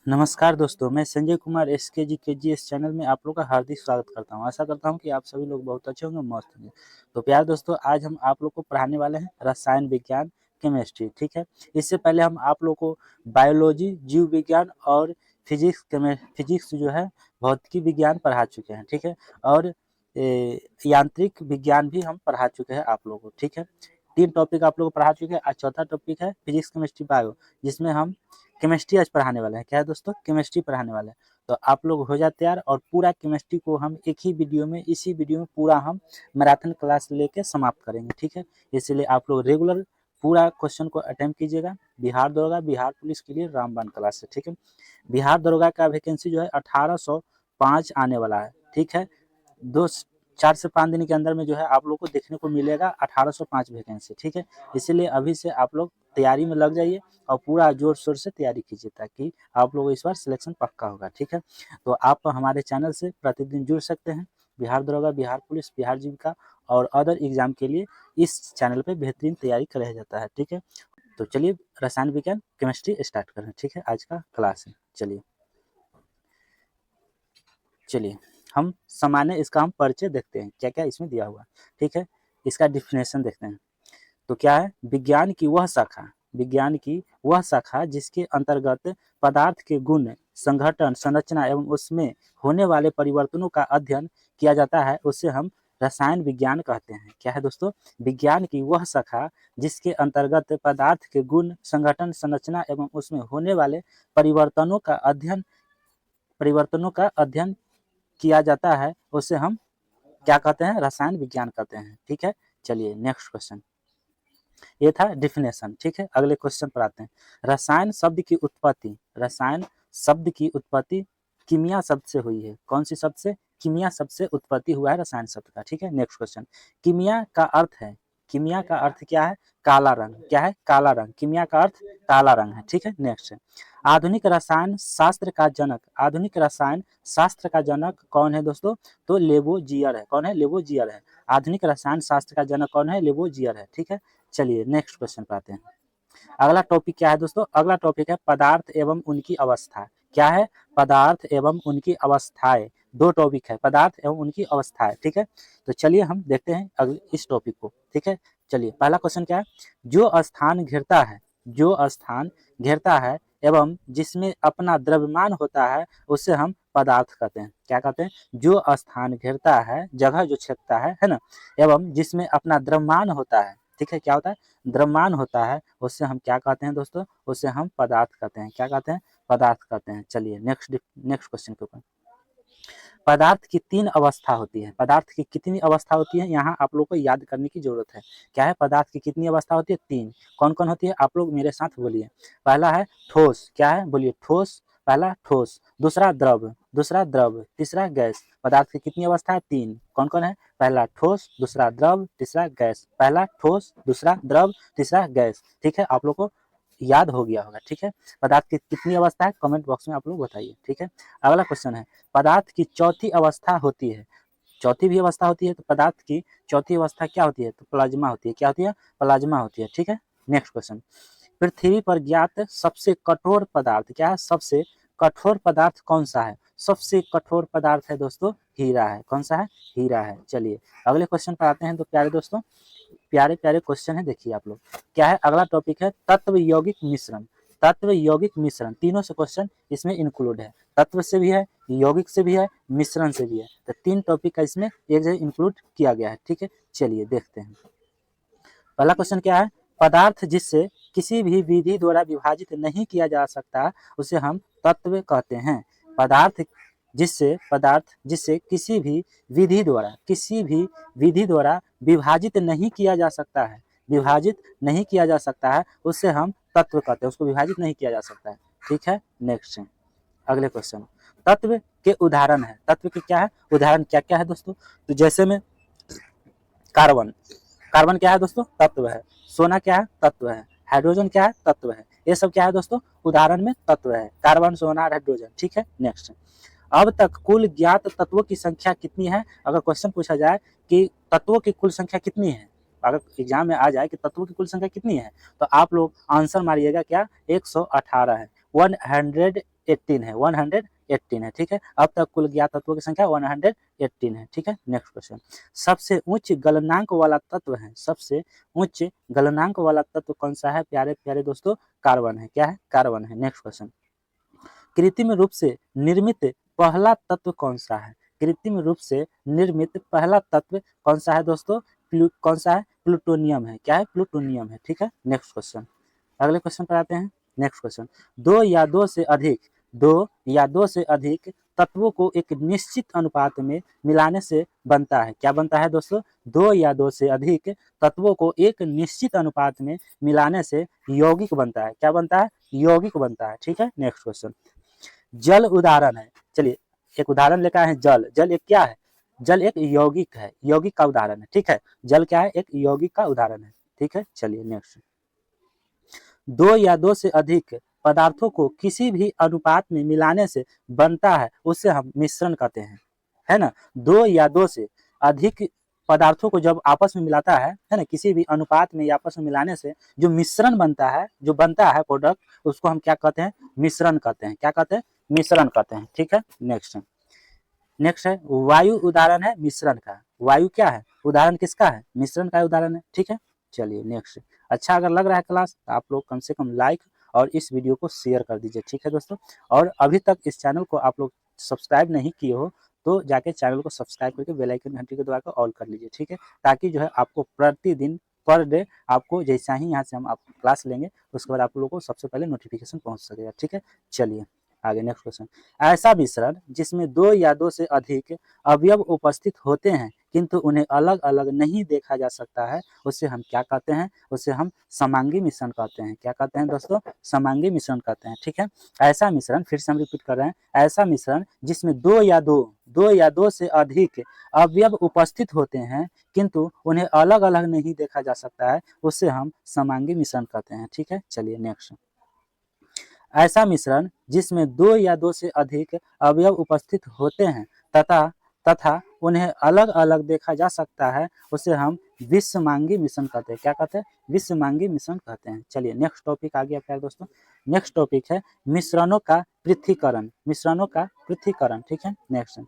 नमस्कार दोस्तों, मैं संजय कुमार एसकेजी केजी इस चैनल में आप लोग का हार्दिक स्वागत करता हूं। आशा करता हूं कि आप सभी लोग बहुत अच्छे होंगे, मस्त होंगे। तो प्यारे दोस्तों, आज हम आप लोग को पढ़ाने वाले हैं रसायन विज्ञान, केमिस्ट्री। ठीक है, इससे पहले हम आप लोग को बायोलॉजी, जीव विज्ञान और फिजिक्स जो है भौतिकी विज्ञान पढ़ा चुके हैं। ठीक है, और यांत्रिक विज्ञान भी हम पढ़ा चुके हैं आप लोगों को। ठीक है, 3 टॉपिक आप लोग को पढ़ा चुके हैं। आज चौथा टॉपिक है फिजिक्स, केमिस्ट्री, बायो, जिसमें हम केमिस्ट्री आज पढ़ाने वाले हैं। क्या है दोस्तों? केमिस्ट्री पढ़ाने वाले हैं। तो आप लोग हो जाए तैयार, और पूरा केमिस्ट्री को हम एक ही वीडियो में, इसी वीडियो में पूरा हम मैराथन क्लास लेके समाप्त करेंगे। ठीक है, इसलिए आप लोग रेगुलर पूरा क्वेश्चन को अटेम्प्ट कीजिएगा। बिहार दरोगा, बिहार पुलिस के लिए रामबाण क्लास है। ठीक है, बिहार दरोगा का वैकेंसी जो है 1805 आने वाला है। ठीक है, 4 से 5 दिन के अंदर में जो है आप लोग को देखने को मिलेगा 1805 वैकेंसी। ठीक है, इसीलिए अभी से आप लोग तैयारी में लग जाइए और पूरा जोर शोर से तैयारी कीजिए, ताकि आप लोग इस बार सिलेक्शन पक्का होगा। ठीक है, तो आप हमारे चैनल से प्रतिदिन जुड़ सकते हैं। बिहार दरोगा, बिहार पुलिस, बिहार जीविका और अदर एग्जाम के लिए इस चैनल पे बेहतरीन तैयारी कराया जाता है। ठीक है, तो चलिए रसायन विज्ञान केमिस्ट्री स्टार्ट करें। ठीक है, आज का क्लास है। चलिए हम सामान्य इसका हम परिचय देखते हैं, क्या क्या इसमें दिया हुआ। ठीक है, इसका डिफिनेशन देखते हैं। तो क्या है? विज्ञान की वह शाखा जिसके अंतर्गत पदार्थ के गुण, संघटन, संरचना एवं उसमें होने वाले परिवर्तनों का अध्ययन किया जाता है, उसे हम रसायन विज्ञान कहते हैं। क्या है दोस्तों? विज्ञान की वह शाखा जिसके अंतर्गत पदार्थ के गुण, संघटन, संरचना एवं उसमें होने वाले परिवर्तनों का अध्ययन किया जाता है, उसे हम क्या कहते हैं? रसायन विज्ञान कहते हैं। ठीक है, चलिए नेक्स्ट क्वेश्चन। ये था डिफिनेशन। ठीक है, अगले क्वेश्चन पर आते हैं। रसायन शब्द की उत्पत्ति कीमिया शब्द से हुई है। कौन सी शब्द से? कीमिया शब्द से उत्पत्ति हुआ है रसायन शब्द का। ठीक है, नेक्स्ट क्वेश्चन। कीमिया का अर्थ है, कीमिया का अर्थ क्या है? काला रंग। क्या है? काला रंग। कीमिया का अर्थ काला रंग है। ठीक है, नेक्स्ट है। आधुनिक रसायन शास्त्र का जनक कौन है दोस्तों? तो लेवोजियर है। कौन है? लेवोजियर है। आधुनिक रसायन शास्त्र का जनक कौन है? लेवोजियर है। ठीक है, चलिए नेक्स्ट क्वेश्चन पे आते हैं। अगला टॉपिक क्या है दोस्तों? अगला टॉपिक है पदार्थ एवं उनकी अवस्था। क्या है? पदार्थ एवं उनकी अवस्थाएं। 2 टॉपिक है, पदार्थ एवं उनकी अवस्थाएं। ठीक है, तो चलिए हम देखते हैं अगले इस टॉपिक को। ठीक है, चलिए पहला क्वेश्चन क्या है? जो स्थान घेरता है एवं जिसमें अपना द्रव्यमान होता है, उसे हम पदार्थ कहते हैं। क्या कहते हैं? जो स्थान घेरता है, जगह जो छेदता है ना, एवं जिसमें अपना द्रव्यमान होता है। ठीक है, क्या होता है? द्रव्यमान होता है, उससे हम क्या कहते हैं दोस्तों? उससे हम पदार्थ कहते हैं। क्या कहते हैं? पदार्थ कहते हैं। चलिए नेक्स्ट क्वेश्चन के ऊपर। पदार्थ की 3 अवस्था होती है। पदार्थ की कितनी अवस्था होती है, यहाँ आप लोग को याद करने की जरूरत है। क्या है? पदार्थ की कितनी अवस्था होती है? 3। कौन कौन होती है? आप लोग मेरे साथ बोलिए। पहला है ठोस। क्या है? बोलिए। ठोस। पहला ठोस, दूसरा द्रव, तीसरा गैस। पदार्थ की कितनी अवस्था है? 3। कौन कौन है? पहला ठोस, दूसरा द्रव, तीसरा गैस। पहला ठोस, दूसरा द्रव, तीसरा गैस। ठीक है, आप लोग को याद हो गया होगा। ठीक है, पदार्थ की कितनी अवस्था है कमेंट बॉक्स में आप लोग बताइए। ठीक है, अगला क्वेश्चन है। पदार्थ की चौथी अवस्था होती है। चौथी भी अवस्था होती है, तो पदार्थ की चौथी अवस्था क्या होती है? तो प्लाज्मा होती है। क्या होती है? प्लाज्मा होती है। ठीक है, नेक्स्ट क्वेश्चन। पृथ्वी पर ज्ञात सबसे कठोर पदार्थ। क्या है? सबसे कठोर पदार्थ कौन सा है? सबसे कठोर पदार्थ है दोस्तों हीरा है। कौन सा है? हीरा है। चलिए अगले क्वेश्चन पर आते हैं। तो प्यारे दोस्तों, प्यारे प्यारे क्वेश्चन है, देखिए आप लोग। क्या है? अगला टॉपिक है तत्व यौगिक मिश्रण। तत्व यौगिक मिश्रण, तीनों से क्वेश्चन इसमें इंक्लूड है। तत्व से भी है, यौगिक से भी है, मिश्रण से भी है। तो 3 टॉपिक का इसमें एक जगह इंक्लूड किया गया है। ठीक है, चलिए देखते हैं। पहला क्वेश्चन क्या है? पदार्थ जिससे किसी भी विधि द्वारा विभाजित नहीं किया जा सकता, उसे हम तत्व कहते हैं। पदार्थ जिससे किसी भी विधि द्वारा विभाजित नहीं किया जा सकता है, उससे हम तत्व कहते हैं। उसको विभाजित नहीं किया जा सकता है। ठीक है, नेक्स्ट है अगले क्वेश्चन। तत्व के उदाहरण है। तत्व के क्या है? उदाहरण क्या क्या है दोस्तों? तो जैसे में कार्बन। कार्बन क्या है दोस्तों? तत्व है। सोना क्या है? तत्व है। हाइड्रोजन क्या है? तत्व है। ये सब क्या है दोस्तों? उदाहरण में तत्व है। कार्बन, सोना, हाइड्रोजन। ठीक है, नेक्स्ट। अब तक कुल ज्ञात तत्वों की संख्या कितनी है? अगर क्वेश्चन पूछा जाए कि तत्वों की कुल संख्या कितनी है, अगर एग्जाम में आ जाए कि तत्वों की कुल संख्या कितनी है, तो आप लोग आंसर मारिएगा क्या? 118 है। 118 है, 118 है, ठीक है। अब तक कुल ज्ञात तत्वों की संख्या 118 है, ठीक है। नेक्स्ट क्वेश्चन, सबसे उच्च गलनांक वाला तत्व है, सबसे उच्च गलनांक वाला तत्व कौन सा है प्यारे प्यारे दोस्तों? कार्बन है। क्या है? कार्बन है। नेक्स्ट क्वेश्चन, कृत्रिम रूप से निर्मित पहला तत्व कौन सा है? कृत्रिम रूप से निर्मित पहला तत्व कौन सा है दोस्तों? कौन सा है? प्लूटोनियम है। क्या है? प्लूटोनियम है, ठीक है। नेक्स्ट क्वेश्चन, अगले क्वेश्चन पर आते हैं। नेक्स्ट क्वेश्चन, दो या दो से अधिक तत्वों को एक निश्चित अनुपात में मिलाने से बनता है। क्या बनता है दोस्तों? दो या दो से अधिक तत्वों को एक निश्चित अनुपात में मिलाने से यौगिक बनता है। क्या बनता है? यौगिक बनता है, ठीक है। नेक्स्ट क्वेश्चन, जल उदाहरण है। चलिए एक उदाहरण लेकर आए हैं। जल, जल एक क्या है? जल एक यौगिक है, यौगिक का उदाहरण है, ठीक है। जल क्या है? एक यौगिक का उदाहरण है, ठीक है। चलिए नेक्स्ट, दो या दो से अधिक पदार्थों को किसी भी अनुपात में मिलाने से बनता है, उसे हम मिश्रण कहते हैं, है ना। दो या दो से अधिक पदार्थों को जब आपस में मिलाता है ना, किसी भी अनुपात में आपस में मिलाने से जो मिश्रण बनता है, जो बनता है प्रोडक्ट, उसको हम क्या कहते हैं? मिश्रण कहते हैं। क्या कहते हैं? मिश्रण कहते हैं, ठीक है। नेक्स्ट, नेक्स्ट है वायु, उदाहरण है मिश्रण का। वायु क्या है? उदाहरण किसका है? मिश्रण का उदाहरण है, ठीक है। चलिए नेक्स्ट, अच्छा अगर लग रहा है क्लास तो आप लोग कम से कम लाइक और इस वीडियो को शेयर कर दीजिए, ठीक है दोस्तों। और अभी तक इस चैनल को आप लोग सब्सक्राइब नहीं किए हो तो जाके चैनल को सब्सक्राइब करके बेल आइकन घंटी को दबा कर ऑल कर लीजिए, ठीक है। ताकि जो है आपको प्रतिदिन पर डे आपको जैसा ही यहाँ से हम आप क्लास लेंगे उसके बाद आप लोगों को सबसे पहले नोटिफिकेशन पहुँच सकेगा, ठीक है। चलिए आगे नेक्स्ट क्वेश्चन, ऐसा मिश्रण जिसमें दो या दो से अधिक अवयव उपस्थित होते हैं किंतु उन्हें अलग अलग नहीं देखा जा सकता है, उसे हम क्या कहते हैं? उसे हम समांगी मिश्रण कहते हैं। क्या कहते हैं दोस्तों? समांगी मिश्रण कहते हैं, ठीक है। ऐसा मिश्रण, फिर से हम रिपीट कर रहे हैं, ऐसा मिश्रण जिसमें दो या दो से अधिक अवयव उपस्थित होते हैं किंतु उन्हें अलग अलग नहीं देखा जा सकता है, उसे हम समांगी मिश्रण कहते हैं, ठीक है। चलिए नेक्स्ट, ऐसा मिश्रण जिसमें दो या दो से अधिक अवयव उपस्थित होते हैं तथा तथा उन्हें अलग अलग देखा जा सकता है, उसे हम विषमांगी मिश्रण कहते हैं। क्या कहते हैं? विषमांगी मिश्रण कहते हैं। चलिए नेक्स्ट टॉपिक आ गया प्यारे दोस्तों। नेक्स्ट टॉपिक है मिश्रणों का पृथक्करण। मिश्रणों का पृथक्करण, ठीक है। नेक्स्ट,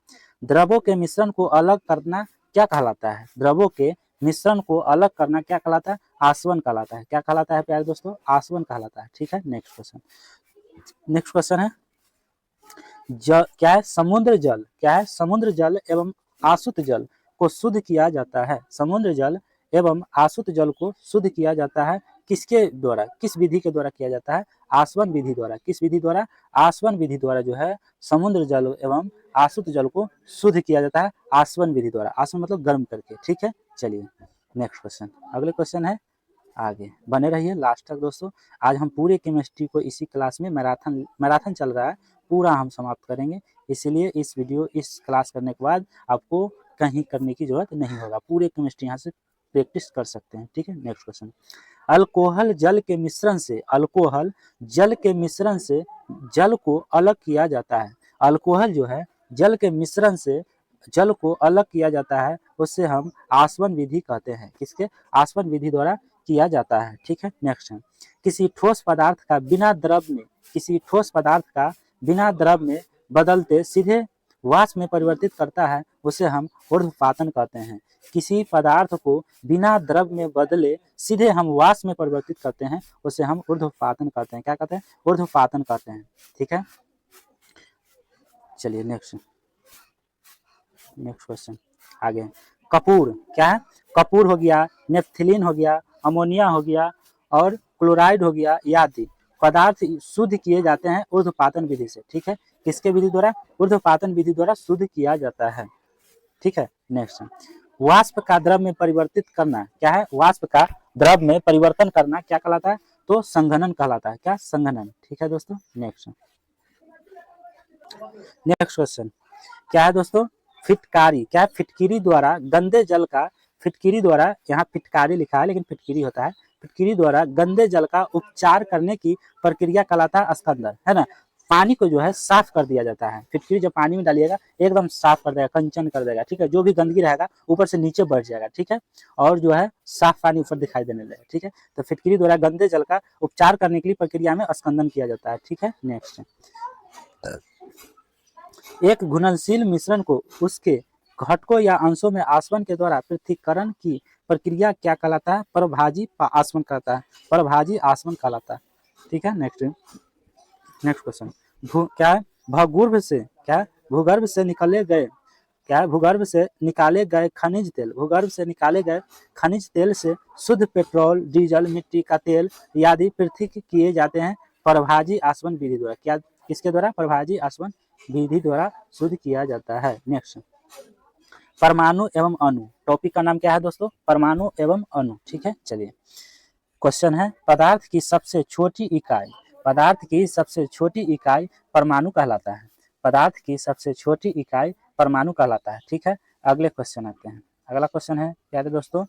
द्रवों के मिश्रण को अलग करना क्या कहलाता है? द्रवों के मिश्रण को अलग करना क्या कहलाता है? आसवन कहलाता है। क्या कहलाता है प्यारे दोस्तों? आसवन कहलाता है, ठीक है। नेक्स्ट क्वेश्चन, नेक्स्ट क्वेश्चन है क्या है? समुद्र जल। क्या है? समुद्र जल एवं आसुत जल को शुद्ध किया जाता है। समुद्र जल एवं आसुत जल को शुद्ध किया जाता है किसके द्वारा? किस विधि के द्वारा किया जाता है? आसवन विधि द्वारा। किस विधि द्वारा? आसवन विधि द्वारा जो है समुद्र जल एवं आसुत जल को शुद्ध किया जाता है आसवन विधि द्वारा। आसवन मतलब गर्म करके, ठीक है। चलिए नेक्स्ट क्वेश्चन, अगले क्वेश्चन है, आगे बने रहिए लास्ट तक दोस्तों। आज हम पूरे केमिस्ट्री को इसी क्लास में मैराथन चल रहा है, पूरा हम समाप्त करेंगे। इसलिए इस क्लास करने के बाद आपको कहीं करने की जरूरत नहीं होगा, पूरे केमिस्ट्री यहाँ से प्रैक्टिस कर सकते हैं, ठीक है। नेक्स्ट क्वेश्चन, अल्कोहल जल के मिश्रण से जल को अलग किया जाता है। अल्कोहल जो है जल के मिश्रण से जल को अलग किया जाता है, उससे हम आसवन विधि कहते हैं। किसके? आसवन विधि द्वारा किया जाता है, ठीक है। नेक्स्ट है, किसी ठोस पदार्थ का बिना द्रव में बदलते सीधे वाष्प में परिवर्तित करता है, उसे हम ऊर्ध्वपातन कहते हैं। किसी पदार्थ को बिना द्रव में बदले सीधे हम वाष्प में परिवर्तित करते हैं, उसे हम ऊर्ध्वपातन कहते हैं। क्या कहते हैं? ऊर्ध्वपातन कहते हैं, ठीक है। चलिए नेक्स्ट क्वेश्चन आगे, कपूर। क्या है? कपूर हो गया, नेफ्थिलीन हो गया, अमोनिया हो गया और क्लोराइड हो गया, आदि पदार्थ शुद्ध किए जाते हैं ऊर्ध्वपातन विधि से, ठीक है। किसके विधि द्वारा? ऊर्ध्वपातन विधि द्वारा शुद्ध किया जाता है, ठीक है। नेक्स्ट, वाष्प का द्रव में परिवर्तित करना। क्या है? वाष्प का द्रव में परिवर्तन करना क्या कहलाता है? तो संघनन कहलाता है। क्या? संघनन, ठीक है दोस्तों। नेक्स्ट क्वेश्चन क्या है दोस्तों? फिटकारी। क्या? फिटकिरी द्वारा गंदे जल का, फिटकिरी द्वारा, यहाँ फिटकारी लिखा है लेकिन फिटकिरी होता है, फिटकिरी द्वारा गंदे जल का उपचार करने की प्रक्रिया कहलाता है स्कंदन, है ना। पानी को जो है साफ कर दिया जाता है। फिटकिरी जब पानी में डालिएगा एकदम साफ कर देगा, कंचन कर देगा, ठीक है। जो भी गंदगी रहेगा ऊपर से नीचे बढ़ जाएगा, ठीक है। और जो है साफ पानी ऊपर दिखाई देने लगेगा, ठीक है। तो फिटकिरी द्वारा गंदे जल का उपचार करने के लिए प्रक्रिया में स्कंदन किया जाता है, ठीक है। नेक्स्ट एक घुलनशील मिश्रण को उसके घटकों या अंशों में आसवन के द्वारा पृथक्करण की प्रक्रिया क्या कहलाता है? परभाजी आसवन कहलाता है, परभाजी आसवन कहलाता है। ठीक है, नेक्स्ट क्वेश्चन क्या है? भूगर्भ से क्या है? भूगर्भ से निकाले गए क्या है? भूगर्भ से निकाले गए खनिज तेल, भूगर्भ से निकाले गए खनिज तेल से शुद्ध पेट्रोल, डीजल, मिट्टी का तेल आदि पृथक किए जाते हैं परभाजी आसवन विधि द्वारा। क्या किसके द्वारा? परभाजी आसवन विधि द्वारा शुद्ध किया जाता है। नेक्स्ट, परमाणु एवं अणु, टॉपिक का नाम क्या है दोस्तों? परमाणु एवं अणु। ठीक है, चलिए क्वेश्चन है, पदार्थ की सबसे छोटी इकाई, पदार्थ की सबसे छोटी इकाई परमाणु कहलाता है, पदार्थ की सबसे छोटी इकाई परमाणु कहलाता है। ठीक है, अगले क्वेश्चन आते हैं। अगला क्वेश्चन है प्यारे दोस्तों,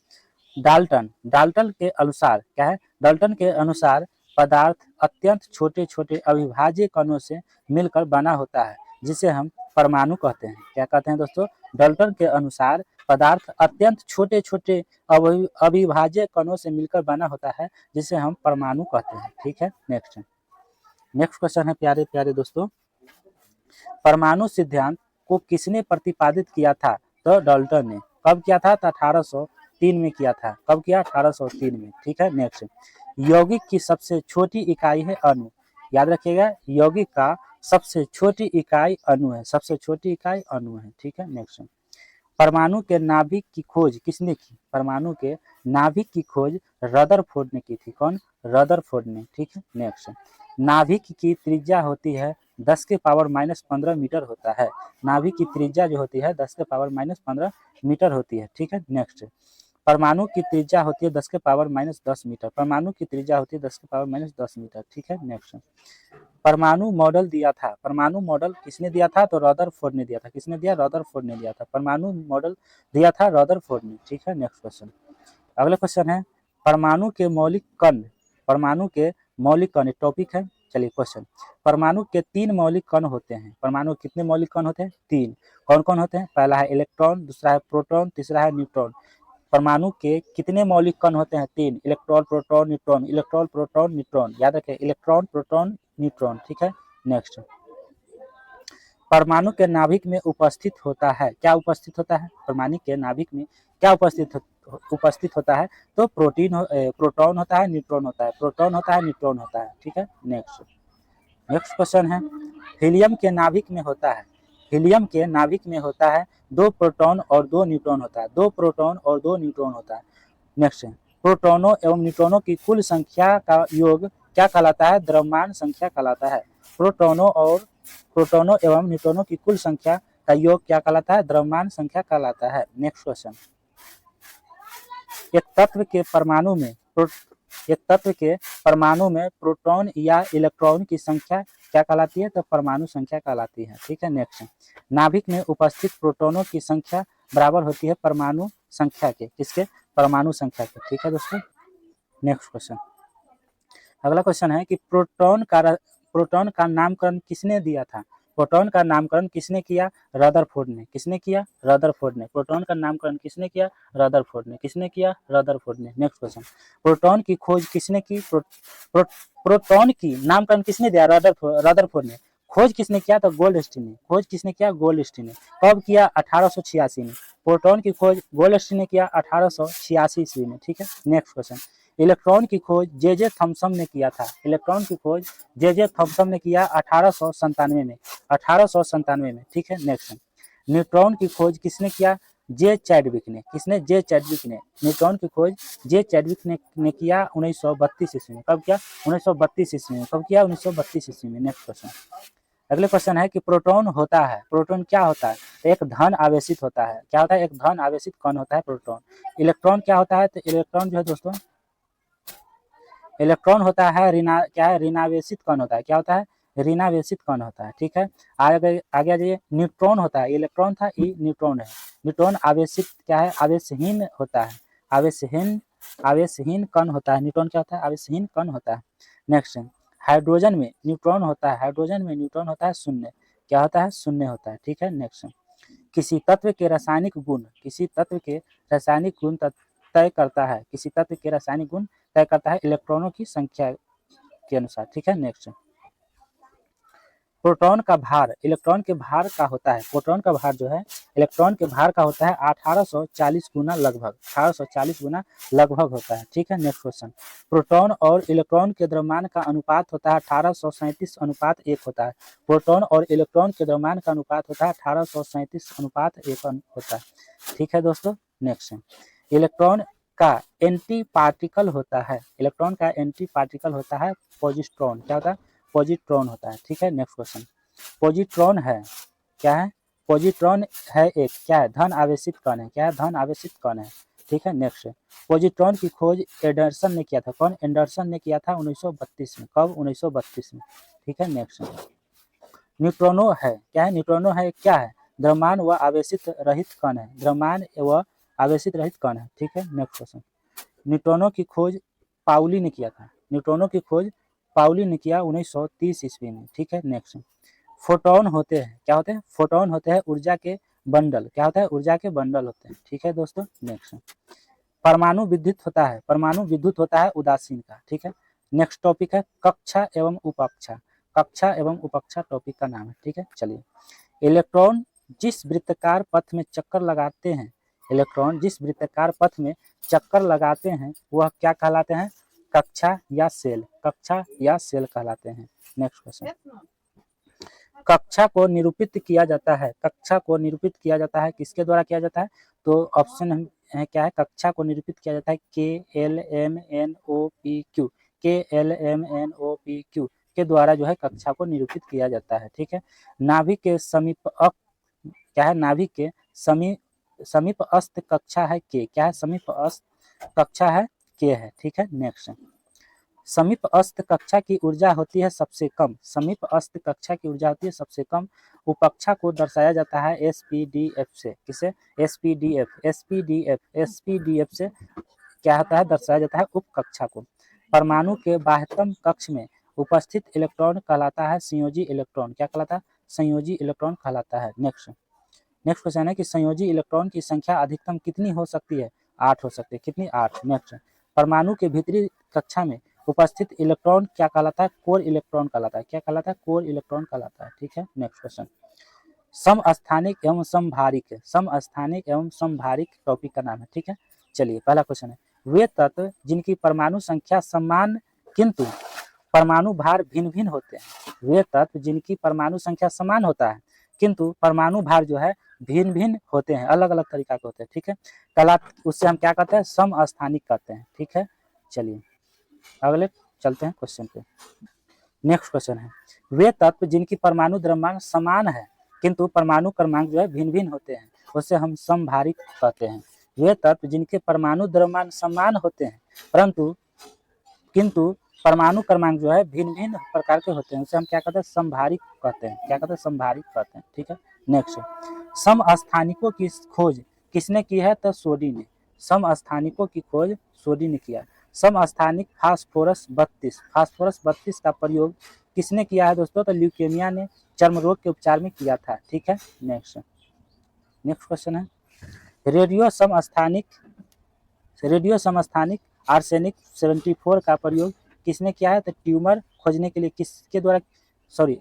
डाल्टन, डाल्टन के अनुसार क्या है? डाल्टन के अनुसार पदार्थ अत्यंत छोटे छोटे अविभाज्य कणों से मिलकर बना होता है जिसे हम परमाणु कहते हैं। क्या कहते हैं दोस्तों? डाल्टन के अनुसार पदार्थ अत्यंत छोटे छोटे अविभाज्य कणों से मिलकर बना होता है जिसे हम परमाणु कहते हैं। ठीक है, नेक्स्ट क्वेश्चन है प्यारे प्यारे दोस्तों, परमाणु सिद्धांत को किसने प्रतिपादित किया था? तो डाल्टन ने। कब किया था? तो 1803 में किया था। कब किया? 1803 में। ठीक है, नेक्स्ट, यौगिक की सबसे छोटी इकाई है अणु, याद रखिएगा यौगिक का सबसे छोटी इकाई अणु है, सबसे छोटी इकाई अणु है। ठीक है, नेक्स्ट, परमाणु के नाभिक की खोज किसने की? परमाणु के नाभिक की खोज रदरफोर्ड ने की थी। कौन? रदरफोर्ड ने। ठीक है, नेक्स्ट, नाभिक की त्रिज्या होती है 10 के पावर -15 मीटर होता है, नाभिक की त्रिज्या जो होती है 10 के पावर -15 मीटर होती है। ठीक है, नेक्स्ट, परमाणु की त्रिज्या होती है 10 के पावर -10 मीटर, परमाणु की त्रिज्या होती है 10 के पावर -10 मीटर। ठीक है, नेक्स्ट, परमाणु मॉडल दिया था, परमाणु मॉडल किसने दिया था? तो रदरफोर्ड ने दिया था। किसने दिया? रदरफोर्ड ने दिया था। परमाणु मॉडल दिया था रदरफोर्ड ने। ठीक है, नेक्स्ट क्वेश्चन, अगला क्वेश्चन है, परमाणु के मौलिक कण, परमाणु के मौलिक कण टॉपिक है। चलिए क्वेश्चन, परमाणु के 3 मौलिक कण होते हैं, परमाणु कितने मौलिक कण होते हैं? 3। कौन कौन होते हैं? पहला है इलेक्ट्रॉन, दूसरा है प्रोटॉन, तीसरा है न्यूट्रॉन। परमाणु के कितने मौलिक कण होते हैं? 3। Electron, proton, neutron, electron, proton, neutron, याद रखें इलेक्ट्रॉन, प्रोटॉन, न्यूट्रॉन। ठीक है, नेक्स्ट, परमाणु के नाभिक में उपस्थित होता है, क्या उपस्थित होता है? परमाणु के नाभिक में क्या उपस्थित होता है? तो प्रोटॉन होता है, न्यूट्रॉन होता है, प्रोटॉन होता है, न्यूट्रॉन होता है। ठीक है, नेक्स्ट क्वेश्चन है, हीलियम के नाभिक में होता है, हीलियम के नाभिक में होता है 2 प्रोटॉन और 2 न्यूट्रॉन होता है, 2 प्रोटॉन और 2 न्यूट्रॉन होता है। नेक्स्ट, प्रोटॉनों एवं न्यूट्रॉनों की कुल संख्या का योग क्या कहलाता है? द्रव्यमान संख्या कहलाता है। प्रोटॉनों एवं न्यूट्रॉनों की कुल संख्या का योग क्या कहलाता है? द्रव्यमान संख्या कहलाता है। नेक्स्ट क्वेश्चन, एक तत्व के परमाणु में प्रोटॉन या इलेक्ट्रॉन की संख्या क्या कहलाती है? तो परमाणु संख्या कहलाती है। ठीक है, नेक्स्ट, नाभिक में उपस्थित प्रोटॉनों की संख्या बराबर होती है परमाणु संख्या के, किसके? परमाणु संख्या के। ठीक है दोस्तों, नेक्स्ट क्वेश्चन, अगला क्वेश्चन है कि प्रोटॉन का नामकरण किसने दिया था? प्रोटॉन का नामकरण किसने किया? रदरफोर्ड ने। किसने किया? रदरफोर्ड ने। प्रोटॉन का नामकरण किसने किया? रदरफोर्ड ने। किसने किया? रदरफोर्ड ने। नेक्स्ट क्वेश्चन, प्रोटॉन की खोज किसने की? प्रोटॉन की नामकरण किसने दिया? रदरफोर्ड ने। खोज किसने किया? तो गोल्डस्टीन ने। खोज किसने किया? गोल्डस्टीन ने। कब किया? 1886 में। प्रोटॉन की खोज गोल्डस्टीन ने किया 1886 ईस्वी में। ठीक है, नेक्स्ट क्वेश्चन, इलेक्ट्रॉन की खोज जे थॉमसन ने किया था, इलेक्ट्रॉन की खोज जे थॉमसन ने किया 1897 में, 1897 में। ठीक है, नेक्स्ट, न्यूट्रॉन की खोज किसने किया? जे चैडविक ने। किसने? जे चैडविक ने। न्यूट्रॉन की खोज जे चैडविक ने किया 1932 ईस्वी में। कब किया? 1932 ईस्वी में। कब किया? 1932 ईस्वी में। नेक्स्ट क्वेश्चन, अगले क्वेश्चन है कि प्रोटॉन होता है, प्रोटॉन क्या होता है? एक धन आवेशित होता है। क्या होता है? एक धन आवेशित कण होता है प्रोटॉन। इलेक्ट्रॉन क्या होता है? तो इलेक्ट्रॉन जो है दोस्तों, इलेक्ट्रॉन होता है ऋणावेशित कण होता है। क्या होता है? ऋणावेशित कण होता है। ठीक है, आगे आ जाइए, न्यूट्रॉन होता है, इलेक्ट्रॉन था, ये न्यूट्रॉन है। न्यूट्रॉन आवेशित क्या है? आवेशहीन होता है, आवेशहीन कण होता है। न्यूट्रॉन क्या होता है? आवेशहीन कण होता है। नेक्स्ट, हाइड्रोजन में न्यूट्रॉन होता है, हाइड्रोजन में न्यूट्रॉन होता है शून्य। क्या होता है? शून्य होता है। ठीक है, नेक्स्ट, किसी तत्व के रासायनिक गुण तय करता है, किसी तत्व के रासायनिक गुण तय करता है इलेक्ट्रॉनों की संख्या के अनुसार। ठीक है, नेक्स्ट, प्रोटॉन का भार इलेक्ट्रॉन के भार का होता है, प्रोटॉन का भार जो है इलेक्ट्रॉन के भार का होता है 1840 गुना लगभग, 1840 गुना लगभग होता है। ठीक है, नेक्स्ट क्वेश्चन। प्रोटॉन और इलेक्ट्रॉन के द्रव्यमान का अनुपात होता है 1837:1 होता है। प्रोटॉन और इलेक्ट्रॉन के द्रव्यमान का अनुपात होता है 1837:1 होता है। ठीक है दोस्तों, नेक्स्ट इलेक्ट्रॉन का एंटी पार्टिकल होता है, इलेक्ट्रॉन का एंटी पार्टिकल होता है पॉजिट्रॉन। क्या होता है? पॉजिट्रॉन होता है। ठीक है, नेक्स्ट क्वेश्चन। पॉजिट्रॉन है क्या है? पॉजिट्रॉन है एक क्या है? धन आवेशित कण है। क्या है? धन आवेशित कण है। ठीक है, नेक्स्ट पॉजिट्रॉन की खोज एंडरसन ने किया था। कौन? एंडरसन ने किया था 1932 में। कब? 1932 में। ठीक है, नेक्स्ट न्यूट्रॉनो है क्या है? न्यूट्रॉनो है क्या है? द्रव्यमान व आवेशित रहित कण है, द्रव्यमान व आवेशित रहित कण है। ठीक है, नेक्स्ट क्वेश्चन। न्यूट्रॉनो की खोज पाउली ने किया था, न्यूट्रॉनो की खोज पाउली ने किया 1930 ईस्वी में। ठीक है, नेक्स्ट फोटोन होते हैं क्या होते हैं? फोटोन होते हैं ऊर्जा के बंडल। क्या होता है? ऊर्जा के बंडल होते हैं। ठीक है दोस्तों, नेक्स्ट परमाणु विद्युत होता है, परमाणु विद्युत होता है उदासीन का। ठीक है, नेक्स्ट टॉपिक है कक्षा एवं उपकक्षा। कक्षा एवं उपकक्षा टॉपिक का नाम है। ठीक है, चलिए इलेक्ट्रॉन जिस वृत्ताकार पथ में चक्कर लगाते हैं, इलेक्ट्रॉन जिस वृत्ताकार पथ में चक्कर लगाते हैं वह क्या कहलाते हैं? कक्षा या सेल, कक्षा या सेल कहलाते हैं। Next question. कक्षा को निरूपित किया जाता है, कक्षा को निरूपित किया जाता है किसके द्वारा किया जाता है? तो ऑप्शन है क्या है? कक्षा को निरूपित किया जाता है KLMNOPQ, KLMNOPQ के द्वारा जो है कक्षा को निरूपित किया जाता है। ठीक है, नाभिक के समीप क्या है? नाभिक के समीप अस्त कक्षा है के। क्या है? समीप अस्त कक्षा है के है। ठीक है, नेक्स्ट समीप अस्त कक्षा की ऊर्जा होती है सबसे कम, समीप अस्त कक्षा की ऊर्जा होती है सबसे कम। उपकक्षा को दर्शाया जाता है SPDF से। किसे? SPDF, SPDF, SPDF से क्या होता है? दर्शाया जाता है उपकक्षा को। परमाणु के बाह्यतम कक्ष में उपस्थित इलेक्ट्रॉन कहलाता है संयोजी इलेक्ट्रॉन। क्या कहलाता है? संयोजी इलेक्ट्रॉन कहलाता है। नेक्स्ट क्वेश्चन है कि संयोजी इलेक्ट्रॉन की संख्या अधिकतम कितनी हो सकती है? 8 हो सकती है। कितनी? 8। नेक्स्ट परमाणु के भीतरी कक्षा में उपस्थित इलेक्ट्रॉन क्या कहलाता है? कोर इलेक्ट्रॉन कहलाता है। क्या कहलाता है? कोर इलेक्ट्रॉन कहलाता है। ठीक है, नेक्स्ट क्वेश्चन। समस्थानिक एवं समभारिक, समस्थानिक एवं समभारिक टॉपिक का नाम है। ठीक है, चलिए पहला क्वेश्चन है वे तत्व जिनकी परमाणु संख्या समान किंतु परमाणु भार भिन्न भिन्न होते हैं, वे तत्व जिनकी परमाणु संख्या समान होता है किंतु परमाणु भार जो है भिन्न भिन्न होते हैं, अलग अलग तरीका के होते हैं। ठीक है, कला उससे हम क्या कहते हैं? समस्थानिक कहते हैं। ठीक है, चलिए अगले चलते हैं क्वेश्चन पे। नेक्स्ट क्वेश्चन है वे तत्व जिनकी परमाणु द्रव्यमान समान है किंतु परमाणु क्रमांक जो है भिन्न भिन्न होते हैं उससे हम समभारिक कहते हैं। वे तत्व जिनके परमाणु द्रव्यमान समान होते हैं परंतु किंतु परमाणु क्रमांक जो है भिन्न भिन्न प्रकार के होते हैं उसे हम क्या कहते हैं? समभारिक कहते हैं। क्या कहते हैं? समभारिक कहते हैं। ठीक है, नेक्स्ट समस्थानिकों की खोज किसने की है? तो सोडी ने। समस्थानिकों की खोज सोडी ने किया। समस्थानिक फास्फोरस 32, फास्फोरस 32 का प्रयोग किसने किया है दोस्तों? तो ल्यूकेमिया ने चर्म रोग के उपचार में किया था। ठीक है, नेक्स्ट क्वेश्चन है रेडियो समस्थानिक आर्सेनिक 74 का प्रयोग किसने किया है? तो ट्यूमर खोजने के लिए किसके द्वारा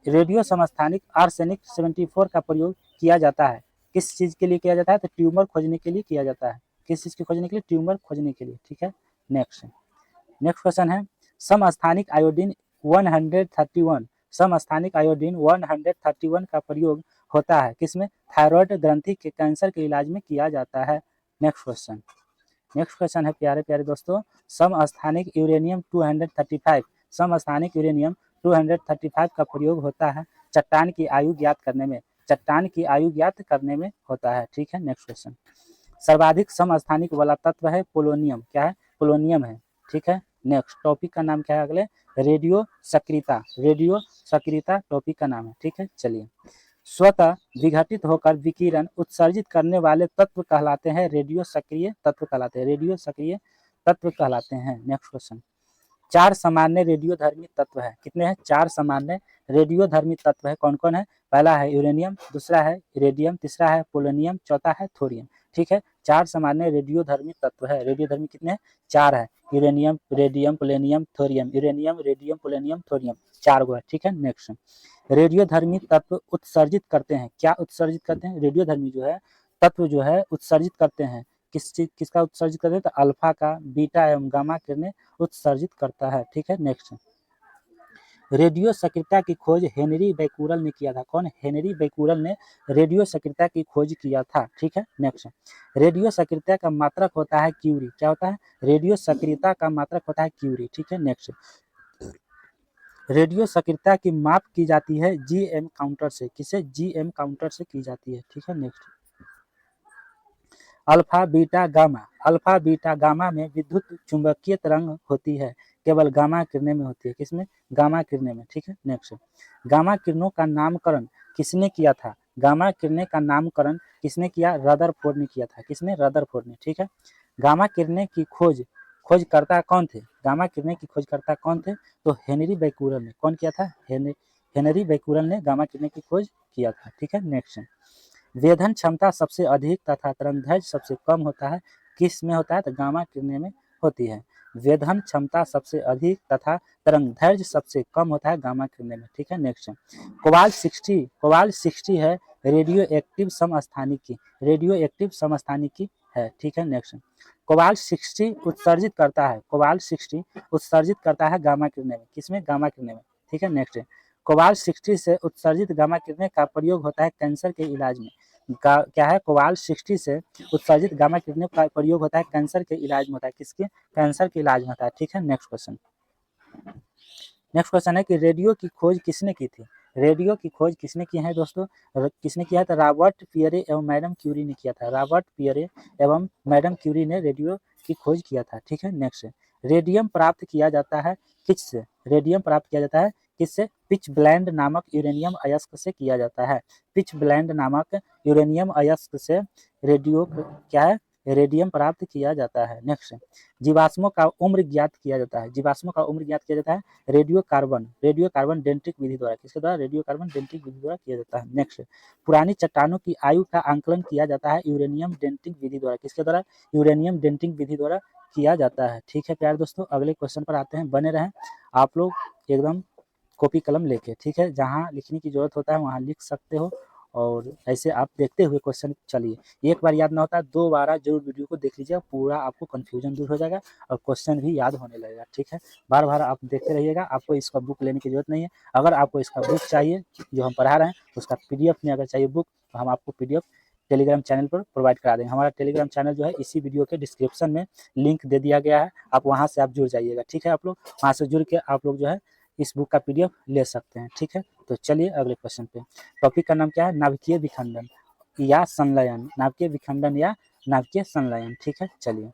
रेडियो समस्थानिक आर्सेनिक 74 का प्रयोग किया जाता है। किस चीज के लिए किया जाता है? तो ट्यूमर खोजने के लिए किया जाता है। किस चीज के खोजने के लिए? ट्यूमर खोजने के लिए। ठीक है, नेक्स्ट क्वेश्चन है समस्थानिक आयोडीन 131, समस्थानिक आयोडीन 131 का प्रयोग होता है किसमें? थायराइड ग्रंथि के कैंसर के इलाज में किया जाता है। नेक्स्ट क्वेश्चन है प्यारे प्यारे दोस्तों समस्थानिक यूरेनियम 235, समस्थानिक यूरेनियम 235 का प्रयोग होता है चट्टान की आयु ज्ञात करने में, चट्टान की आयु ज्ञात करने में होता है। ठीक है, नेक्स्ट क्वेश्चन सर्वाधिक समस्थानिक वाला तत्व है पोलोनियम। क्या है? पोलोनियम है। ठीक है, नेक्स्ट टॉपिक का नाम क्या है? अगले रेडियो सक्रियता, रेडियो सक्रियता टॉपिक का नाम है। ठीक है, चलिए स्वतः विघटित होकर विकिरण उत्सर्जित करने वाले तत्व कहलाते हैं रेडियो सक्रिय तत्व कहलाते हैं, रेडियो सक्रिय तत्व कहलाते हैं। नेक्स्ट क्वेश्चन 4 सामान्य रेडियोधर्मी तत्व है। कितने हैं? 4 सामान्य रेडियोधर्मी तत्व है। कौन कौन है? पहला है यूरेनियम, दूसरा है रेडियम, तीसरा है पोलोनियम, चौथा है थोरियम। ठीक है, 4 सामान्य रेडियोधर्मी तत्व है। रेडियोधर्मी कितने हैं? 4 है। Uranium, radium, polonium, thorium. Uranium, radium, polonium, thorium 4 गो है। ठीक है, नेक्स्ट। रेडियोधर्मी तत्व उत्सर्जित करते हैं। क्या उत्सर्जित करते हैं? रेडियोधर्मी जो है तत्व जो है उत्सर्जित करते हैं। किसका उत्सर्जित करते हैं? तो अल्फा का, बीटा एवं गामा किरणें उत्सर्जित करता है। ठीक है, नेक्स्ट। रेडियो सक्रियता की खोज हेनरी बैकुरल ने किया था। कौन? हेनरी बैकुरल ने रेडियो सक्रियता की खोज किया था। ठीक है, नेक्स्ट। रेडियो सक्रियता का मात्रक होता है क्यूरी। क्या होता है? रेडियो सक्रियता का मात्रक होता है क्यूरी। ठीक है, नेक्स्ट। रेडियो सक्रियता की माप की जाती है जीएम काउंटर से। किसे? जीएम काउंटर से की जाती है। ठीक है, next. Alpha beta gamma. Alpha beta gamma में विद्युत चुंबकीय तरंग होती है, केवल गामा किरणें में होती है। किसमें? गामा किरणें में। ठीक है, नेक्स्ट। गामा किरणों का नामकरण किसने किया था? गामा किरणें का नामकरण किसने किया? रदरफोर्ड ने किया था। किसने? रदरफोर्ड ने। ठीक है। गामा किरणें की खोजकर्ता कौन थे? गामा किरणें की खोजकर्ता कौन थे? तो हेनरी बैकुरल ने। कौन किया था? हेनरी बैकुरल ने गामा किरणें की खोज किया था। ठीक है, नेक्स्ट। वेधन क्षमता सबसे अधिक तथा तरंगदैर्घ्य सबसे कम होता है। किस में होता है? तो गामा किरणें में होती है। वेधन क्षमता सबसे अधिक तथा तरंगदैर्घ्य सबसे कम होता है गामा किरणें में। ठीक है, नेक्स्ट। कोबाल्ट 60 है रेडियो एक्टिव समस्थानिकी। रेडियो एक्टिव समस्थानिकी है। ठीक है, नेक्स्ट। कोबाल्ट 60 उत्सर्जित करता है। कोबाल्ट 60 उत्सर्जित करता है गामा किरणें में। किसमें? गामा किरणें में। ठीक है, नेक्स्ट। कोबाल्ट 60 से उत्सर्जित गामा किरणें का प्रयोग होता है कैंसर के इलाज में। क्या है? कोबाल्ट 60 से उत्सर्जित गामा किरणें का प्रयोग होता है कैंसर के इलाज में होता है। किसके? कैंसर के इलाज में होता है। ठीक है, नेक्स्ट क्वेश्चन। नेक्स्ट क्वेश्चन है कि रेडियो की खोज किसने की थी? रेडियो की खोज किसने की है दोस्तों? किसने किया था? रॉबर्ट पियरे एवं मैडम क्यूरी ने किया था। रॉबर्ट पियरे एवं मैडम क्यूरी ने रेडियो की खोज किया था। ठीक है, नेक्स्ट। रेडियम प्राप्त किया जाता है किससे? रेडियम प्राप्त किया जाता है किससे? पिच ब्लेंड नामक यूरेनियम अयस्क से किया जाता है। पिच ब्लेंड नामक यूरेनियम अयस्क से रेडियो क्या है? रेडियम प्राप्त किया जाता है। नेक्स्ट। जीवाश्मों का उम्र ज्ञात किया जाता है। जीवाश्मों का उम्र ज्ञात किया जाता है रेडियो कार्बन डेंटिक विधि द्वारा। किसके द्वारा? रेडियो कार्बन डेंटिक विधि द्वारा किया जाता है। नेक्स्ट। पुरानी चट्टानों की आयु का आंकलन किया जाता है यूरेनियम डेंटिंग विधि द्वारा। किसके द्वारा? यूरेनियम डेंटिंग विधि द्वारा किया जाता है। ठीक है प्यारे दोस्तों, अगले क्वेश्चन पर आते हैं। बने रहें आप लोग एकदम कॉपी कलम लेके। ठीक है, जहाँ लिखने की जरूरत होता है वहाँ लिख सकते हो, और ऐसे आप देखते हुए क्वेश्चन चलिए। एक बार याद ना होता है, 2 बार जरूर वीडियो को देख लीजिएगा, पूरा आपको कंफ्यूजन दूर हो जाएगा और क्वेश्चन भी याद होने लगेगा। ठीक है, बार बार आप देखते रहिएगा। आपको इसका बुक लेने की जरूरत नहीं है। अगर आपको इसका बुक चाहिए जो हम पढ़ा रहे हैं, उसका पीडीएफ में अगर चाहिए बुक, तो हम आपको पीडीएफ टेलीग्राम चैनल पर प्रोवाइड करा देंगे। हमारा टेलीग्राम चैनल जो है इसी वीडियो के डिस्क्रिप्शन में लिंक दे दिया गया है, आप वहाँ से आप जुड़ जाइएगा। ठीक है, आप लोग वहाँ से जुड़ के आप लोग जो है इस बुक का पीडीएफ ले सकते हैं। ठीक है, तो चलिए अगले क्वेश्चन पे। टॉपिक का नाम क्या है? नाभिकीय विखंडन या संलयन। नाभिकीय विखंडन या नाभिकीय संलयन। ठीक है, चलिए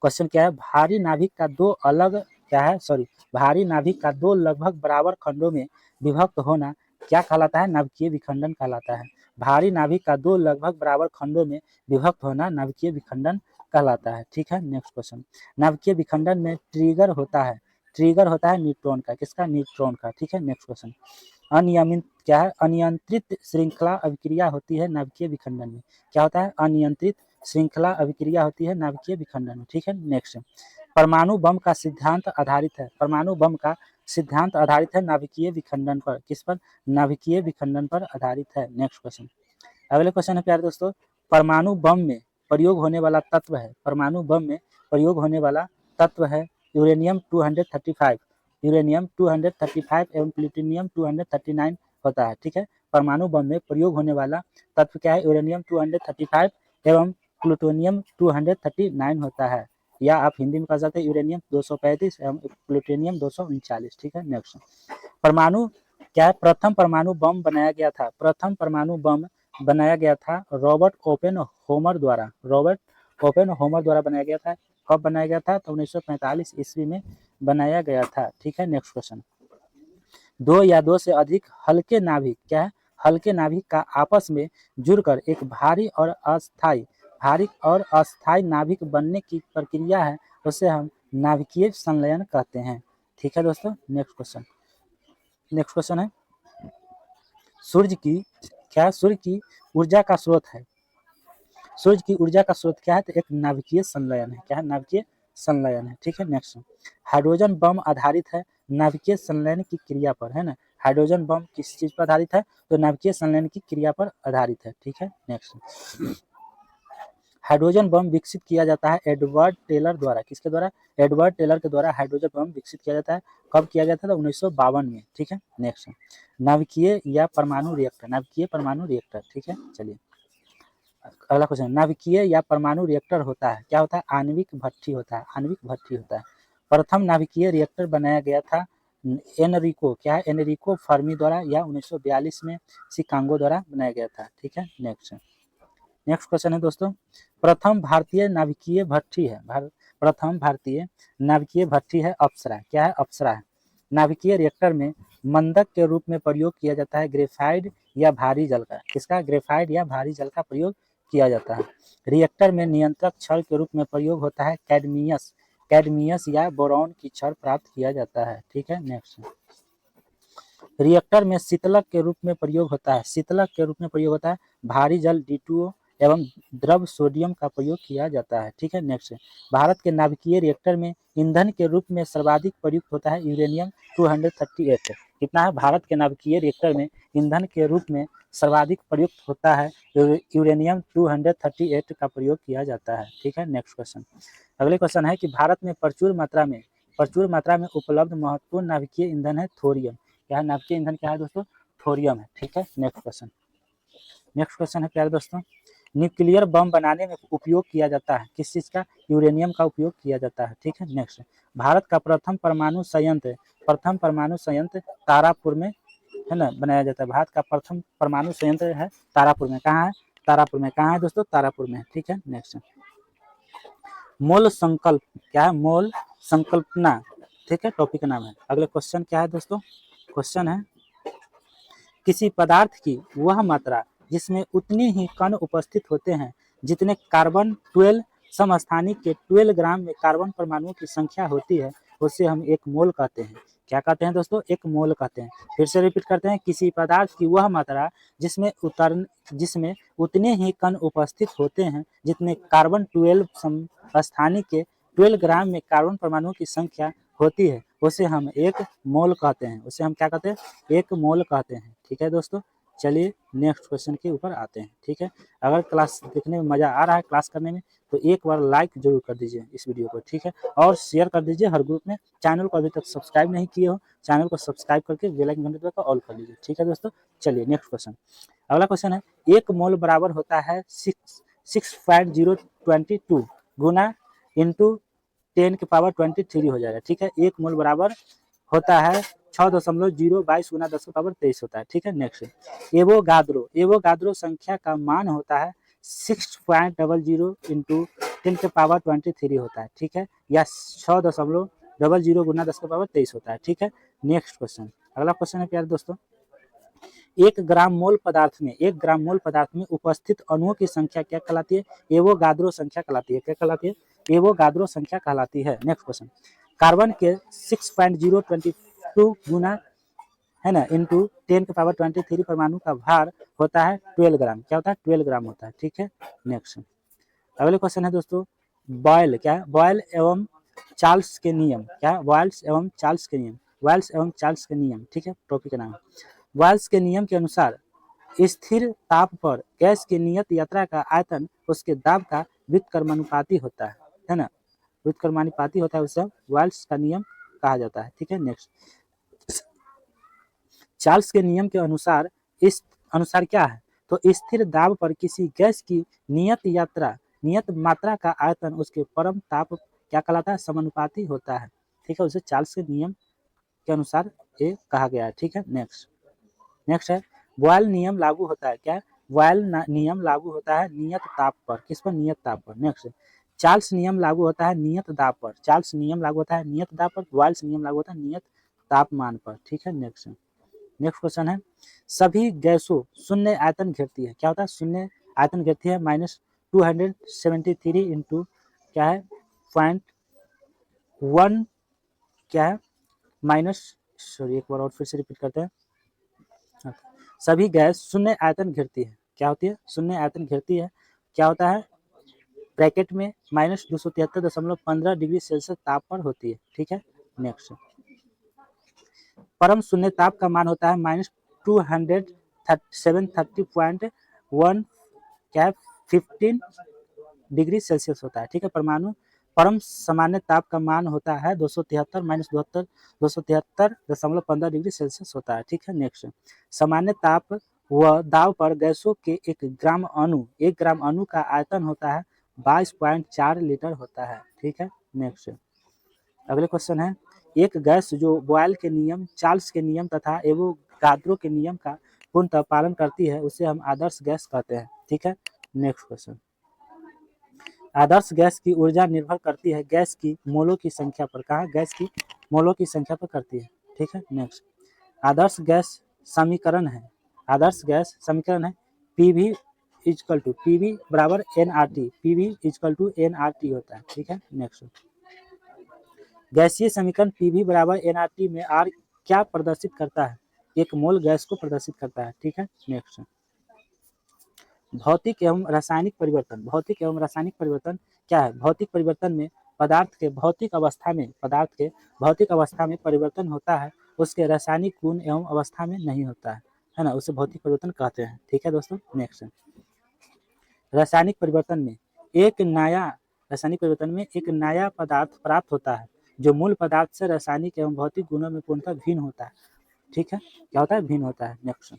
क्वेश्चन क्या है? भारी नाभिक का दो लगभग बराबर खंडों में विभक्त होना क्या कहलाता है? नाभिकीय विखंडन कहलाता है। भारी नाभिक का दो लगभग बराबर खंडों में विभक्त होना नाभिकीय विखंडन कहलाता है। ठीक है, नेक्स्ट क्वेश्चन। नाभिकीय विखंडन में ट्रिगर होता है न्यूट्रॉन का। किसका? न्यूट्रॉन का। ठीक है, नेक्स्ट क्वेश्चन। अनियंत्रित श्रृंखला अभिक्रिया होती है नाभिकीय विखंडन में। क्या होता है? अनियंत्रित श्रृंखला अभिक्रिया होती है नाभिकीय विखंडन में। ठीक है, नेक्स्ट। परमाणु बम का सिद्धांत आधारित है। परमाणु बम का सिद्धांत आधारित है नाभिकीय विखंडन पर। किस पर? नाभिकीय विखंडन पर आधारित है। Next question. अगले क्वेश्चन है प्यारे दोस्तों, परमाणु बम में प्रयोग होने वाला तत्व है। परमाणु बम में प्रयोग होने वाला तत्व है यूरेनियम 235। यूरेनियम 235 एवं प्लूटोनियम 239 होता है। ठीक है, परमाणु बम में प्रयोग होने वाला तत्व क्या है? यूरेनियम 235 एवं प्लूटोनियम 239 होता है, या आप हिंदी में कह सकते हैं यूरेनियम 235 एवं प्लूटोनियम 239। ठीक है, नेक्स्ट। परमाणु क्या है? प्रथम परमाणु बम बनाया गया था। प्रथम परमाणु बम बनाया गया था रॉबर्ट ओपेनहोमर द्वारा। रॉबर्ट ओपेनहोमर द्वारा बनाया गया था। कब बनाया गया था? तो 1945 ईस्वी में बनाया गया था। ठीक है, नेक्स्ट क्वेश्चन। दो या दो से अधिक हल्के नाभिक क्या है? हल्के नाभिक का आपस में जुड़कर एक भारी और अस्थायी नाभिक बनने की प्रक्रिया है, उसे हम नाभिकीय संलयन कहते हैं। ठीक है दोस्तों, नेक्स्ट क्वेश्चन है, सूर्य की ऊर्जा का स्रोत है। सूर्य की ऊर्जा का स्रोत क्या है, तो एक नाभिकीय संलयन है। क्या है, नाभिकीय संलयन है। ठीक है, नेक्स्ट, हाइड्रोजन बम आधारित है नाभिकीय संलयन की क्रिया पर, है ना। हाइड्रोजन बम किस चीज पर आधारित है, तो नाभिकीय संलयन की क्रिया पर आधारित है। ठीक है, नेक्स्ट, हाइड्रोजन बम विकसित किया जाता है एडवर्ड टेलर द्वारा। किसके द्वारा, एडवर्ड टेलर के द्वारा हाइड्रोजन बम विकसित किया जाता है। कब किया गया था, तो 1952 में। ठीक है, नेक्स्ट, नाभिकीय या परमाणु रिएक्टर, नाभिकीय परमाणु रिएक्टर। ठीक है, चलिए अगला क्वेश्चन, नाभिकीय या परमाणु रिएक्टर होता है, क्या होता है, आणविक भट्ठी होता है, आणविक भट्ठी होता है। प्रथम नाभिकीय रिएक्टर बनाया गया था एनरिको, क्या है, एनरिको फर्मी द्वारा, या 1942 में शिकागो द्वारा बनाया गया था। ठीक है, नेक्स्ट, नेक्स्ट क्वेश्चन है दोस्तों, प्रथम भारतीय नाभिकीय भट्ठी है, प्रथम भारतीय नाभिकीय भट्ठी है अप्सरा। क्या है, अप्सरा है। नाभिकीय रिएक्टर में मंदक के रूप में प्रयोग किया जाता है ग्रेफाइड या भारी जल का, किसका, ग्रेफाइड या भारी जल का प्रयोग किया जाता है। रिएक्टर में नियंत्रक छड़ के रूप में प्रयोग होता है कैडमियस, कैडमियस या बोरॉन की छड़ प्राप्त किया जाता है। ठीक है, नेक्स्ट, रिएक्टर में शीतलक के रूप में प्रयोग होता है, शीतलक के रूप में प्रयोग होता है भारी जल D2O एवं द्रव सोडियम का प्रयोग किया जाता है। ठीक है, नेक्स्ट, भारत के नाभिकीय रिएक्टर में ईंधन के रूप में सर्वाधिक प्रयुक्त होता है यूरेनियम 238। कितना है, भारत के नाभिकीय रिएक्टर में ईंधन के रूप में सर्वाधिक प्रयुक्त होता है यूरेनियम 238 का प्रयोग किया जाता है। ठीक है, नेक्स्ट क्वेश्चन, अगले क्वेश्चन है कि भारत में प्रचुर मात्रा में उपलब्ध महत्वपूर्ण नाभिकीय ईंधन है थोरियम। क्या नाभिकीय ईंधन क्या है दोस्तों, थोरियम है। ठीक है, नेक्स्ट क्वेश्चन, नेक्स्ट क्वेश्चन है प्यारे दोस्तों, न्यूक्लियर बम बनाने में उपयोग किया जाता है किस चीज का, यूरेनियम का उपयोग किया जाता है। ठीक है, नेक्स्ट, भारत का प्रथम परमाणु संयंत्र तारापुर में, है ना, बनाया जाता है। भारत का प्रथम परमाणु संयंत्र है तारापुर में। कहाँ है, तारापुर में। कहाँ है दोस्तों, तारापुर में। ठीक है, नेक्स्ट, मोल संकल्प, क्या है, मोल संकल्पना। ठीक है, टॉपिक का नाम है। अगले क्वेश्चन क्या है दोस्तों, क्वेश्चन है किसी पदार्थ की वह मात्रा जिसमें उतने ही कण उपस्थित होते हैं जितने कार्बन 12 समस्थानिक के 12 ग्राम में कार्बन परमाणुओं की संख्या होती है, उसे हम एक मोल कहते हैं। क्या कहते हैं दोस्तों, एक मोल कहते हैं। फिर से रिपीट करते हैं, किसी पदार्थ की वह मात्रा जिसमें उतने ही कण उपस्थित होते हैं जितने कार्बन 12 समस्थानिक के 12 ग्राम में कार्बन परमाणुओं की संख्या होती है, उसे हम एक मोल कहते हैं। उसे हम क्या कहते हैं, एक मोल कहते हैं। ठीक है दोस्तों, चलिए नेक्स्ट क्वेश्चन के ऊपर आते हैं। ठीक है, अगर क्लास देखने में मजा आ रहा है, क्लास करने में, तो एक बार लाइक जरूर कर दीजिए इस वीडियो को। ठीक है, और शेयर कर दीजिए हर ग्रुप में। चैनल को अभी तक सब्सक्राइब नहीं किए हो, चैनल को सब्सक्राइब करके बेल आइकन घंटे दबाकर ऑल कर लीजिए। ठीक है दोस्तों, चलिए नेक्स्ट क्वेश्चन, अगला क्वेश्चन है, एक मोल बराबर होता है 6.022 गुना इंटू 10 की पावर 23 हो जाएगा। ठीक है, एक मोल बराबर होता है 6.022 गुना 10 की पावर 23 होता है। ठीक है, नेक्स्ट, एवोगाद्रो संख्या का मान होता है 6.00 इंटू 10 की पावर 23 होता है। ठीक है, या 6.00 गुना 10 की पावर 23 होता है। ठीक है, नेक्स्ट क्वेश्चन, अगला क्वेश्चन है प्यारे दोस्तों, एक ग्राम मोल पदार्थ में उपस्थित अणुओं की संख्या क्या कहलाती है, एवोगाद्रो संख्या कहलाती है। क्या कहलाती है, एवोगाद्रो संख्या कहलाती है। नेक्स्ट क्वेश्चन, कार्बन के 6.022 गुना, है ना, इंटू 10 की पावर 23 परमाणु का भार होता है 12 ग्राम। क्या होता है, 12 ग्राम होता है। ठीक है, नेक्स्ट, अगले क्वेश्चन है दोस्तों, बॉयल, क्या है, बॉयल एवं चार्ल्स के नियम। क्या है, बॉयल्स एवं चार्ल्स के नियम, बॉयल्स एवं चार्ल्स के नियम। ठीक है, टॉपिक का नाम है, बॉयल्स के नियम के अनुसार स्थिर ताप पर गैस की नियत यात्रा का आयतन उसके दाब का व्युत्क्रमानुपाती होता है ना, व्युत्क्रमानुपाती होता है, उसे बॉयल्स का नियम कहा जाता है। ठीक है, नेक्स्ट, चार्ल्स के नियम के अनुसार इस अनुसार क्या है, तो स्थिर दाब पर किसी गैस की नियत मात्रा का आयतन उसके परम ताप क्या कहलाता है, समानुपाती होता है। ठीक है, उसे चार्ल्स के नियम के अनुसार ये कहा गया है। ठीक है, नेक्स्ट है, बॉयल नियम लागू होता है। क्या, बॉयल नियम लागू होता है नियत ताप पर। किस पर, नियत ताप पर। नेक्स्ट, चार्ल्स नियम लागू होता है नियत दाब पर। चार्ल्स नियम लागू होता है नियत दाब पर, बॉयल्स नियम लागू होता है नियत तापमान पर। ठीक है, नेक्स्ट क्वेश्चन है, सभी गैसों शून्य आयतन घेरती है। क्या होता है, शून्य आयतन घेरती है -273 इंटू क्या है 0.1 क्या है एक बार और फिर से रिपीट करते हैं, सभी गैस शून्य आयतन घेरती है। क्या होती है, शून्य आयतन घेरती है। क्या होता है, ब्रैकेट में -273.15 डिग्री सेल्सियस ताप पर होती है। ठीक है, नेक्स्ट परम शून्य ताप का मान होता है -207.1 क्या 15 डिग्री सेल्सियस होता है। ठीक है, परमाणु परम सामान्य ताप का मान होता है 273 डिग्री सेल्सियस होता है। ठीक है, नेक्स्ट सामान्य ताप व दाब पर गैसों के 1 ग्राम अणु का आयतन होता है 22.4 लीटर होता है। ठीक है, नेक्स्ट अगले क्वेश्चन है, एक गैस जो बॉयल के नियम, चार्ल्स के नियम तथा एवोगाद्रो के नियम का पूर्णतः पालन करती है उसे हम आदर्श गैस कहते हैं। ठीक है, नेक्स्ट क्वेश्चन आदर्श गैस की ऊर्जा निर्भर करती है गैस की मोलों की संख्या पर। कहा, गैस की मोलों की संख्या पर करती है। ठीक है, नेक्स्ट आदर्श गैस समीकरण है, आदर्श गैस समीकरण है पीवी इजकल टू पीवी बराबर NRT, PV equal to NRT होता है। ठीक है, नेक्स्ट गैसीय समीकरण पीवी बराबर एनआरटी में आर क्या प्रदर्शित करता है, 1 मोल गैस को प्रदर्शित करता है। ठीक है, नेक्स्ट भौतिक एवं रासायनिक परिवर्तन, भौतिक एवं रासायनिक परिवर्तन क्या है, भौतिक परिवर्तन में पदार्थ के भौतिक अवस्था में परिवर्तन होता है, उसके रासायनिक गुण एवं अवस्था में नहीं होता है ना, उसे भौतिक परिवर्तन कहते हैं। ठीक है दोस्तों, नेक्स्ट रासायनिक परिवर्तन में एक नया पदार्थ प्राप्त होता है जो मूल पदार्थ से रासायनिक एवं भौतिक गुणों में पूर्णतः भिन्न होता है। ठीक है, क्या होता है, भिन्न होता है। नेक्स्ट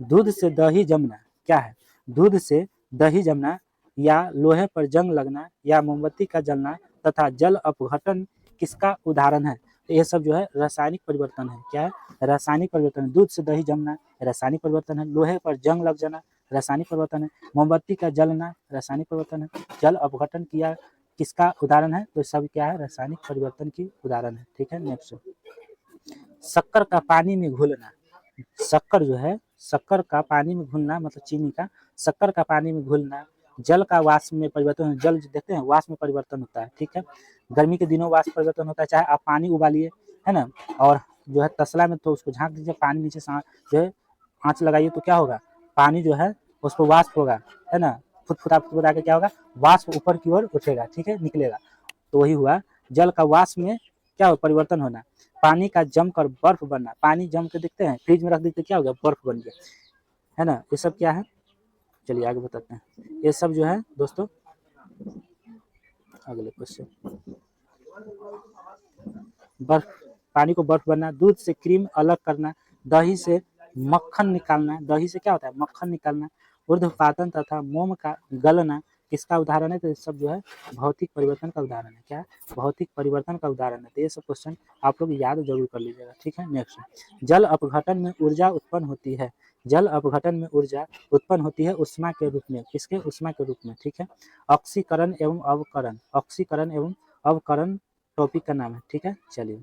दूध से दही जमना क्या है, दूध से दही जमना या लोहे पर जंग लगना या मोमबत्ती का जलना तथा जल अपघटन किसका उदाहरण है, तो ये सब जो है रासायनिक परिवर्तन है। क्या है, रासायनिक परिवर्तन। दूध से दही जमना रासायनिक परिवर्तन है, लोहे पर जंग लग जाना रासायनिक परिवर्तन है, मोमबत्ती का जलना रासायनिक परिवर्तन है, जल अपघटन किया किसका उदाहरण है, तो सब क्या है, रासायनिक परिवर्तन की उदाहरण है। ठीक है, नेक्स्ट शक्कर का पानी में घुलना, शक्कर जो है, शक्कर का पानी में घुलना मतलब चीनी का, शक्कर का पानी में घुलना, जल का वाष्प में परिवर्तन, जल देखते हैं वाष्प में परिवर्तन होता है। ठीक है, गर्मी के दिनों वाष्प परिवर्तन होता है, चाहे आप पानी उबालिए है ना, और जो है तसला में तो उसको झाँक दीजिए, पानी नीचे से जो है आँच लगाइए तो क्या होगा, पानी जो है उस पर वाष्प होगा है ना, फुटफुटा के क्या होगा, वाष्प ऊपर की ओर उठेगा। ठीक है, निकलेगा, तो वही हुआ जल का वाष्प में क्या हो, परिवर्तन होना, पानी का जमकर बर्फ बनना, पानी जम के देखते हैं फ्रिज में रख देते क्या हो गया, बर्फ बन गया है ना, ये सब क्या है, चलिए आगे बताते हैं। ये सब जो है दोस्तों, अगले क्वेश्चन बर्फ, पानी को बर्फ बनना, दूध से क्रीम अलग करना, दही से मक्खन निकालना, दही से क्या होता है, मक्खन निकालना, ऊर्ध्वपातन तथा मोम का गलना किसका उदाहरण है, तो ये सब जो है भौतिक परिवर्तन का उदाहरण है। क्या, भौतिक परिवर्तन का उदाहरण है। तो ये सब क्वेश्चन आप लोग याद जरूर कर लीजिएगा। ठीक है, नेक्स्ट जल अपघटन में ऊर्जा उत्पन्न होती है, जल अपघटन में ऊर्जा उत्पन्न होती है उष्मा के रूप में, किसके, उष्मा के रूप में। ठीक है, ऑक्सीकरण एवं अवकरण, ऑक्सीकरण एवं अवकरण टॉपिक का नाम है। ठीक है, चलिए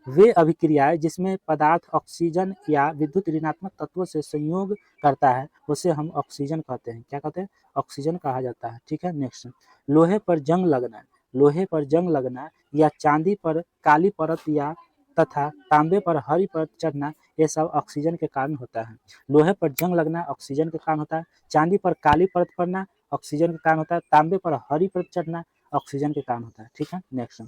वे अभिक्रियाएं जिसमें पदार्थ ऑक्सीजन या विद्युत ऋणात्मक तत्वों से संयोग करता है उसे हम ऑक्सीजन कहते हैं। क्या कहते हैं, ऑक्सीजन कहा जाता है। ठीक है, नेक्स्ट लोहे पर जंग लगना, लोहे पर जंग लगना या चांदी पर काली परत या तथा तांबे पर हरी परत चढ़ना, ये सब ऑक्सीजन के कारण होता है। लोहे पर जंग लगना ऑक्सीजन के कारण होता है, चांदी पर काली परत पड़ना ऑक्सीजन के कारण होता है, तांबे पर हरी परत चढ़ना ऑक्सीजन के कारण होता है। ठीक है, नेक्स्ट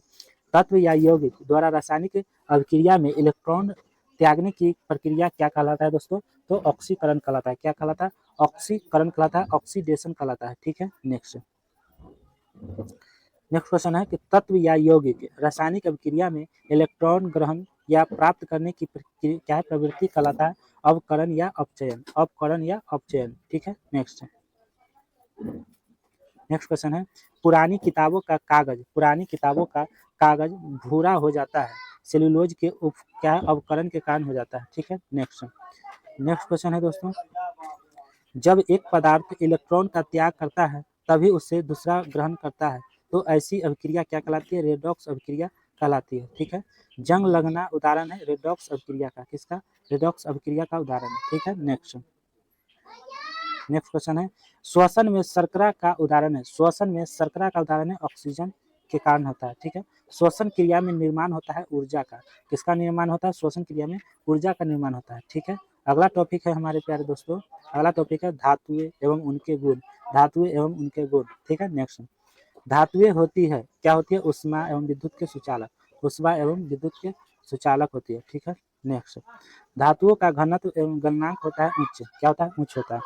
तत्व या यौगिक द्वारा रासायनिक अभिक्रिया में इलेक्ट्रॉन त्यागने की प्रक्रिया क्या कहलाता है दोस्तों, तो ऑक्सीकरण कहलाता है। क्या कहलाता है, ऑक्सीकरण कहलाता है, ऑक्सीडेशन कहलाता है। ठीक है, नेक्स्ट क्वेश्चन है कि तत्व या यौगिक रासायनिक अभिक्रिया में इलेक्ट्रॉन ग्रहण या प्राप्त करने की क्या है, प्रवृत्ति कहलाता है अवकरण या अपचयन, अवकरण या अपचयन। ठीक है, नेक्स्ट क्वेश्चन है पुरानी किताबों का कागज भूरा हो जाता है, सेलुलोज के क्या है, अवकरण के कारण हो जाता है। ठीक है, नेक्स्ट क्वेश्चन है दोस्तों, जब एक पदार्थ इलेक्ट्रॉन का त्याग करता है तभी उसे दूसरा ग्रहण करता है, तो ऐसी अभिक्रिया क्या कहलाती है, रेडॉक्स अभिक्रिया कहलाती है। ठीक है, जंग लगना उदाहरण है रेडॉक्स अभिक्रिया का, किसका, रेडॉक्स अभिक्रिया का उदाहरण है। ठीक है, नेक्स्ट क्वेश्चन है श्वसन में शर्करा का उदाहरण है, श्वसन में शर्करा का उदाहरण है ऑक्सीजन के कारण होता है। ठीक है, श्वसन क्रिया में निर्माण होता है ऊर्जा का, किसका निर्माण होता है, श्वसन क्रिया में ऊर्जा का निर्माण होता है। ठीक है, अगला टॉपिक है हमारे प्यारे दोस्तों, अगला टॉपिक है धातुएं एवं उनके गुण, धातुएं एवं उनके गुण, ठीक है। नेक्स्ट, धातुएं होती है, क्या होती है, ऊष्मा एवं विद्युत के सुचालक, ऊष्मा एवं विद्युत के सुचालक होती है, ठीक है। नेक्स्ट, धातुओं का घनत्व एवं गलनांक होता है उच्च, क्या होता है, उच्च होता है।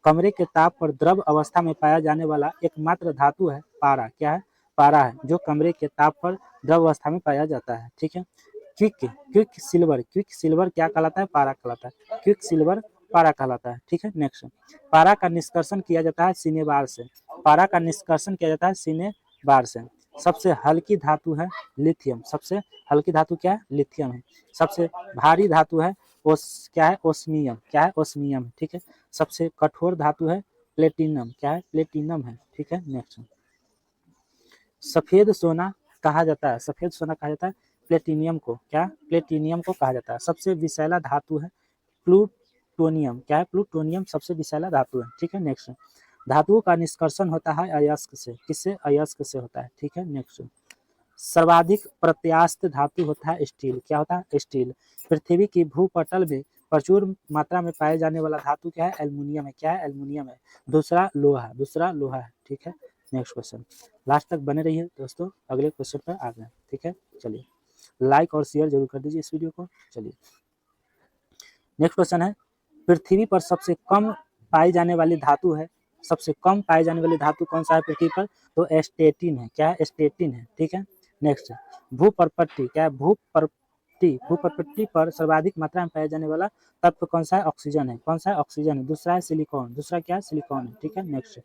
कमरे के ताप पर द्रव अवस्था में पाया जाने वाला एकमात्र धातु है पारा, क्या है, पारा है, जो कमरे के ताप पर द्रव अवस्था में पाया जाता है, ठीक है। क्विक सिल्वर क्या कहलाता है, पारा कहलाता है, क्विक सिल्वर पारा कहलाता है, ठीक है। नेक्स्ट, पारा का निष्कर्षण किया जाता है सीने बार से, पारा का निष्कर्षण किया जाता है सीने बार से। सबसे हल्की धातु है लिथियम, सबसे हल्की धातु क्या है, लिथियम है। सबसे भारी धातु है क्या है, ओस्मियम, क्या है, ओस्मियम, ठीक है। सबसे कठोर धातु है प्लेटिनम, क्या है, प्लेटिनम है, ठीक है। नेक्स्ट, सफेद सोना कहा जाता है, सफेद सोना कहा जाता है प्लेटिनियम को, क्या, प्लेटिनियम को कहा जाता है। सबसे विषैला धातु है प्लूटोनियम, क्या है, प्लूटोनियम सबसे विषैला धातु है, ठीक है। नेक्स्ट, धातुओं का निष्कर्षण होता है अयस्क से, किससे, अयस्क से होता है, ठीक है। नेक्स्ट, सर्वाधिक प्रत्यास्थ धातु होता है स्टील, क्या होता है, स्टील। पृथ्वी की भूपटल में प्रचुर मात्रा में पाए जाने वाला धातु क्या है, एल्युमिनियम है, क्या है, एल्युमिनियम है। दूसरा लोहा, दूसरा लोहा है, ठीक है। नेक्स्ट क्वेश्चन, लास्ट तक बने रहिए दोस्तों, अगले क्वेश्चन पर आ गए, ठीक है। चलिए लाइक और शेयर जरूर कर दीजिए इस वीडियो को। चलिए नेक्स्ट क्वेश्चन है, पृथ्वी पर सबसे कम पाई जाने वाली धातु है, सबसे कम पाई जाने वाली धातु कौन सा है पृथ्वी पर, तो एस्टेटिन है, क्या है, एस्टेटिन है, ठीक है। नेक्स्ट, भूपर्पट्टी, क्या है, भूपर्पट्टी पर सर्वाधिक मात्रा में पाया जाने वाला तत्व कौन सा है, ऑक्सीजन है, कौन सा है, ऑक्सीजन है। दूसरा है सिलिकॉन, दूसरा क्या है, सिलिकॉन है, ठीक है। नेक्स्ट,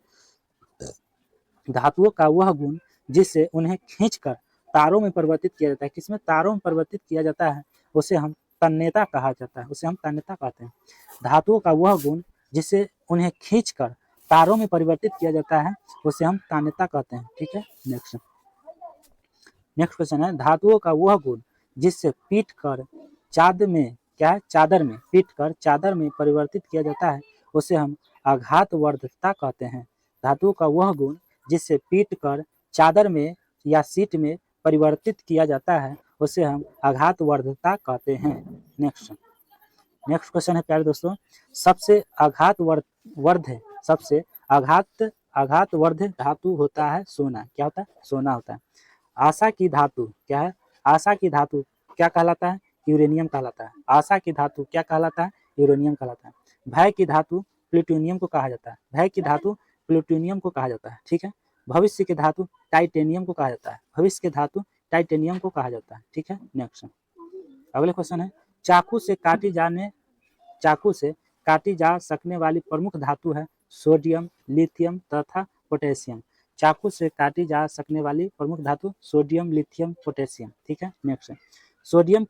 धातुओं का वह गुण जिससे उन्हें खींचकर तारों में परिवर्तित किया जाता है, किसमें, तारों में परिवर्तित किया जाता है, उसे हम तन्यता कहा जाता है, उसे हम तन्यता कहते हैं। धातुओं का वह गुण जिससे उन्हें खींचकर तारों में परिवर्तित किया जाता है, उसे हम तन्यता कहते हैं, ठीक है। नेक्स्ट, नेक्स्ट क्वेश्चन है, धातुओं का वह गुण जिससे पीट कर चादर में, क्या है, चादर में पीट कर चादर में परिवर्तित किया जाता है, उसे हम आघातवर्धकता कहते हैं। धातुओं का वह गुण जिससे पीट कर चादर में या सीट में परिवर्तित किया जाता है, उसे हम आघातवर्धकता कहते हैं। नेक्स्ट, नेक्स्ट क्वेश्चन है प्यारे दोस्तों, सबसे आघातवर्ध सबसे आघातवर्ध धातु होता है सोना, क्या होता है, सोना होता है। आशा की धातु क्या है, आशा की धातु क्या कहलाता है, यूरेनियम कहलाता है। आशा की धातु क्या कहलाता है, यूरेनियम कहलाता है। भय की धातु प्लूटोनियम को कहा जाता है, भय की धातु प्लूटोनियम को कहा जाता है, ठीक है। भविष्य की धातु टाइटेनियम को कहा जाता है, भविष्य की धातु टाइटेनियम को कहा जाता है, ठीक है। नेक्स्ट, अगले क्वेश्चन है, चाकू से काटी जा सकने वाली प्रमुख धातु है सोडियम, लिथियम तथा पोटेशियम। चाकू से काटी जा सकने वाली प्रमुख धातु सोडियम, लिथियम, पोटेशियम, ठीक है। नेक्स्ट, सोडियम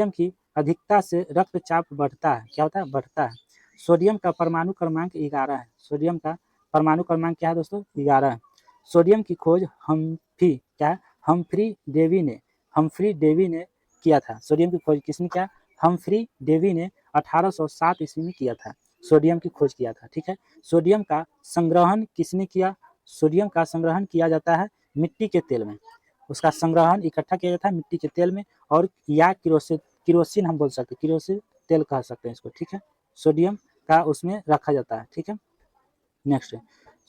की अधिकता से रक्तचाप बढ़ता है, क्या होता है, बढ़ता है। सोडियम का परमाणु क्रमांक 11 है, सोडियम का परमाणु क्रमांक क्या है दोस्तों, 11 है। सोडियम की खोज हम्फ्री डेवी ने किया था। सोडियम की खोज किसने किया, हम्फ्री डेवी ने 1807 ईस्वी में किया था, सोडियम की खोज किया था, ठीक है। सोडियम का संग्रहण किसने किया, सोडियम का संग्रहण किया जाता है मिट्टी के तेल में, उसका संग्रहण इकट्ठा किया जाता है मिट्टी के तेल में, और या किरोसिन हम बोल सकते हैं, किरोसिन तेल कह सकते हैं इसको, ठीक है। सोडियम का उसमें रखा जाता है, ठीक है। नेक्स्ट,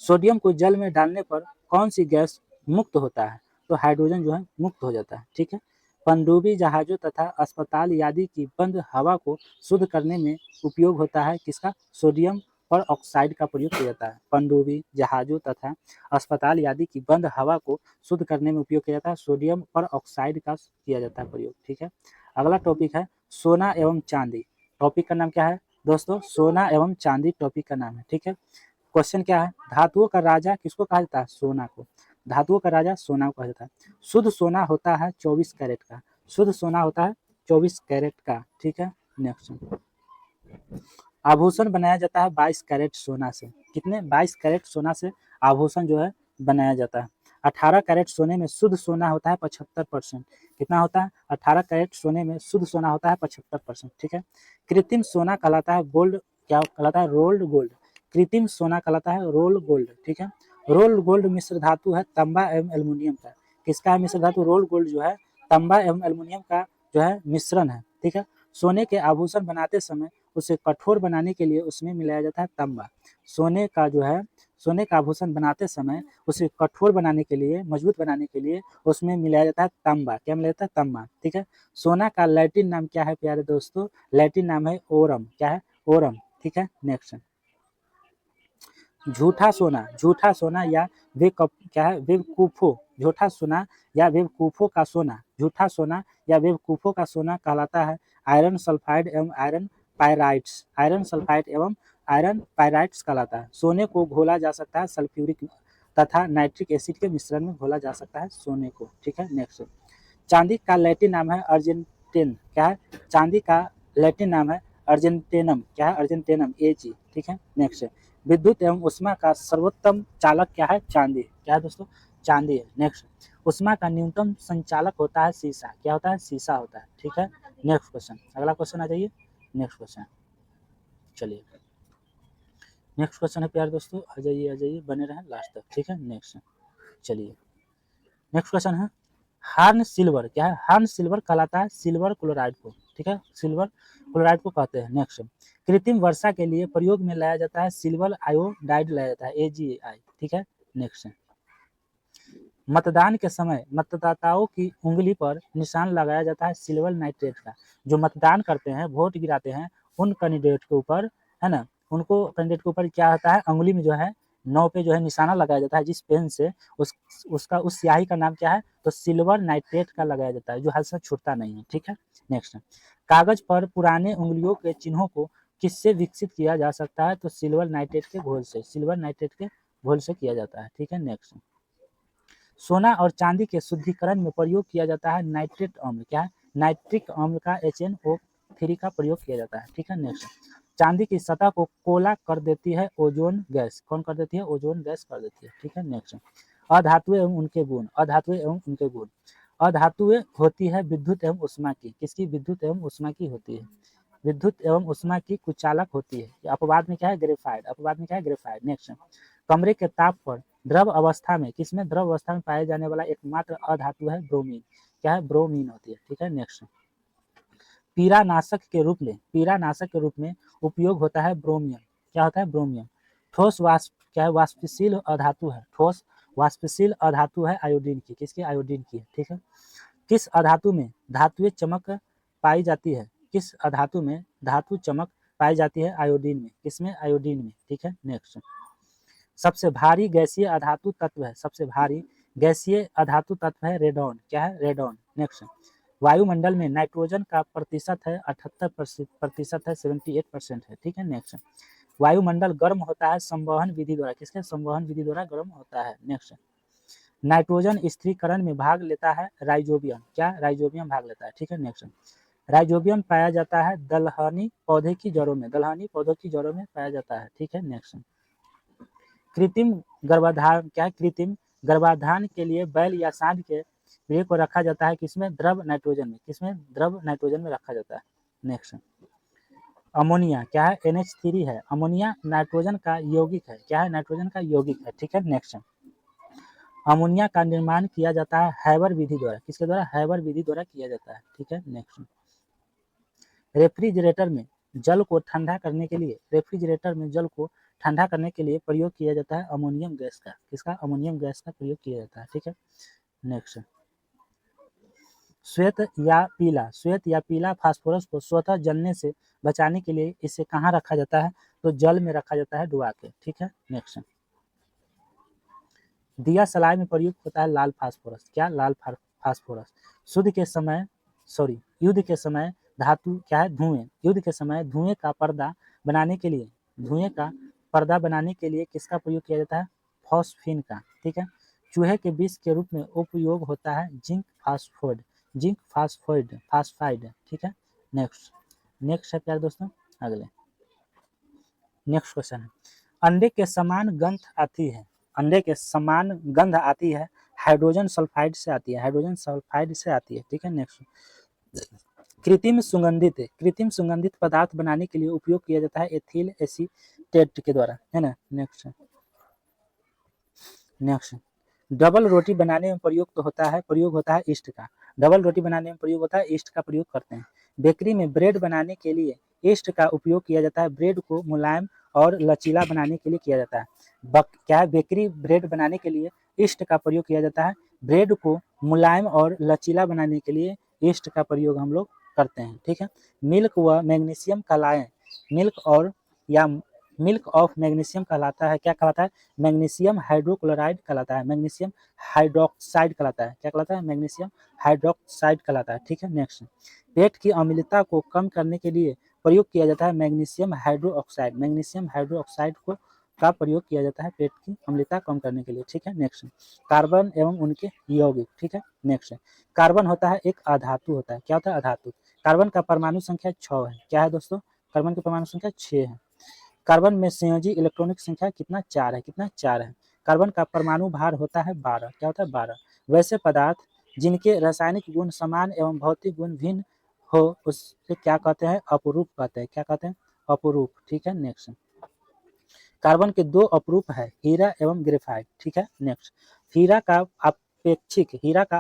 सोडियम को जल में डालने पर कौन सी गैस मुक्त होता है, तो हाइड्रोजन जो है मुक्त हो जाता है, ठीक है। पनडुब्बी जहाजों तथा अस्पताल आदि की बंद हवा को शुद्ध करने में उपयोग होता है किसका, सोडियम पर ऑक्साइड का प्रयोग किया जाता है। पनडुब्बी जहाजों तथा अस्पताल आदि की बंद हवा को शुद्ध करने में उपयोग किया जाता है, सोडियम पर ऑक्साइड का किया जाता है प्रयोग, ठीक है। अगला टॉपिक है सोना एवं चांदी, टॉपिक का नाम क्या है दोस्तों, सोना एवं चांदी टॉपिक का नाम है, ठीक है। क्वेश्चन क्या है, धातुओं का राजा किसको कहा जाता है, सोना को। धातुओं का राजा सोना को कहा जाता है। शुद्ध सोना होता है 24 कैरेट का, शुद्ध सोना होता है 24 कैरेट का, ठीक है। नेक्स्ट, आभूषण बनाया जाता है 22 कैरेट सोना से, कितने, 22 कैरेट सोना से आभूषण जो है बनाया जाता है। 18 कैरेट सोने में शुद्ध सोना होता है 75%, कितना होता है, 18 कैरेट सोने में शुद्ध सोना होता है 75%, ठीक है। कृत्रिम सोना कहलाता है गोल्ड, क्या कहलाता है, रोल्ड गोल्ड। कृत्रिम सोना कहलाता है रोल्ड गोल्ड, ठीक है। रोल्ड गोल्ड मिश्र धातु है तांबा एवं एल्युमिनियम का, किसका है मिश्र धातु, रोल्ड गोल्ड जो है तांबा एवं एल्युमिनियम का जो है मिश्रण है, ठीक है। सोने के आभूषण बनाते समय उसे कठोर बनाने के लिए उसमें मिलाया जाता है तांबा। सोने का आभूषण बनाते समय उसे कठोर बनाने के लिए, मजबूत बनाने के लिए उसमें मिलाया जाता है तांबा। क्या मिलाया जाता है? तांबा। ठीक है। सोना का लैटिन नाम क्या है प्यारे दोस्तों? लैटिन नाम है ओरम। क्या है? ओरम। ठीक है। नेक्स्ट, झूठा सोना या क्या है? बेवकूफों, झूठा सोना या बेवकूफों का सोना, झूठा सोना या बेवकूफों का सोना कहलाता है आयरन सल्फाइड एवं आयरन पायराइट्स। आयरन सल्फाइड एवं आयरन पायराइट्स कहलाता है। सोने को घोला जा सकता है सल्फ्यूरिक तथा नाइट्रिक एसिड के मिश्रण में घोला जा सकता है सोने को। ठीक है। नेक्स्ट, चांदी का लैटिन नाम है अर्जेंटिन। क्या है? चांदी का लैटिन नाम है अर्जेंटेनम। क्या है? अर्जेंटेनम, Ag। ठीक है। नेक्स्ट, विद्युत एवं उष्मा का सर्वोत्तम चालक क्या है? चांदी। क्या है दोस्तों? चांदी है। नेक्स्ट, उष्मा का न्यूनतम संचालक होता है शीशा। क्या होता है? शीशा होता है। ठीक है। नेक्स्ट क्वेश्चन, अगला क्वेश्चन आ जाइए। नेक्स्ट क्वेश्चन, चलिए नेक्स्ट क्वेश्चन है प्यारे दोस्तों, आ जाइए बने रहें लास्ट तक। ठीक है। नेक्स्ट, चलिए नेक्स्ट क्वेश्चन है हार्न सिल्वर। क्या है? हार्न सिल्वर कहलाता है सिल्वर क्लोराइड को। ठीक है। सिल्वर क्लोराइड को कहते हैं। नेक्स्ट, कृत्रिम वर्षा के लिए प्रयोग में लाया जाता है सिल्वर आयोडाइड लाया जाता है, AgI। ठीक है। नेक्स्ट, मतदान के समय मतदाताओं की उंगली पर निशान लगाया जाता है सिल्वर नाइट्रेट का। जो मतदान करते हैं, वोट गिराते हैं, उन कैंडिडेट के ऊपर, है ना, उनको कैंडिडेट के ऊपर क्या होता है? अंगुली में जो है, नौ पे जो है निशाना लगाया जाता है जिस पेन से, उसका उस स्याही का नाम क्या है? तो सिल्वर नाइट्रेट का लगाया जाता है, जो हाथ से छूटता नहीं है। ठीक है। नेक्स्ट, कागज पर पुराने उंगलियों के चिन्हों को किससे विकसित किया जा सकता है? तो सिल्वर नाइट्रेट के घोल से, सिल्वर नाइट्रेट के घोल से किया जाता है। ठीक है। नेक्स्ट, सोना और चांदी के शुद्धिकरण में प्रयोग किया जाता है नाइट्रेट अम्ल। क्या है? नाइट्रिक अम्ल का HNO3 का प्रयोग किया जाता है। ठीक है। नेक्स्ट, चांदी की सतह को कोला कर देती है ओजोन गैस। कौन कर देती है? ओजोन गैस कर देती है। ठीक है। नेक्स्ट, अधातुएं एवं उनके गुण। अधातुएं एवं उनके गुण, अधातुएं होती है विद्युत एवं उष्मा की। किसकी? विद्युत एवं उष्मा की होती है। विद्युत एवं उष्मा की कुचालक होती है। अपवाद में क्या है? ग्रेफाइड। अपवाद में क्या है? ग्रेफाइड। नेक्स्ट, कमरे के ताप पर द्रव अवस्था में, किसमें? द्रव अवस्था में पाया जाने वाला एकमात्र अधातु है ब्रोमीन। क्या है? ब्रोमीन होती है। ठीक है। नेक्स्ट, पीरानाशक के रूप में उपयोग होता है ब्रोमियम। क्या होता है? ब्रोमियम। ठोस वाष्प, क्या है? वाष्पशील अधातु है। ठोस वाष्पशील अधातु है आयोडीन की। किसकी? आयोडीन की है। ठीक है। किस अधातु में धातुएं चमक पाई जाती है? किस अधातु में धातु चमक पाई जाती है? आयोडीन में। किसमें? आयोडीन में। ठीक है। नेक्स्ट, सबसे भारी गैसीय अधातु तत्व है, सबसे भारी गैसीय अधातु तत्व है रेडॉन। क्या है? रेडॉन। नेक्स्ट, वायुमंडल में नाइट्रोजन का प्रतिशत है 78% है, 78% है। ठीक है। नेक्स्ट, वायुमंडल गर्म होता है संवहन विधि द्वारा। किसके? संवहन विधि द्वारा गर्म होता है। नेक्स्ट, नाइट्रोजन स्थिरीकरण में भाग लेता है राइजोबियम। क्या? राइजोबियम भाग लेता है। ठीक है। नेक्स्ट, राइजोबियम पाया जाता है दलहनी पौधे की जड़ों में। दलहनी पौधों की जड़ों में पाया जाता है। ठीक है। नेक्स्ट, कृत्रिम गर्भाधान। क्या है? कृत्रिम गर्भाधान के लिए बैल या सांड के पेड़ को रखा जाता है किसमें? द्रव नाइट्रोजन में। किसमें? द्रव नाइट्रोजन में रखा जाता है। Next, ammonia. क्या है? NH3 है। अमोनिया नाइट्रोजन का यौगिक है। क्या है? नाइट्रोजन का यौगिक है। ठीक है। नेक्स्ट, अमोनिया का निर्माण किया जाता है हैबर विधि द्वारा। किसके द्वारा? हैबर विधि द्वारा किया जाता है। ठीक है। नेक्स्ट, रेफ्रिजरेटर में जल को ठंडा करने के लिए, रेफ्रिजरेटर में जल को ठंडा करने के लिए प्रयोग किया जाता है अमोनियम गैस का। किसका? अमोनियम गैस का प्रयोग किया जाता है। ठीक है। नेक्स्ट, श्वेत या पीला फास्फोरस को स्वतः जलने से बचाने के लिए इसे कहाँ रखा जाता है? तो जल में रखा जाता है डुबा के। ठीक है। नेक्स्ट, दिया सलाय में प्रयुक्त होता है लाल फास्फोरस। क्या? लाल फास्फोरस। शुद्ध के समय युद्ध के समय धातु क्या है? धुएं। युद्ध के समय धुएं का पर्दा बनाने के लिए किसका प्रयोग किया जाता है? फॉस्फिन का। ठीक है। चूहे के विष के रूप में उपयोग होता है जिंक फास्फाइड। ठीक है। नेक्स्ट है प्यारे दोस्तों, अगले नेक्स्ट क्वेश्चन है अंडे के समान गंध आती है हाइड्रोजन सल्फाइड से आती है। ठीक है। नेक्स्ट, कृत्रिम सुगंधित पदार्थ बनाने के लिए उपयोग किया जाता है एथिल एसीटेट के द्वारा, है ना। नेक्स्ट, डबल रोटी बनाने में प्रयोग होता है ईस्ट का। डबल रोटी बनाने में प्रयोग होता है ईस्ट का प्रयोग करते हैं। बेकरी में ब्रेड बनाने के लिए ईस्ट का उपयोग किया जाता है। ब्रेड को मुलायम और लचीला बनाने के लिए किया जाता है। क्या है, बेकरी ब्रेड बनाने के लिए ईस्ट का प्रयोग किया जाता है। ब्रेड को मुलायम और लचीला बनाने के लिए ईस्ट का प्रयोग हम लोग करते हैं। ठीक है। मिल्क व मैग्नीशियम कहलाएं। मिल्क और या मिल्क ऑफ मैग्नीशियम कहलाता है। क्या कहलाता है? मैग्नीशियम हाइड्रोक्लोराइड कहलाता है। मैग्नीशियम हाइड्रोक्साइड कहलाता है। क्या कहलाता है? मैग्नीशियम हाइड्रोक्साइड कहलाता है। ठीक है। नेक्स्ट, पेट की अम्लता को कम करने के लिए प्रयोग किया जाता है मैग्नीशियम हाइड्रोक्साइड। मैग्नीशियम हाइड्रोक्साइड को का प्रयोग किया जाता है पेट की अम्लता कम करने के लिए। ठीक है। नेक्स्ट, कार्बन एवं उनके यौगिक। ठीक है। नेक्स्ट, कार्बन होता है एक अधातु होता है। क्या होता है? अधातु। कार्बन का परमाणु संख्या 6 है। क्या है दोस्तों? कार्बन की परमाणु संख्या 6 है। कार्बन में संयोजी इलेक्ट्रॉनिक संख्या कितना? 4 है। कितना? 4 है। कार्बन का परमाणु भार होता है 12। क्या होता है? 12। वैसे पदार्थ जिनके रासायनिक गुण समान एवं भौतिक गुण भिन्न हो उससे क्या कहते हैं? अपरूप कहते हैं। क्या कहते हैं? अपरूप। ठीक है। नेक्स्ट, कार्बन के 2 अपरूप है, हीरा एवं ग्रेफाइट। ठीक है। नेक्स्ट, हीरा का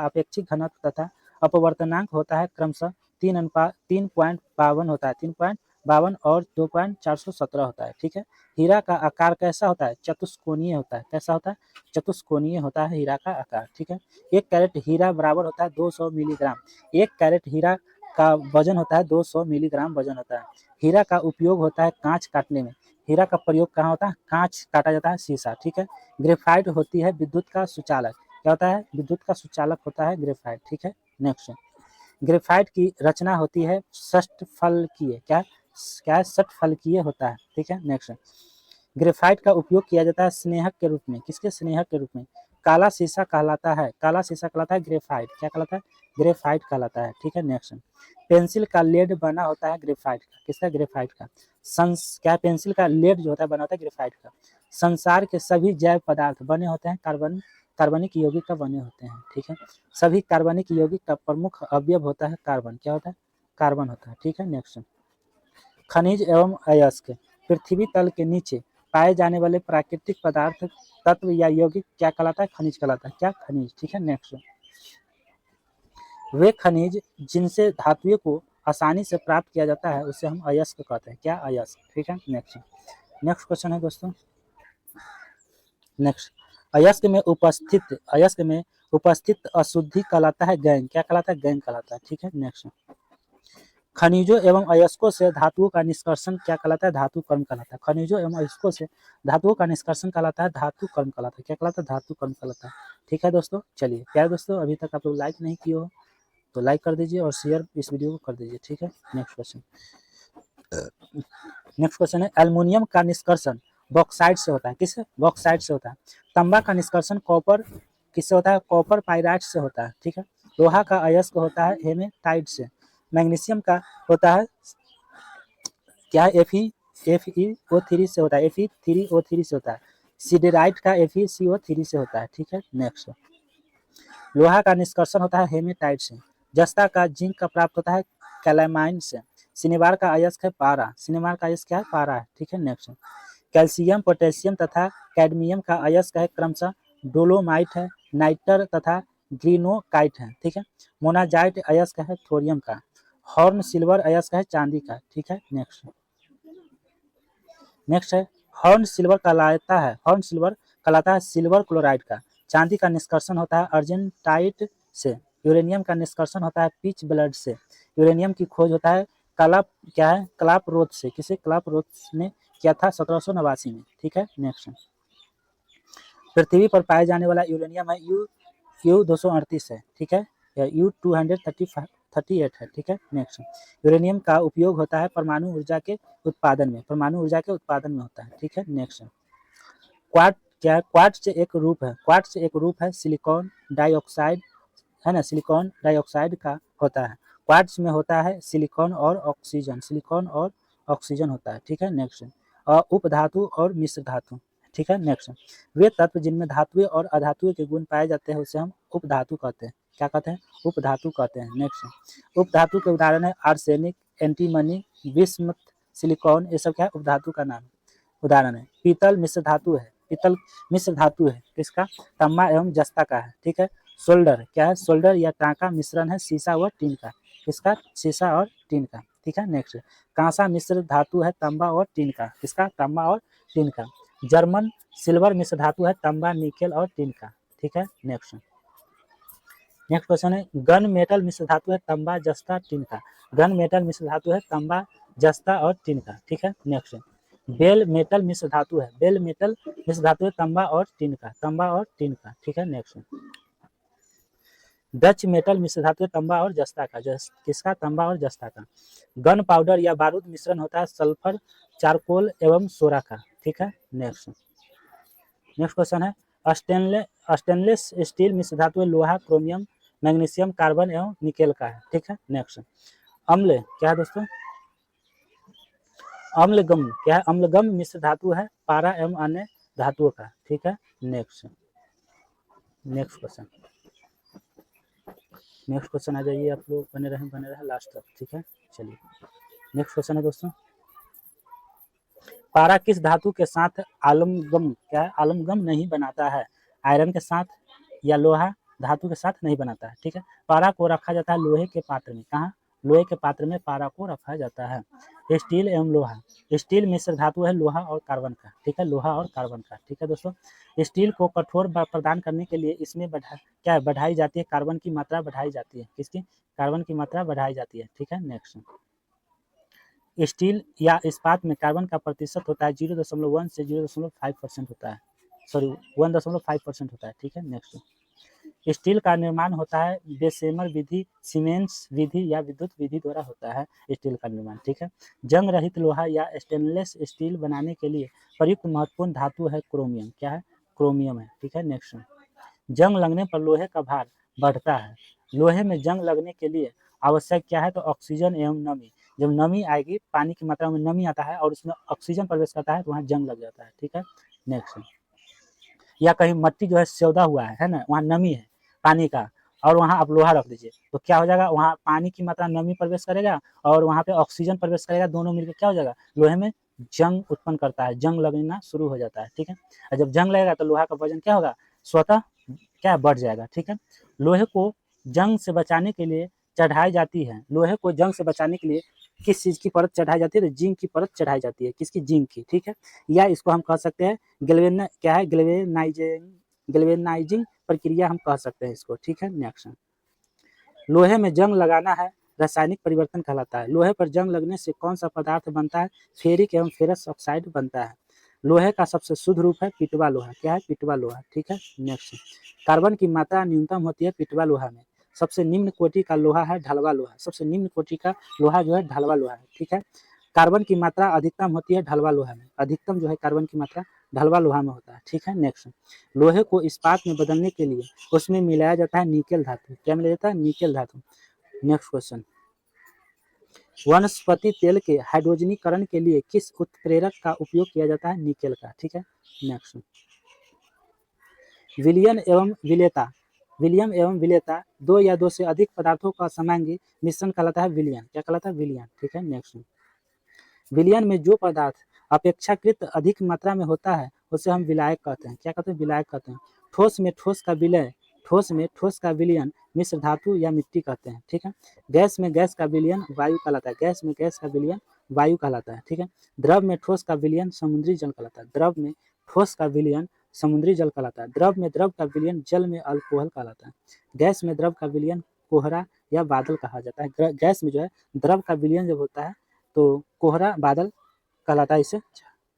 अपेक्षिक घनत्व तथा अपवर्तनांक होता है क्रमशः 3.52 होता है। 3.52 और 2.417 होता है। ठीक है। हीरा का आकार कैसा होता है? चतुष्कोणीय होता है। कैसा होता है? चतुष्कोणीय होता है हीरा का आकार। ठीक है। 1 कैरेट हीरा बराबर होता है 200 मिलीग्राम। 1 कैरेट हीरा का वजन होता है 200 मिलीग्राम वजन होता है। हीरा का उपयोग होता है कांच काटने में। हीरा का प्रयोग कहाँ होता है? कांच काटा जाता है, शीशा। ठीक है। ग्रेफाइट होती है विद्युत का सुचालक। क्या होता है? विद्युत का सुचालक होता है ग्रेफाइट। ठीक है। नेक्स्ट, ग्रेफाइट की रचना होती है षटफलकीय। क्या है? षटफलकीय होता है। ठीक है। नेक्स्ट, ग्रेफाइट का उपयोग किया जाता है स्नेहक के रूप में। किसके? स्नेहक के रूप में। काला शीशा कहलाता है। काला शीशा कहलाता है ग्रेफाइट। क्या कहलाता है? ग्रेफाइट कहलाता है। ठीक है। नेक्स्ट, पेंसिल का लेड बना होता है ग्रेफाइट का। किसका? ग्रेफाइट का। क्या पेंसिल का लेड जो होता है बना होता है ग्रेफाइट का। संसार के सभी जैव पदार्थ बने होते हैं कार्बनिक यौगिक का बने होते हैं। ठीक है। सभी कार्बनिक यौगिक का प्रमुख अवयव होता है कार्बन। क्या होता है? कार्बन होता है। ठीक है। नेक्स्ट, खनिज एवं अयस्क। पृथ्वी तल के नीचे पाए जाने वाले प्राकृतिक पदार्थ तत्व या यौगिक क्या कहलाता है? खनिज कहलाता है। क्या? खनिज। ठीक है। नेक्स्ट, वे खनिज जिनसे धातुओं को आसानी से प्राप्त किया जाता है उसे हम अयस्क कहते हैं। क्या? अयस्क। ठीक है। नेक्स्ट, नेक्स्ट क्वेश्चन है दोस्तों। नेक्स्ट, अयस्क में उपस्थित अशुद्धि कहलाता है गैंग। क्या कहलाता है? गैंग कहलाता है। ठीक है। नेक्स्ट, खनिजों एवं अयस्कों से धातुओं का निष्कर्षण क्या कहलाता है? धातु कर्म कहलाता है। खनिजों एवं अयस्कों से धातुओं का निष्कर्षण कहलाता है धातु कर्म कहलाता है। क्या कहलाता है? धातु कर्म कहलाता है। ठीक है दोस्तों। चलिए प्यारे दोस्तों, अभी तक आप लोग लाइक नहीं किए हो तो लाइक कर दीजिए और शेयर इस वीडियो को कर दीजिए। ठीक है। नेक्स्ट क्वेश्चन, है एल्युमिनियम का निष्कर्षण बॉक्साइट से होता है। किससे? बॉक्साइट से होता है। तांबा का निष्कर्षण कॉपर किससे होता है? कॉपर पाइराइट से होता है। ठीक है। लोहा का अयस्क होता है हेमेटाइट से। मैग्नीशियम का होता है क्या? FeO3 से होता है। Fe3O3 से होता है। सिडेराइट का FeCO3 से होता है। ठीक है। नेक्स्ट, लोहा का निष्कर्षण होता है हेमेटाइट से। जस्ता का जिंक का प्राप्त होता है कैलामाइन से। सिनेबार का अयस्क है पारा। सिनेबार का अयस्क क्या है? पारा है। ठीक है। नेक्स्ट, कैल्शियम, पोटेशियम तथा कैडमियम का अयस्क है क्रमशः डोलोमाइट है, नाइटर तथा ग्रीनोकाइट है। ठीक है। मोनाजाइट अयस्क है थोरियम का। हॉर्न सिल्वर अयस्क है चांदी का। ठीक है। नेक्स्ट है हॉर्न सिल्वर कहलाता है सिल्वर क्लोराइड का। चांदी का निष्कर्षण होता है अर्जेंटाइट से। यूरेनियम का निष्कर्षण होता है पिच ब्लड से। यूरेनियम की खोज होता है क्लापरोथ से। किसे? क्लापरोथ ने किया था 1789 में। ठीक है। नेक्स्ट, पृथ्वी पर पाए जाने वाला यूरेनियम है U238 है। ठीक है। या U238 है। ठीक है। नेक्स्ट, यूरेनियम का उपयोग होता है परमाणु ऊर्जा के उत्पादन में। परमाणु ऊर्जा के उत्पादन में होता है। ठीक है। नेक्स्ट, क्वार्ट्ज एक रूप है सिलिकॉन डाइऑक्साइड है ना। सिलिकॉन डाइऑक्साइड का होता है। क्वार्ट्ज में होता है सिलिकॉन और ऑक्सीजन होता है। ठीक है। नेक्स्ट, उपधातु और मिश्र धातु। ठीक है। नेक्स्ट, वे तत्व जिनमें धातुएं और अधातुएं के गुण पाए जाते हैं उसे हम उपधातु कहते हैं। क्या कहते हैं? उपधातु कहते हैं। नेक्स्ट, उपधातु के उदाहरण है आर्सेनिक, एंटीमनी, बिस्मथ, सिलिकॉन। ये सब क्या है? उपधातु का नाम उदाहरण है। पीतल मिश्र धातु है। किसका? तांबा एवं जस्ता का है। ठीक है। सोल्डर क्या है? सोल्डर या टांका मिश्रण है शीशा व टीन का। किसका? शीशा और टीन का। ठीक है, नेक्स्ट कांसा मिश्र धातु है तांबा और टीन का। किसका? तांबा और टीन का। जर्मन सिल्वर मिश्र धातु है तांबा, निकेल और टीन का। ठीक है, नेक्स्ट क्वेश्चन है गन मेटल मिश्र धातु है तांबा, जस्ता, टीन का। गन मेटल मिश्र धातु है तांबा, जस्ता और टीन का। ठीक है, नेक्स्ट बेल मेटल मिश्र धातु है। बेल मेटल मिश्र धातु है तांबा और टीन का। तांबा और टीन का। ठीक है, नेक्स्ट डच मेटल मिश्र धातु है तांबा और जस्ता का। किसका? तांबा और जस्ता का। गन पाउडर या बारूद मिश्रण होता है सल्फर, चारकोल एवं सोरा का। ठीक है, नेक्स्ट क्वेश्चन है स्टेनलेस स्टील मिश्र धातु है लोहा, क्रोमियम, मैग्नीशियम, कार्बन एवं निकेल का है। ठीक है, नेक्स्ट अम्ल क्या है दोस्तों? अम्लगम क्या है? अम्लगम मिश्र धातु है पारा एवं अन्य धातुओं का। ठीक है, नेक्स्ट क्वेश्चन आ जाइए आप लोग, बने रहे लास्ट तक। ठीक है, चलिए नेक्स्ट क्वेश्चन है दोस्तों, पारा किस धातु के साथ आलमगम क्या है? आलमगम नहीं बनाता है? आयरन के साथ या लोहा धातु के साथ नहीं बनाता है। ठीक है, पारा को रखा जाता है लोहे के पात्र में। कहाँ? लोहे के पात्र में पारा को रखा जाता है। स्टील एवं लोहा, स्टील मिश्र धातु है लोहा और कार्बन का। ठीक है, लोहा और कार्बन का। ठीक है दोस्तों, स्टील को कठोर प्रदान करने के लिए इसमें बढ़ाई जाती है, कार्बन की मात्रा बढ़ाई जाती है। किसकी? कार्बन की मात्रा बढ़ाई जाती है। ठीक है, नेक्स्ट स्टील या इस्पात में कार्बन का प्रतिशत होता है 0.1 से 0.5% होता है, सॉरी 1.5% होता है। ठीक है, नेक्स्ट स्टील का निर्माण होता है बेसेमर विधि, सीमेंस विधि या विद्युत विधि द्वारा होता है स्टील का निर्माण। ठीक है, जंग रहित लोहा या स्टेनलेस स्टील बनाने के लिए प्रयुक्त महत्वपूर्ण धातु है क्रोमियम। क्या है? क्रोमियम है। ठीक है, नेक्स्ट जंग लगने पर लोहे का भार बढ़ता है। लोहे में जंग लगने के लिए आवश्यक क्या है? तो ऑक्सीजन एवं नमी। जब नमी आएगी, पानी की मात्रा में नमी आता है और उसमें ऑक्सीजन प्रवेश करता है तो वहाँ जंग लग जाता है। ठीक है, नेक्स्ट या कहीं मट्टी जो है सौदा हुआ है ना, वहाँ नमी है पानी का, और वहाँ आप लोहा रख दीजिए तो क्या हो जाएगा? वहाँ पानी की मात्रा नमी प्रवेश करेगा और वहाँ पे ऑक्सीजन प्रवेश करेगा, दोनों मिलकर क्या हो जाएगा? लोहे में जंग उत्पन्न करता है, जंग लगना शुरू हो जाता है। ठीक है, और जब जंग लगेगा तो लोहा का वजन क्या होगा? स्वतः क्या बढ़ जाएगा। ठीक है, लोहे को जंग से बचाने के लिए चढ़ाई जाती है। लोहे को जंग से बचाने के लिए किस चीज की परत चढ़ाई जाती है? तो जिंक की परत चढ़ाई जाती है। किसकी? जिंक की। ठीक है, या इसको हम कह सकते हैं गैल्वेनाइजिंग प्रक्रिया हम कह सकते हैं इसको। ठीक है, नेक्स्ट लोहे में जंग लगाना है रासायनिक परिवर्तन कहलाता है। लोहे पर जंग लगने से कौन सा पदार्थ बनता है? फेरिक एवं फेरस ऑक्साइड बनता है। लोहे का सबसे शुद्ध रूप है पिटवा लोहा। क्या है? पिटवा लोहा। ठीक है, नेक्स्ट कार्बन की मात्रा न्यूनतम होती है पिटवा लोहा में। सबसे निम्न कोटि का लोहा है ढलवा लोहा। सबसे निम्न कोटि का लोहा जो है ढलवा लोहा है। ठीक है, कार्बन की मात्रा अधिकतम होती है ढलवा लोहा में। अधिकतम जो है कार्बन की मात्रा ढलवा लोहा में होता है। ठीक है, नेक्स्ट लोहे को इस्पात में बदलने के लिए उसमें मिलाया जाता है निकेल धातु। क्या मिलाया जाता है? निकेल धातु। नेक्स्ट क्वेश्चन वनस्पति तेल के हाइड्रोजनीकरण के लिए किस उत्प्रेरक का उपयोग किया जाता है? निकेल का। ठीक है, नेक्स्ट विलियम एवं विलेता दो या दो से अधिक पदार्थों का समांगी मिश्रण कहलाता है विलियन। क्या कहलाता है? विलियन। ठीक है, नेक्स्ट विलियन में जो पदार्थ अपेक्षाकृत अधिक मात्रा में होता है उसे हम विलायक कहते हैं। क्या कहते हैं? विलायक कहते हैं। ठोस में ठोस का विलयन मिश्र धातु या मिट्टी कहते हैं। ठीक है, गैस में गैस का विलयन वायु कहलाता है। गैस में गैस का विलयन वायु कहलाता है। ठीक है, द्रव में ठोस का विलयन समुद्री जल कहलाता है। द्रव में ठोस का विलयन समुद्री जल कहलाता है। द्रव में द्रव का विलयन जल में अल्कोहल कहलाता है। गैस में द्रव का विलयन कोहरा या बादल कहा जाता है। गैस में जो है द्रव का विलयन जब होता है तो कोहरा बादल कहलाता है इसे।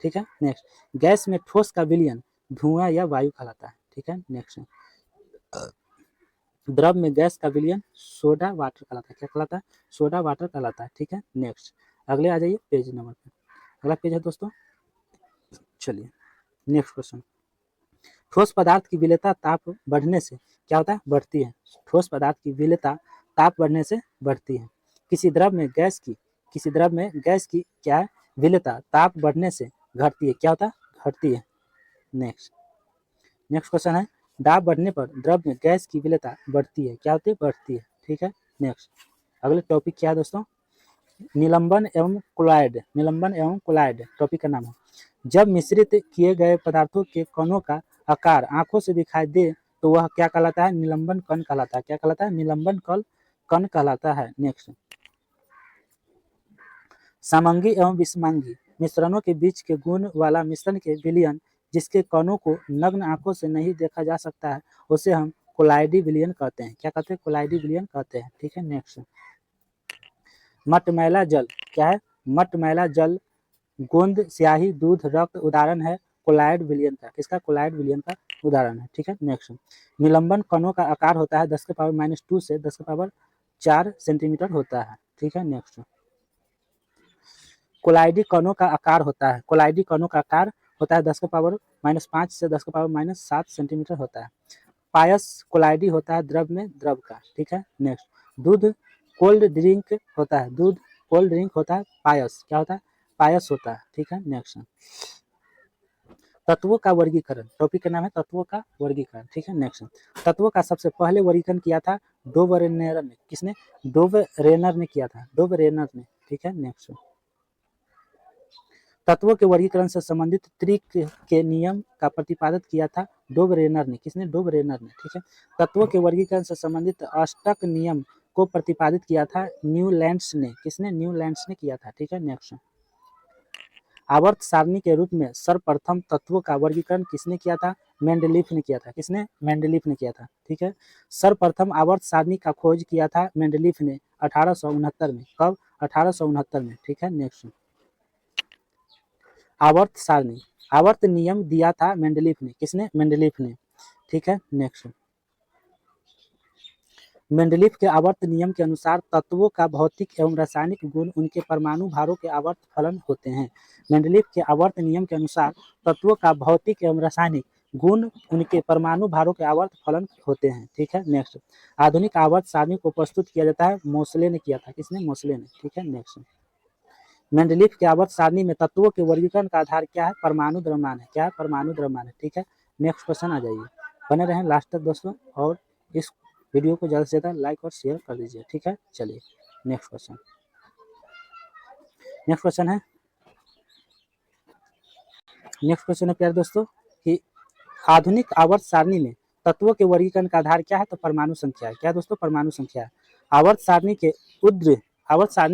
ठीक है, नेक्स्ट गैस में ठोस का विलयन धुआं या वायु कहलाता है। ठीक है, नेक्स्ट द्रव में गैस का विलयन सोडा वाटर कहलाता है। क्या कहलाता है? सोडा वाटर कहलाता है। ठीक है, नेक्स्ट अगले आ जाइए पेज नंबर पे। अगला पेज है दोस्तों, चलिए नेक्स्ट क्वेश्चन ठोस पदार्थ की विलेयता ताप बढ़ने से क्या होता है? बढ़ती है। ठोस पदार्थ की विलेयता ताप बढ़ने से बढ़ती है। किसी द्रव में गैस की क्या है? विलेयता ताप बढ़ने से घटती है। क्या होता है? घटती है। नेक्स्ट क्वेश्चन है दाब बढ़ने पर द्रव में गैस की विलेयता बढ़ती है। क्या होती है? बढ़ती है। ठीक है, नेक्स्ट अगले टॉपिक क्या है दोस्तों? निलंबन एवं कोलाइड टॉपिक का नाम है। जब मिश्रित किए गए पदार्थों के कणों का आकार आंखों से दिखाई दे तो वह क्या कहलाता है? निलंबन कण कहलाता है। क्या कहलाता है? निलंबन कण कण कहलाता है। नेक्स्ट, समांगी एवं विषमांगी मिश्रणों के बीच के गुण वाला मिश्रण के विलयन जिसके कणों को नग्न आंखों से नहीं देखा जा सकता है उसे हम कोलाइडी विलयन कहते हैं। क्या कहते हैं? कोलाइडी विलयन कहते हैं। ठीक है, नेक्स्ट, मटमैला जल क्या है? मटमैला जल गोंद स्याही दूध रक्त उदाहरण है कोलाइड विलयन का। किसका? कोलाइड विलयन का उदाहरण है। ठीक है, नेक्स्ट, निलंबन कणों का आकार होता है 10⁻⁻2 से 10⁻4 सेंटीमीटर होता है। ठीक है, नेक्स्ट, कोलाइडी कणों का आकार होता है, कोलाइडी कणों का आकार होता है 10⁻5 से 10⁻7 सेंटीमीटर होता है। पायस कोलाइडी होता है द्रव में द्रव का। ठीक है, नेक्स्ट, दूध कोल्ड ड्रिंक होता है, दूध कोल्ड ड्रिंक होता है पायस। क्या होता है? पायस होता है। ठीक है, नेक्स्ट, तत्वों का वर्गीकरण, टॉपिक का नाम है तत्वों का वर्गीकरण। ठीक है, नेक्स्ट, तत्वों का सबसे पहले वर्गीकरण किया था डोबरेनर ने। किसने? डोबरेनर ने किया था, डोबरेनर ने। ठीक है, नेक्स्ट, तत्वों के वर्गीकरण से संबंधित त्रिक के नियम का प्रतिपादन किया था डोबरेनर ने। किसने? डोबरेनर ने। ठीक है, तत्वों के वर्गीकरण से संबंधित अष्टक नियम को प्रतिपादित किया था न्यूलैंड्स ने। किसने? न्यूलैंड्स ने किया था। ठीक है, नेक्स्ट, आवर्त सारणी के रूप में सर्वप्रथम तत्वों का वर्गीकरण किसने किया था? मेंडलीफ ने किया था। किसने? मेंडलीफ ने किया था। ठीक है, सर्वप्रथम आवर्त सारणी का खोज किया था मेंडलीफ ने 1869 में। कब? 1869 में। ठीक है, नेक्स्ट, आवर्त सारणी, आवर्त नियम दिया था मेंडलीफ ने। किसने? मेंडलीफ ने। ठीक है, नेक्स्ट, मेंडलीफ के आवर्त नियम के अनुसार तत्वों का भौतिक एवं रासायनिक गुण उनके परमाणु भारों के आवर्त फलन होते हैं। मेंडलीफ के आवर्त नियम के अनुसार तत्वों का भौतिक एवं रासायनिक गुण उनके परमाणु भारों के आवर्त फलन होते हैं। ठीक है, नेक्स्ट, आधुनिक आवर्त सारणी को प्रस्तुत किया जाता है मोसले ने किया था। किसने? मोसले ने। ठीक है, नेक्स्ट, मेंडलीफ के आवर्त सारणी में तत्वों के वर्गीकरण का आधार क्या है? परमाणु द्रव्यमान है। क्या है? परमाणु द्रव्यमान है। ठीक है, नेक्स्ट क्वेश्चन आ जाइए, बने रहें लास्ट तक दोस्तों और इस वीडियो को ज़्यादा से ज़्यादा लाइक और शेयर कर दीजिए। ठीक है, चलिए नेक्स्ट क्वेश्चन, नेक्स्ट क्वेश्चन है, नेक्स्ट क्वेश्चन है प्यारे दोस्तों कि आधुनिक आवर्त सारणी में तत्वों के वर्गीकरण का आधार क्या है? तो परमाणु संख्या है। क्या दोस्तों? परमाणु संख्या है। आवर्त सारणी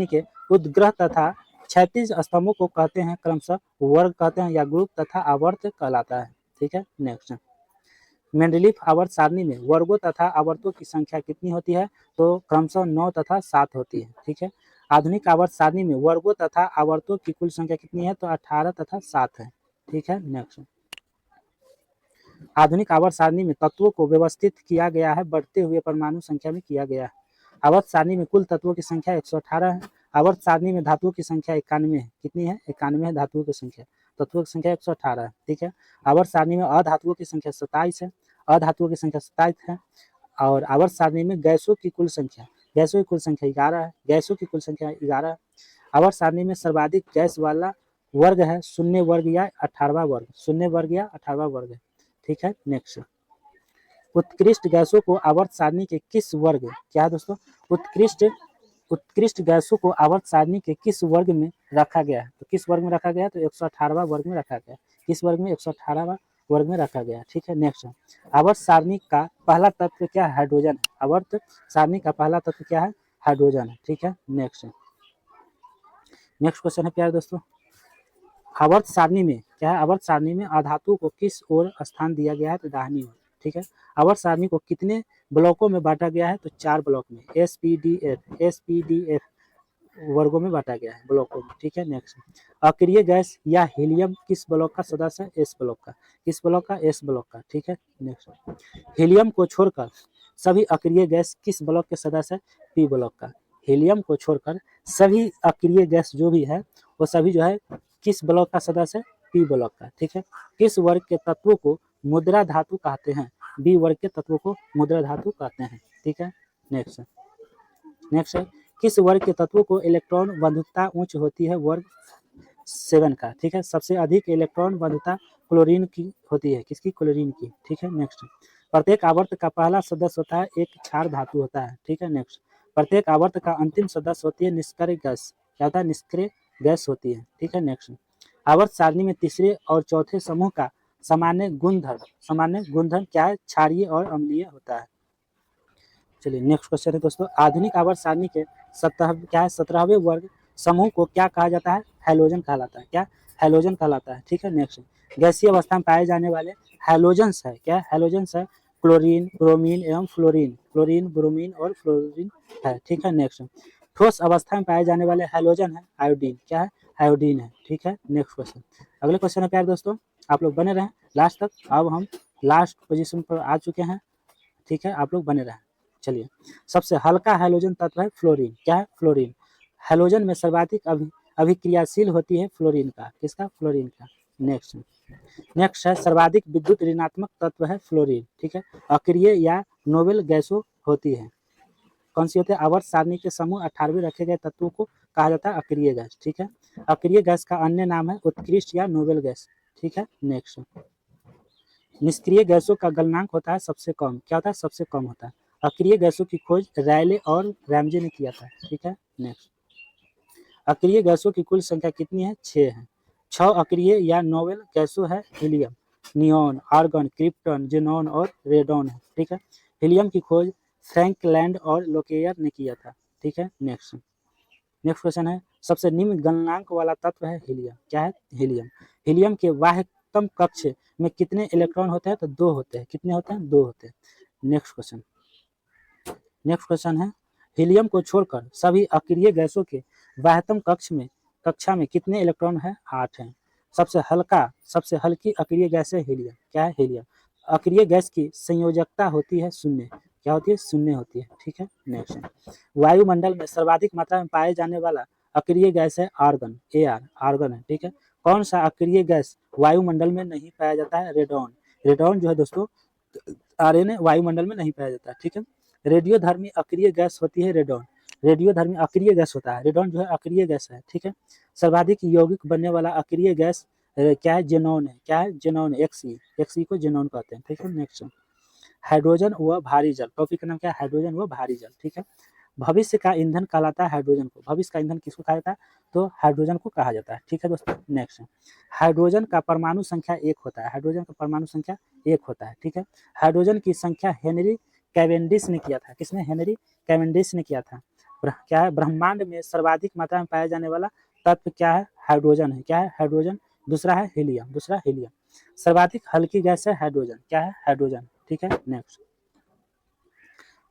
के उद्ग्रह तथा क्षैतिज स्तंभों को कहते हैं क्रमशः वर्ग कहते हैं या ग्रुप तथा आवर्त कहलाता है। ठीक है, नेक्स्ट, मेंडलीफ आवर्त सारणी में वर्गों तथा आवर्तों की संख्या कितनी होती है? तो क्रमशः 9 तथा 7 होती है। ठीक है, आधुनिक आवर्त सारणी में वर्गों तथा आवर्तों की कुल संख्या कितनी है? तो 18 तथा 7 है। ठीक है, नेक्स्ट, आधुनिक आवर्त सारणी में तत्वों को व्यवस्थित किया गया है बढ़ते हुए परमाणु संख्या में किया गया है। आवर्त सारणी में कुल तत्वों की संख्या 118 है। आवर्त सारणी में धातुओं की संख्या 91 है। कितनी है? 91 है धातुओं की संख्या, तत्वों की संख्या 118 है। ठीक है, आवर्त सारणी में अधातुओं की संख्या 27 है, अधातुओं की संख्या 27 है। और आवर्त सारणी में गैसों की कुल संख्या 11 है, गैसों की कुल संख्या 11 है। आवर्त सारणी में सर्वाधिक गैस वाला वर्ग है शून्य वर्ग या 18वां वर्ग, शून्य वर्ग या 18वां वर्ग है। ठीक है, नेक्स्ट, उत्कृष्ट गैसों को आवर्त सारणी के किस वर्ग, क्या है दोस्तों? उत्कृष्ट गैसों को आवर्त सारणी के किस वर्ग में रखा गया है? तो किस वर्ग में रखा गया है? तो 118वां वर्ग में रखा गया है। किस वर्ग में? 118वां वर्ग में रखा गया है। ठीक है, नेक्स्ट, आवर्त सारणी का पहला तत्व क्या है? हाइड्रोजन है। आवर्त सारणी का पहला तत्व क्या है? हाइड्रोजन है। ठीक है, नेक्स्ट, नेक्स्ट क्वेश्चन है प्यारे दोस्तों, आवर्त सारणी में क्या है? आवर्त सारणी में अधातु को किस ओर स्थान दिया गया है? तो दाहिनी ओर। ठीक है, आवर्त सारणी को कितने ब्लॉकों में बांटा गया है? तो 4 ब्लॉक में, एसपीडीएफ वर्गों में बांटा गया है, ब्लॉकों में। ठीक है, नेक्स्ट, अक्रिय गैस या हीलियम किस ब्लॉक का सदस्य है? एस ब्लॉक का। किस ब्लॉक का? एस ब्लॉक का। ठीक है, नेक्स्ट, हीलियम को छोड़कर सभी अक्रिय गैस किस ब्लॉक के सदस्य है? पी ब्लॉक का। हीलियम को छोड़कर सभी अक्रिय गैस जो भी है वो सभी जो है किस ब्लॉक का सदस्य है? पी ब्लॉक का। ठीक है, किस वर्ग के तत्वों को मुद्रा धातु कहते हैं? बी वर्ग के तत्वों को मुद्रा धातु कहते हैं। ठीक है, नेक्स्ट, नेक्स्ट है, किस वर्ग के तत्वों को इलेक्ट्रॉन बंधुता उच्च होती है? वर्ग 7 का। ठीक है, सबसे अधिक इलेक्ट्रॉन बंधुता क्लोरीन की होती है। किसकी? क्लोरीन की। ठीक है, नेक्स्ट, प्रत्येक आवर्त का पहला सदस्य होता है एक क्षार धातु होता है। ठीक है, नेक्स्ट, प्रत्येक आवर्त का अंतिम सदस्य होती है निष्क्रिय गैस। क्या होता है? निष्क्रिय गैस होती है। ठीक है, नेक्स्ट, आवर्त सारणी में तीसरे और चौथे समूह का सामान्य गुणधर्म क्या है? क्षारीय और अम्लीय होता है। चलिए नेक्स्ट क्वेश्चन है दोस्तों, आधुनिक आवर्त सारणी के 17वें वर्ग समूह को क्या कहा जाता है? हैलोजन कहलाता है। क्या? हैलोजन कहलाता है। ठीक है। नेक्स्ट, गैसीय अवस्था में पाए जाने वाले हैलोजेंस है। क्या? हैलोजेंस है क्लोरीन, ब्रोमीन एवं फ्लोरीन। क्लोरीन, ब्रोमीन और फ्लोरीन है। ठीक है। नेक्स्ट, ठोस अवस्था में पाए जाने वाले हैलोजन है आयोडीन। क्या है? आयोडीन है। ठीक है। नेक्स्ट क्वेश्चन, अगले क्वेश्चन है प्यारे दोस्तों, आप लोग बने रहें लास्ट तक। अब हम लास्ट पोजीशन पर आ चुके हैं। ठीक है, आप लोग बने रहें। चलिए, सबसे हल्का हैलोजन तत्व है फ्लोरीन। क्या है? फ्लोरीन। हैलोजन में सर्वाधिक अभिक्रियाशील होती है फ्लोरीन का। किसका? फ्लोरीन का। नेक्स्ट है सर्वाधिक विद्युत ऋणात्मक तत्व है फ्लोरीन। ठीक है। अक्रिय या नोबेल गैसों होती है। कौन सी होती है? आवर्त सारणी के समूह 18वें रखे गए तत्वों को कहा जाता है अक्रिय गैस। ठीक है। अक्रिय गैस का अन्य नाम है उत्कृष्ट या नोबेल गैस। ठीक है। नेक्स्ट, निष्क्रिय गैसों का गलनांक होता है सबसे कम। क्या होता है? सबसे कम होता है। अक्रिय गैसों की खोज रायले और रैमजे ने किया था। ठीक है। नेक्स्ट, अक्रिय गैसों की कुल संख्या कितनी है? 6 है। 6 अक्रिय या नोबेल गैसों है helium, neon, argon, krypton, xenon और रेडॉन है। ठीक है। हीलियम की खोज फ्रैंकलैंड और लोकेयर ने किया था। ठीक है। नेक्स्ट क्वेश्चन है, सबसे निम्न गलनांक वाला तत्व है हीलियम। क्या है? हीलियम। हीलियम के बाह्यतम कक्ष में कितने इलेक्ट्रॉन होते हैं? तो 2 होते हैं। कितने होते हैं? 2 होते हैं। नेक्स्ट क्वेश्चन है, हीलियम को छोड़कर सभी अक्रिय गैसों के बाह्यतम कक्षा में कितने इलेक्ट्रॉन है? 8 हैं। सबसे हल्की अक्रिय गैस है हीलियम। क्या है? हीलियम। अक्रिय गैस की संयोजकता होती है 0। क्या होती है? 0 होती है। ठीक है। नेक्स्ट, वायुमंडल में सर्वाधिक मात्रा में पाए जाने वाला अक्रिय गैस है आर्गन। Ar, आर्गन है। ठीक है। कौन सा अक्रिय गैस वायुमंडल में नहीं पाया जाता है? रेडॉन। रेडॉन जो है दोस्तों आरएनए वायुमंडल में नहीं पाया जाता है। ठीक है। रेडियोधर्मी अक्रिय गैस होती है रेडॉन। रेडियोधर्मी अक्रिय गैस होता है। रेडॉन जो है अक्रिय गैस है। ठीक है। सर्वाधिक यौगिक बनने वाला अक्रिय गैस क्या है? जेनॉन है। क्या है? जेनॉन, एक्सी को जेनॉन कहते हैं। ठीक है। नेक्स्ट, हाइड्रोजन व भारी जल। टॉपिक का नाम क्या है? हाइड्रोजन व भारी जल। ठीक है। भविष्य का ईंधन कहलाता है हाइड्रोजन को। भविष्य का ईंधन किसको कहा जाता है? तो हाइड्रोजन को कहा जाता है। ठीक है दोस्तों। नेक्स्ट, हाइड्रोजन का परमाणु संख्या 1 होता है। हाइड्रोजन का परमाणु संख्या 1 होता है। ठीक है। हाइड्रोजन की संख्या हेनरी कैवेंडिश ने किया था। किसने? हेनरी कैवेंडिश ने किया था। क्या है? ब्रह्मांड में सर्वाधिक मात्रा में पाया जाने वाला तत्व क्या है? हाइड्रोजन है। क्या है? हाइड्रोजन। दूसरा है हीलियम। सर्वाधिक हल्की गैस है हाइड्रोजन। क्या है? हाइड्रोजन। ठीक है। नेक्स्ट,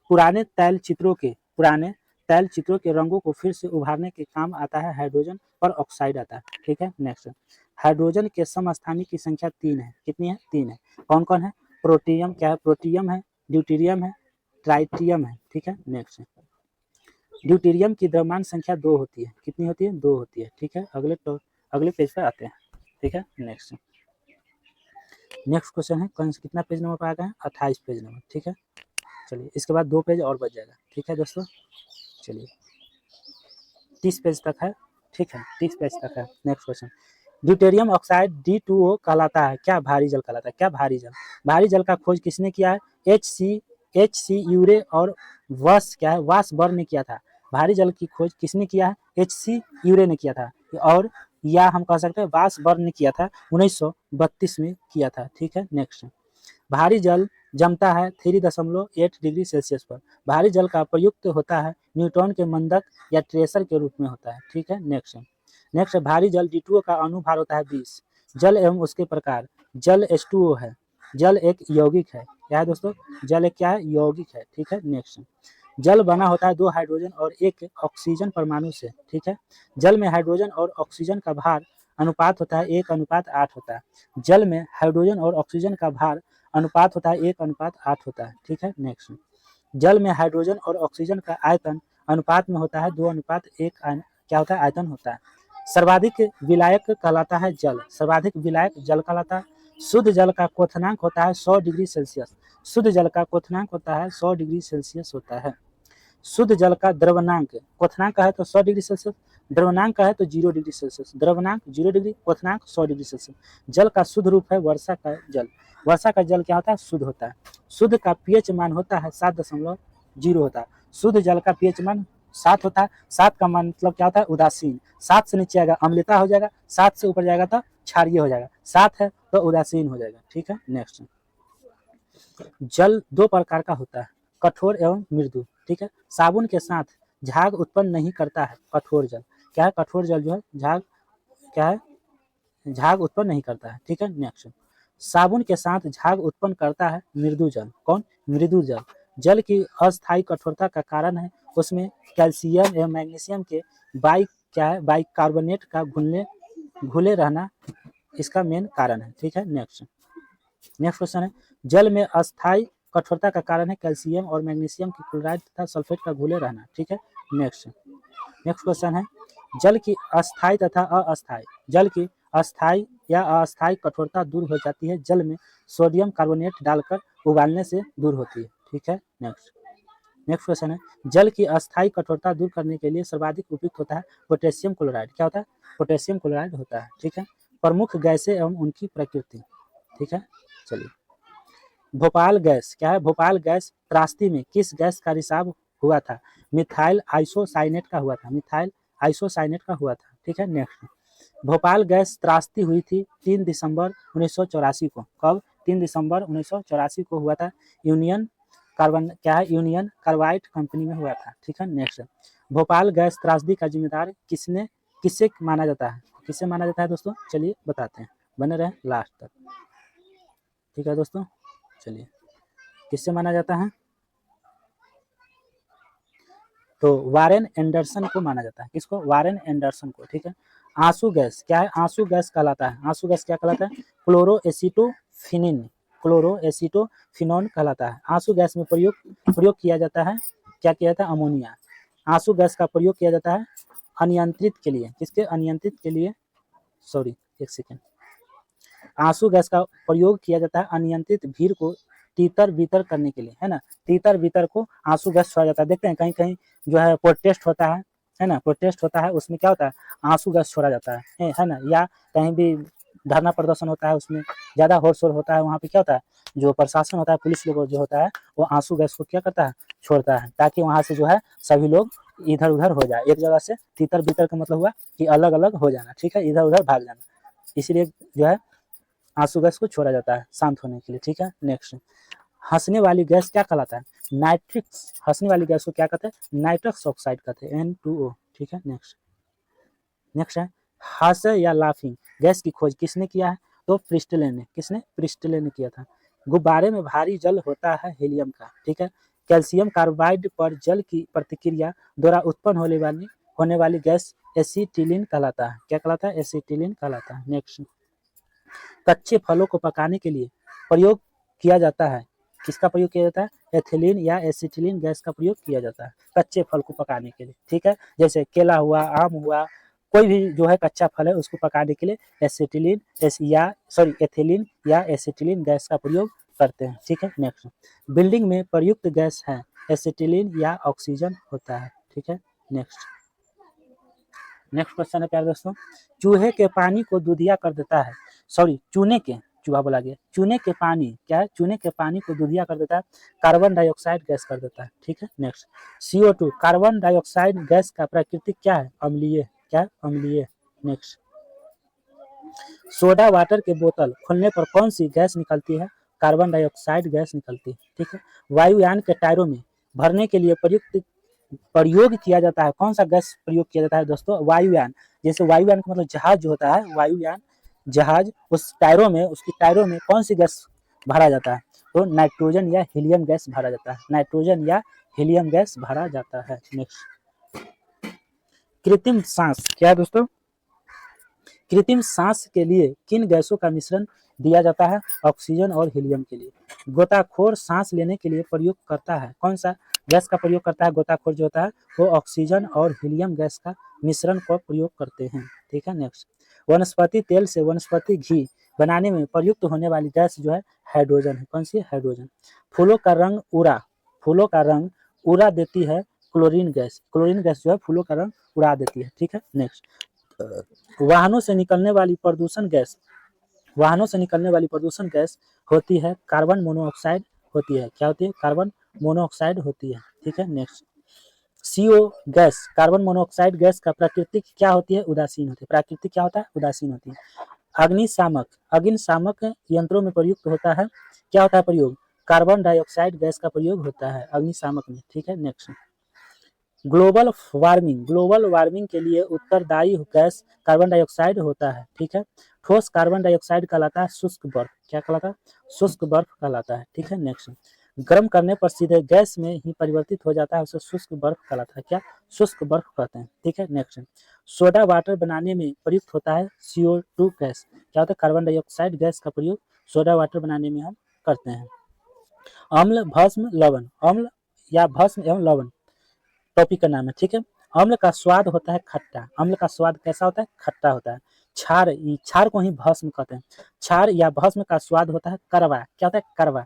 पुराने तैलचित्रों के रंगों को फिर से उभारने के काम आता है हाइड्रोजन पर ऑक्साइड आता है। ठीक है। नेक्स्ट, हाइड्रोजन के समस्थानिक की संख्या 3 है। कितनी है? 3 है। कौन कौन है? प्रोटियम। क्या है? प्रोटियम है, ड्यूटेरियम है, ट्राइटियम है। ठीक है। नेक्स्ट, ड्यूटेरियम की द्रव्यमान संख्या 2 होती है। कितनी होती है? 2 होती है। ठीक है। अगले पेज पर आते हैं। ठीक है। नेक्स्ट क्वेश्चन है, कितना पेज नंबर पर आ गया है? 28 पेज नंबर। ठीक है। चलिए, इसके बाद 2 पेज और बच जाएगा। ठीक है दोस्तों। चलिए, 30 पेज तक है। ठीक है, 30 पेज तक है। Next question, deuterium oxide D2O कहलाता है क्या? भारी जल कहलाता है। क्या? भारी जल। भारी जल का खोज किसने किया है? HC यूरे और वासबर्न ने किया था। भारी जल की खोज किसने किया है? HC यूरे ने किया था, और या हम कह सकते हैं वासबर्न ने किया था, 1932 में किया था। ठीक है। नेक्स्ट, भारी जल जमता है 3.8 डिग्री सेल्सियस पर। भारी जल का प्रयुक्त होता है न्यूट्रॉन के मंदक या ट्रेसर के रूप में होता है। ठीक है। नेक्स्ट, भारी जल D2O का अनुभार होता है 20। जल एवं उसके प्रकार, जल H2O है। जल एक यौगिक है। क्या है दोस्तों? जल एक क्या है? यौगिक है। ठीक है। नेक्स्ट, जल बना होता है 2 हाइड्रोजन और 1 ऑक्सीजन परमाणु से। ठीक है। जल में हाइड्रोजन और ऑक्सीजन का भार अनुपात होता है 1:8 होता है। जल में हाइड्रोजन और ऑक्सीजन का भार अनुपात होता है 1:8 होता है। ठीक है। नेक्स्ट, जल में हाइड्रोजन और ऑक्सीजन का आयतन अनुपात में होता है 2:1। क्या होता है? आयतन होता है। सर्वाधिक विलायक कहलाता है जल। सर्वाधिक विलायक जल कहलाता है। शुद्ध जल का क्वथनांक होता है 100 डिग्री सेल्सियस। शुद्ध जल का क्वथनांक होता है 100 डिग्री सेल्सियस होता है। शुद्ध जल का द्रवनांक, क्वथनांक का है तो 100 डिग्री सेल्सियस, द्रवनांक का है तो 0 डिग्री सेल्सियस। द्रवनांक 0 डिग्री, क्वथनांक 100 डिग्री सेल्सियस। जल का शुद्ध रूप है वर्षा का जल। वर्षा का जल क्या होता है? शुद्ध होता है। शुद्ध का पीएच मान होता है 7.0 होता है। शुद्ध जल का पीएच मान 7 होता है। 7 का मतलब क्या होता है? उदासीन। 7 से नीचे आएगा अम्लता हो जाएगा, 7 से ऊपर जाएगा तो क्षारीय हो जाएगा, 7 है तो उदासीन हो जाएगा। ठीक है। नेक्स्ट, जल 2 प्रकार का होता है। कठोर एवं मृदु, ठीक है। साबुन के साथ झाग उत्पन्न नहीं करता है कठोर जल, क्या है कठोर जल जो है झाग, क्या है झाग उत्पन्न नहीं करता है, ठीक है। नेक्स्ट, साबुन के साथ झाग उत्पन्न करता है मृदु जल, कौन, मृदु जल। जल की अस्थायी कठोरता का कारण है उसमें कैल्शियम एवं मैग्नीशियम के बाई, क्या है बाइकार्बोनेट का घुले रहना इसका मेन कारण है, ठीक है। नेक्स्ट क्वेश्चन है, जल में अस्थायी कठोरता का कारण है कैल्शियम और मैग्नीशियम की क्लोराइड तथा सल्फेट का घुले रहना, ठीक है। नेक्स्ट क्वेश्चन है, जल की अस्थायी तथा अस्थायी, जल की अस्थायी या अस्थायी कठोरता दूर हो जाती है जल में सोडियम कार्बोनेट डालकर उबालने से दूर होती है, ठीक है। नेक्स्ट क्वेश्चन है, जल की अस्थायी कठोरता दूर करने के लिए सर्वाधिक उपयुक्त होता है पोटेशियम क्लोराइड, क्या होता है पोटेशियम क्लोराइड होता है, ठीक है। प्रमुख गैसें एवं उनकी प्रकृति, ठीक है। चलिए, भोपाल गैस, क्या है भोपाल गैस त्रासदी में किस गैस का रिसाव हुआ था, मिथाइल आइसोसाइनेट का हुआ था, मिथाइल आइसोसाइनेट का हुआ था, ठीक है। नेक्स्ट, भोपाल गैस त्रासदी हुई थी 3 दिसंबर 1984 को, कब 3 दिसंबर 1984 को हुआ था, यूनियन कार्बन, क्या है यूनियन कार्बाइड कंपनी में हुआ था, ठीक है। नेक्स्ट, भोपाल गैस त्रासदी का जिम्मेदार किसे माना जाता है, किसे माना जाता है दोस्तों, चलिए बताते हैं, बने रहे लास्ट तक, ठीक है दोस्तों। चलिए, किससे माना जाता है, तो वारेन एंडरसन को माना जाता है, किसको, वारेन एंडरसन को, ठीक है। आंसू गैस, क्या है आंसू गैस कहलाता है, आंसू गैस क्या कहलाता है, क्लोरोएसिटोफिनिन, क्लोरोएसिटोफिनॉन कहलाता है। आंसू गैस में प्रयोग किया जाता है, क्या किया जाता है, अमोनिया। आंसू गैस का प्रयोग किया जाता है अनियंत्रित के लिए, किसके, अनियंत्रित के लिए, सॉरी एक सेकेंड, आंसू गैस का प्रयोग किया जाता है अनियंत्रित भीड़ को तीतर बीतर करने के लिए, है ना, तीतर बीतर को आंसू गैस छोड़ा जाता है। देखते हैं कहीं कहीं जो है प्रोटेस्ट होता है ना, प्रोटेस्ट होता है, उसमें क्या होता है, आंसू गैस छोड़ा जाता है ना, या कहीं भी धरना प्रदर्शन होता है, उसमें ज़्यादा होर शोर होता है, वहाँ पे क्या होता है, जो प्रशासन होता है, पुलिस लोग जो होता है, वो आंसू गैस को क्या करता है, छोड़ता है, ताकि वहाँ से जो है सभी लोग इधर उधर हो जाए, एक जगह से तीतर बीतर का मतलब हुआ कि अलग अलग हो जाना, ठीक है, इधर उधर भाग जाना, इसलिए जो है आंसू गैस को छोड़ा जाता है शांत होने के लिए, ठीक है। नेक्स्ट, हंसने वाली गैस क्या कहलाता है, नाइट्रिक्स, हंसने वाली गैस को क्या कहते हैं, नाइट्रस ऑक्साइड कहते हैं, N2O, ठीक है। नेक्स्ट है, हास्य या लाफिंग गैस की खोज किसने किया है, तो प्रिस्टले ने, किसने, प्रिस्टले ने किया था। गुब्बारे में भारी जल होता है हीलियम का, ठीक है। कैल्शियम कार्बाइड पर जल की प्रतिक्रिया द्वारा उत्पन्न होने वाली गैस एसिटिलीन कहलाता है, क्या कहलाता है, एसिटिलीन कहलाता है। नेक्स्ट, कच्चे फलों को पकाने के लिए प्रयोग किया जाता है, किसका प्रयोग किया जाता है, एथिलीन या एसिटिलीन गैस का प्रयोग किया जाता है कच्चे फल को पकाने के लिए, ठीक है। जैसे केला हुआ, आम हुआ, कोई भी जो है कच्चा फल है उसको पकाने के लिए एथिलीन या एसिटिलीन गैस का प्रयोग करते हैं, ठीक है। नेक्स्ट, बिल्डिंग में प्रयुक्त गैस है एसिटिलीन या ऑक्सीजन होता है, ठीक है। नेक्स्ट क्वेश्चन है प्यारे दोस्तों, चूहे के पानी को दूधिया कर देता है, सॉरी चूने के, चूहा बोला गया, चूने के पानी, क्या है, चूने के पानी को दूधिया कर देता है, कार्बन डाइऑक्साइड गैस कर देता है, ठीक है। Next, CO2 carbon dioxide gas का प्राकृतिक क्या है, अम्लीय, क्या है, अम्लीय। नेक्स्ट, सोडा वाटर के बोतल खोलने पर कौन सी गैस निकलती है, कार्बन डाइऑक्साइड गैस निकलती है, ठीक है। वायुयान के टायरों में भरने के लिए प्रयोग किया जाता है, कौन सा गैस प्रयोग किया जाता है दोस्तों, वायुयान, जैसे वायुयान का मतलब जहाज जो होता है, वायुयान जहाज, उस टायरों में, उसकी टायरों में कौन सी गैस भरा जाता है, तो नाइट्रोजन या हीलियम गैस भरा जाता है, नाइट्रोजन या हीलियम गैस भरा जाता है। नेक्स्ट, कृत्रिम सांस, क्या है दोस्तों, कृत्रिम सांस के लिए किन गैसों का मिश्रण दिया जाता है, ऑक्सीजन और हीलियम के लिए। गोताखोर सांस लेने के लिए प्रयोग करता है, कौन सा गैस का प्रयोग करता है, गोताखोर जो होता है वो ऑक्सीजन और हीलियम गैस का मिश्रण का प्रयोग करते हैं, ठीक है। नेक्स्ट, वनस्पति तेल से वनस्पति घी बनाने में प्रयुक्त होने वाली गैस जो है हाइड्रोजन है, कौन सी, हाइड्रोजन। फूलों का रंग उड़ा देती है क्लोरीन गैस जो है फूलों का रंग उड़ा देती है, ठीक है। नेक्स्ट, वाहनों से निकलने वाली प्रदूषण गैस होती है कार्बन मोनोऑक्साइड होती है, क्या होती है, कार्बन मोनोऑक्साइड होती है, ठीक है। Next, CO gas, carbon monoxide gas का प्राकृतिक क्या होती है, उदासीन होती है, प्राकृतिक क्या होता है, उदासीन होती है। अग्निशामक यंत्रों में प्रयुक्त होता है, क्या होता है प्रयोग, कार्बन डाइऑक्साइड गैस का प्रयोग होता है अग्निशामक में। ठीक है, नेक्स्ट। ग्लोबल वार्मिंग के लिए उत्तरदायी गैस कार्बन डाइऑक्साइड होता है। ठीक है, ठोस कार्बन डाइऑक्साइड कहलाता है शुष्क बर्फ। क्या कहलाता है? शुष्क बर्फ कहलाता है। ठीक है, नेक्स्ट। गर्म करने पर सीधे गैस में ही परिवर्तित हो जाता है, उसे शुष्क बर्फ कहलाता है। क्या? शुष्क बर्फ कहते हैं। ठीक है, नेक्स्ट। सोडा वाटर बनाने में प्रयुक्त होता है CO2 गैस। क्या होता है? कार्बन डाइऑक्साइड गैस का प्रयोग सोडा वाटर बनाने में हम करते हैं। अम्ल, भस्म, लवण। अम्ल या भस्म एवं लवण टॉपिक का नाम है। ठीक है, अम्ल का स्वाद होता है खट्टा। अम्ल का स्वाद कैसा होता है? खट्टा होता है। क्षार को ही भस्म कहते हैं। क्षार या भस्म का स्वाद होता है कड़वा। क्या होता है? कड़वा,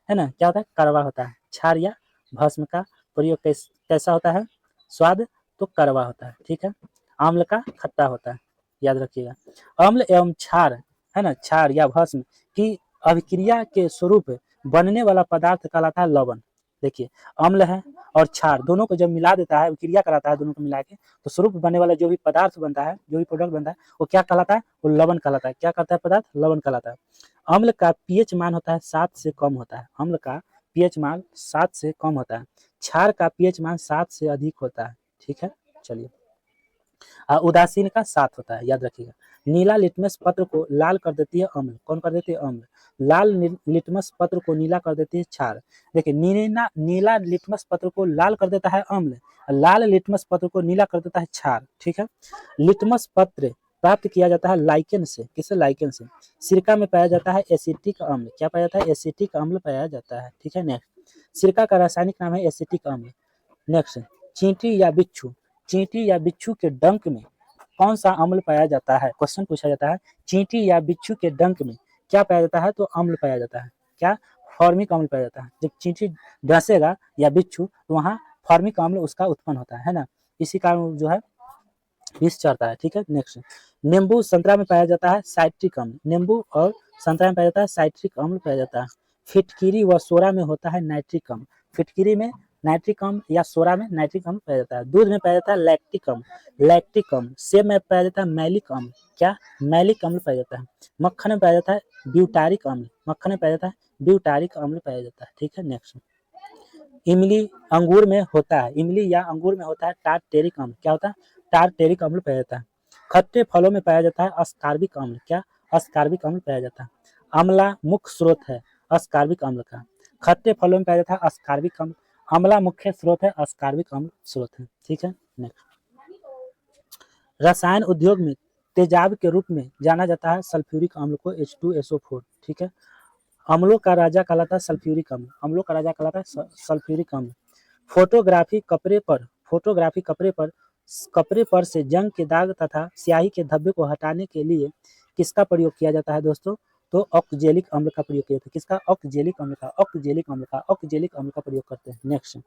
है ना? क्या होता है? कड़वा होता है। क्षार या भस्म का प्रयोग कैसा होता है? स्वाद तो कड़वा होता है। ठीक है, अम्ल का खट्टा होता है, याद रखिएगा। अम्ल एवं क्षार, है ना, क्षार या भस्म की अभिक्रिया के स्वरूप बनने वाला पदार्थ कहलाता है लवण। देखिए, अम्ल है और क्षार दोनों को जब मिला देता है, क्रिया कराता है दोनों को मिला के, तो स्वरूप बनने वाला जो भी पदार्थ बनता है, जो भी प्रोडक्ट बनता है, वो क्या कहलाता है? वो लवण कहलाता है। क्या कहता है पदार्थ? लवण कहलाता है। अम्ल का पीएच मान होता है 7 से कम होता है। अम्ल का पीएच मान 7 से कम होता है। क्षार का पीएच मान 7 से अधिक होता है। ठीक है, चलिए। उदासीन का 7 होता है, याद रखिएगा। नीला लिटमस पत्र को लाल कर देती है अम्ल। कौन कर देती है? अम्ल। लाल लिटमस पत्र को नीला कर देती है क्षार। देखिए, नीला लिटमस पत्र को लाल कर देता है अम्ल, लाल लिटमस पत्र को नीला कर देता है क्षार। ठीक है, लिटमस पत्र प्राप्त किया जाता है लाइकेन से। किससे? लाइकेन से। सिरका में पाया जाता है एसिटिक अम्ल। क्या पाया जाता है? एसिटिक अम्ल पाया जाता है। ठीक है, नेक्स्ट। सिरका का रासायनिक नाम है एसिटिक अम्ल। नेक्स्ट, चींटी या बिच्छू। चींटी या बिच्छू के डंक में कौन सा अम्ल पाया जाता है? क्वेश्चन पूछा जाता है, चींटी या बिच्छू के डंक में क्या पाया जाता है? तो अम्ल पाया जाता है। क्या? फॉर्मिक अम्ल पाया जाता है। जब चींटी डसेगा या बिच्छू, तो वहाँ फॉर्मिक अम्ल उसका उत्पन्न होता है ना, इसी कारण जो है विष चढ़ता है। ठीक है, नेक्स्ट। नींबू संतरा में पाया जाता है साइट्रिक अम्ल। नींबू और संतरा में पाया जाता है साइट्रिक अम्ल पाया जाता है। फिटकिरी व सोरा में होता है नाइट्रिक अम्ल। फिटकिरी में नाइट्रिक अम्ल या सोरा में नाइट्रिक अम्ल पाया जाता है। दूध में पाया जाता है लैक्टिक अम्ल। लैक्टिक अम्ल। सेब में पाया जाता है मैलिक अम्ल। क्या? मैलिक अम्ल पाया जाता है। मक्खन में पाया जाता है ब्यूटारिक अम्ल। मक्खन में पाया जाता है ब्यूटारिक अम्ल पाया जाता है। ठीक है, नेक्स्ट। इमली अंगूर में होता है। इमली या अंगूर में होता है टारटेरिक अम्ल। क्या होता है? टारटेरिक अम्ल पाया जाता है। खट्टे फलों में पाया जाता है अस्कार्बिक अम्ल। क्या? अस्कार्बिक अम्ल पाया जाता है। अम्ला मुख्य स्रोत है अस्कार्बिक अम्ल का। खट्टे फलों में पाया जाता है अस्कार्बिक अम्ल। अम्ला मुख्य स्रोत है, अस्कार्बिक अम्ल स्रोत है। ठीक है, नेक्स्ट। रसायन उद्योग में तेजाब के रूप में जाना जाता है सल्फ्यूरिक अम्ल को, H2SO4। ठीक है, अम्लों का राजा कहलाता है सल्फ्यूरिक अम्ल। अम्लों का राजा कहलाता है सल्फ्यूरिक अम्ल। फोटोग्राफी कपड़े पर से जंग के दाग तथा स्याही के धब्बे को हटाने के लिए किसका प्रयोग किया जाता है दोस्तों? तो ऑक्जेलिक अम्ल का प्रयोग किया जाता है। किसका? ऑक्जेलिक अम्ल का। ऑक्जेलिक अम्ल का प्रयोग करते हैं। नेक्स्ट,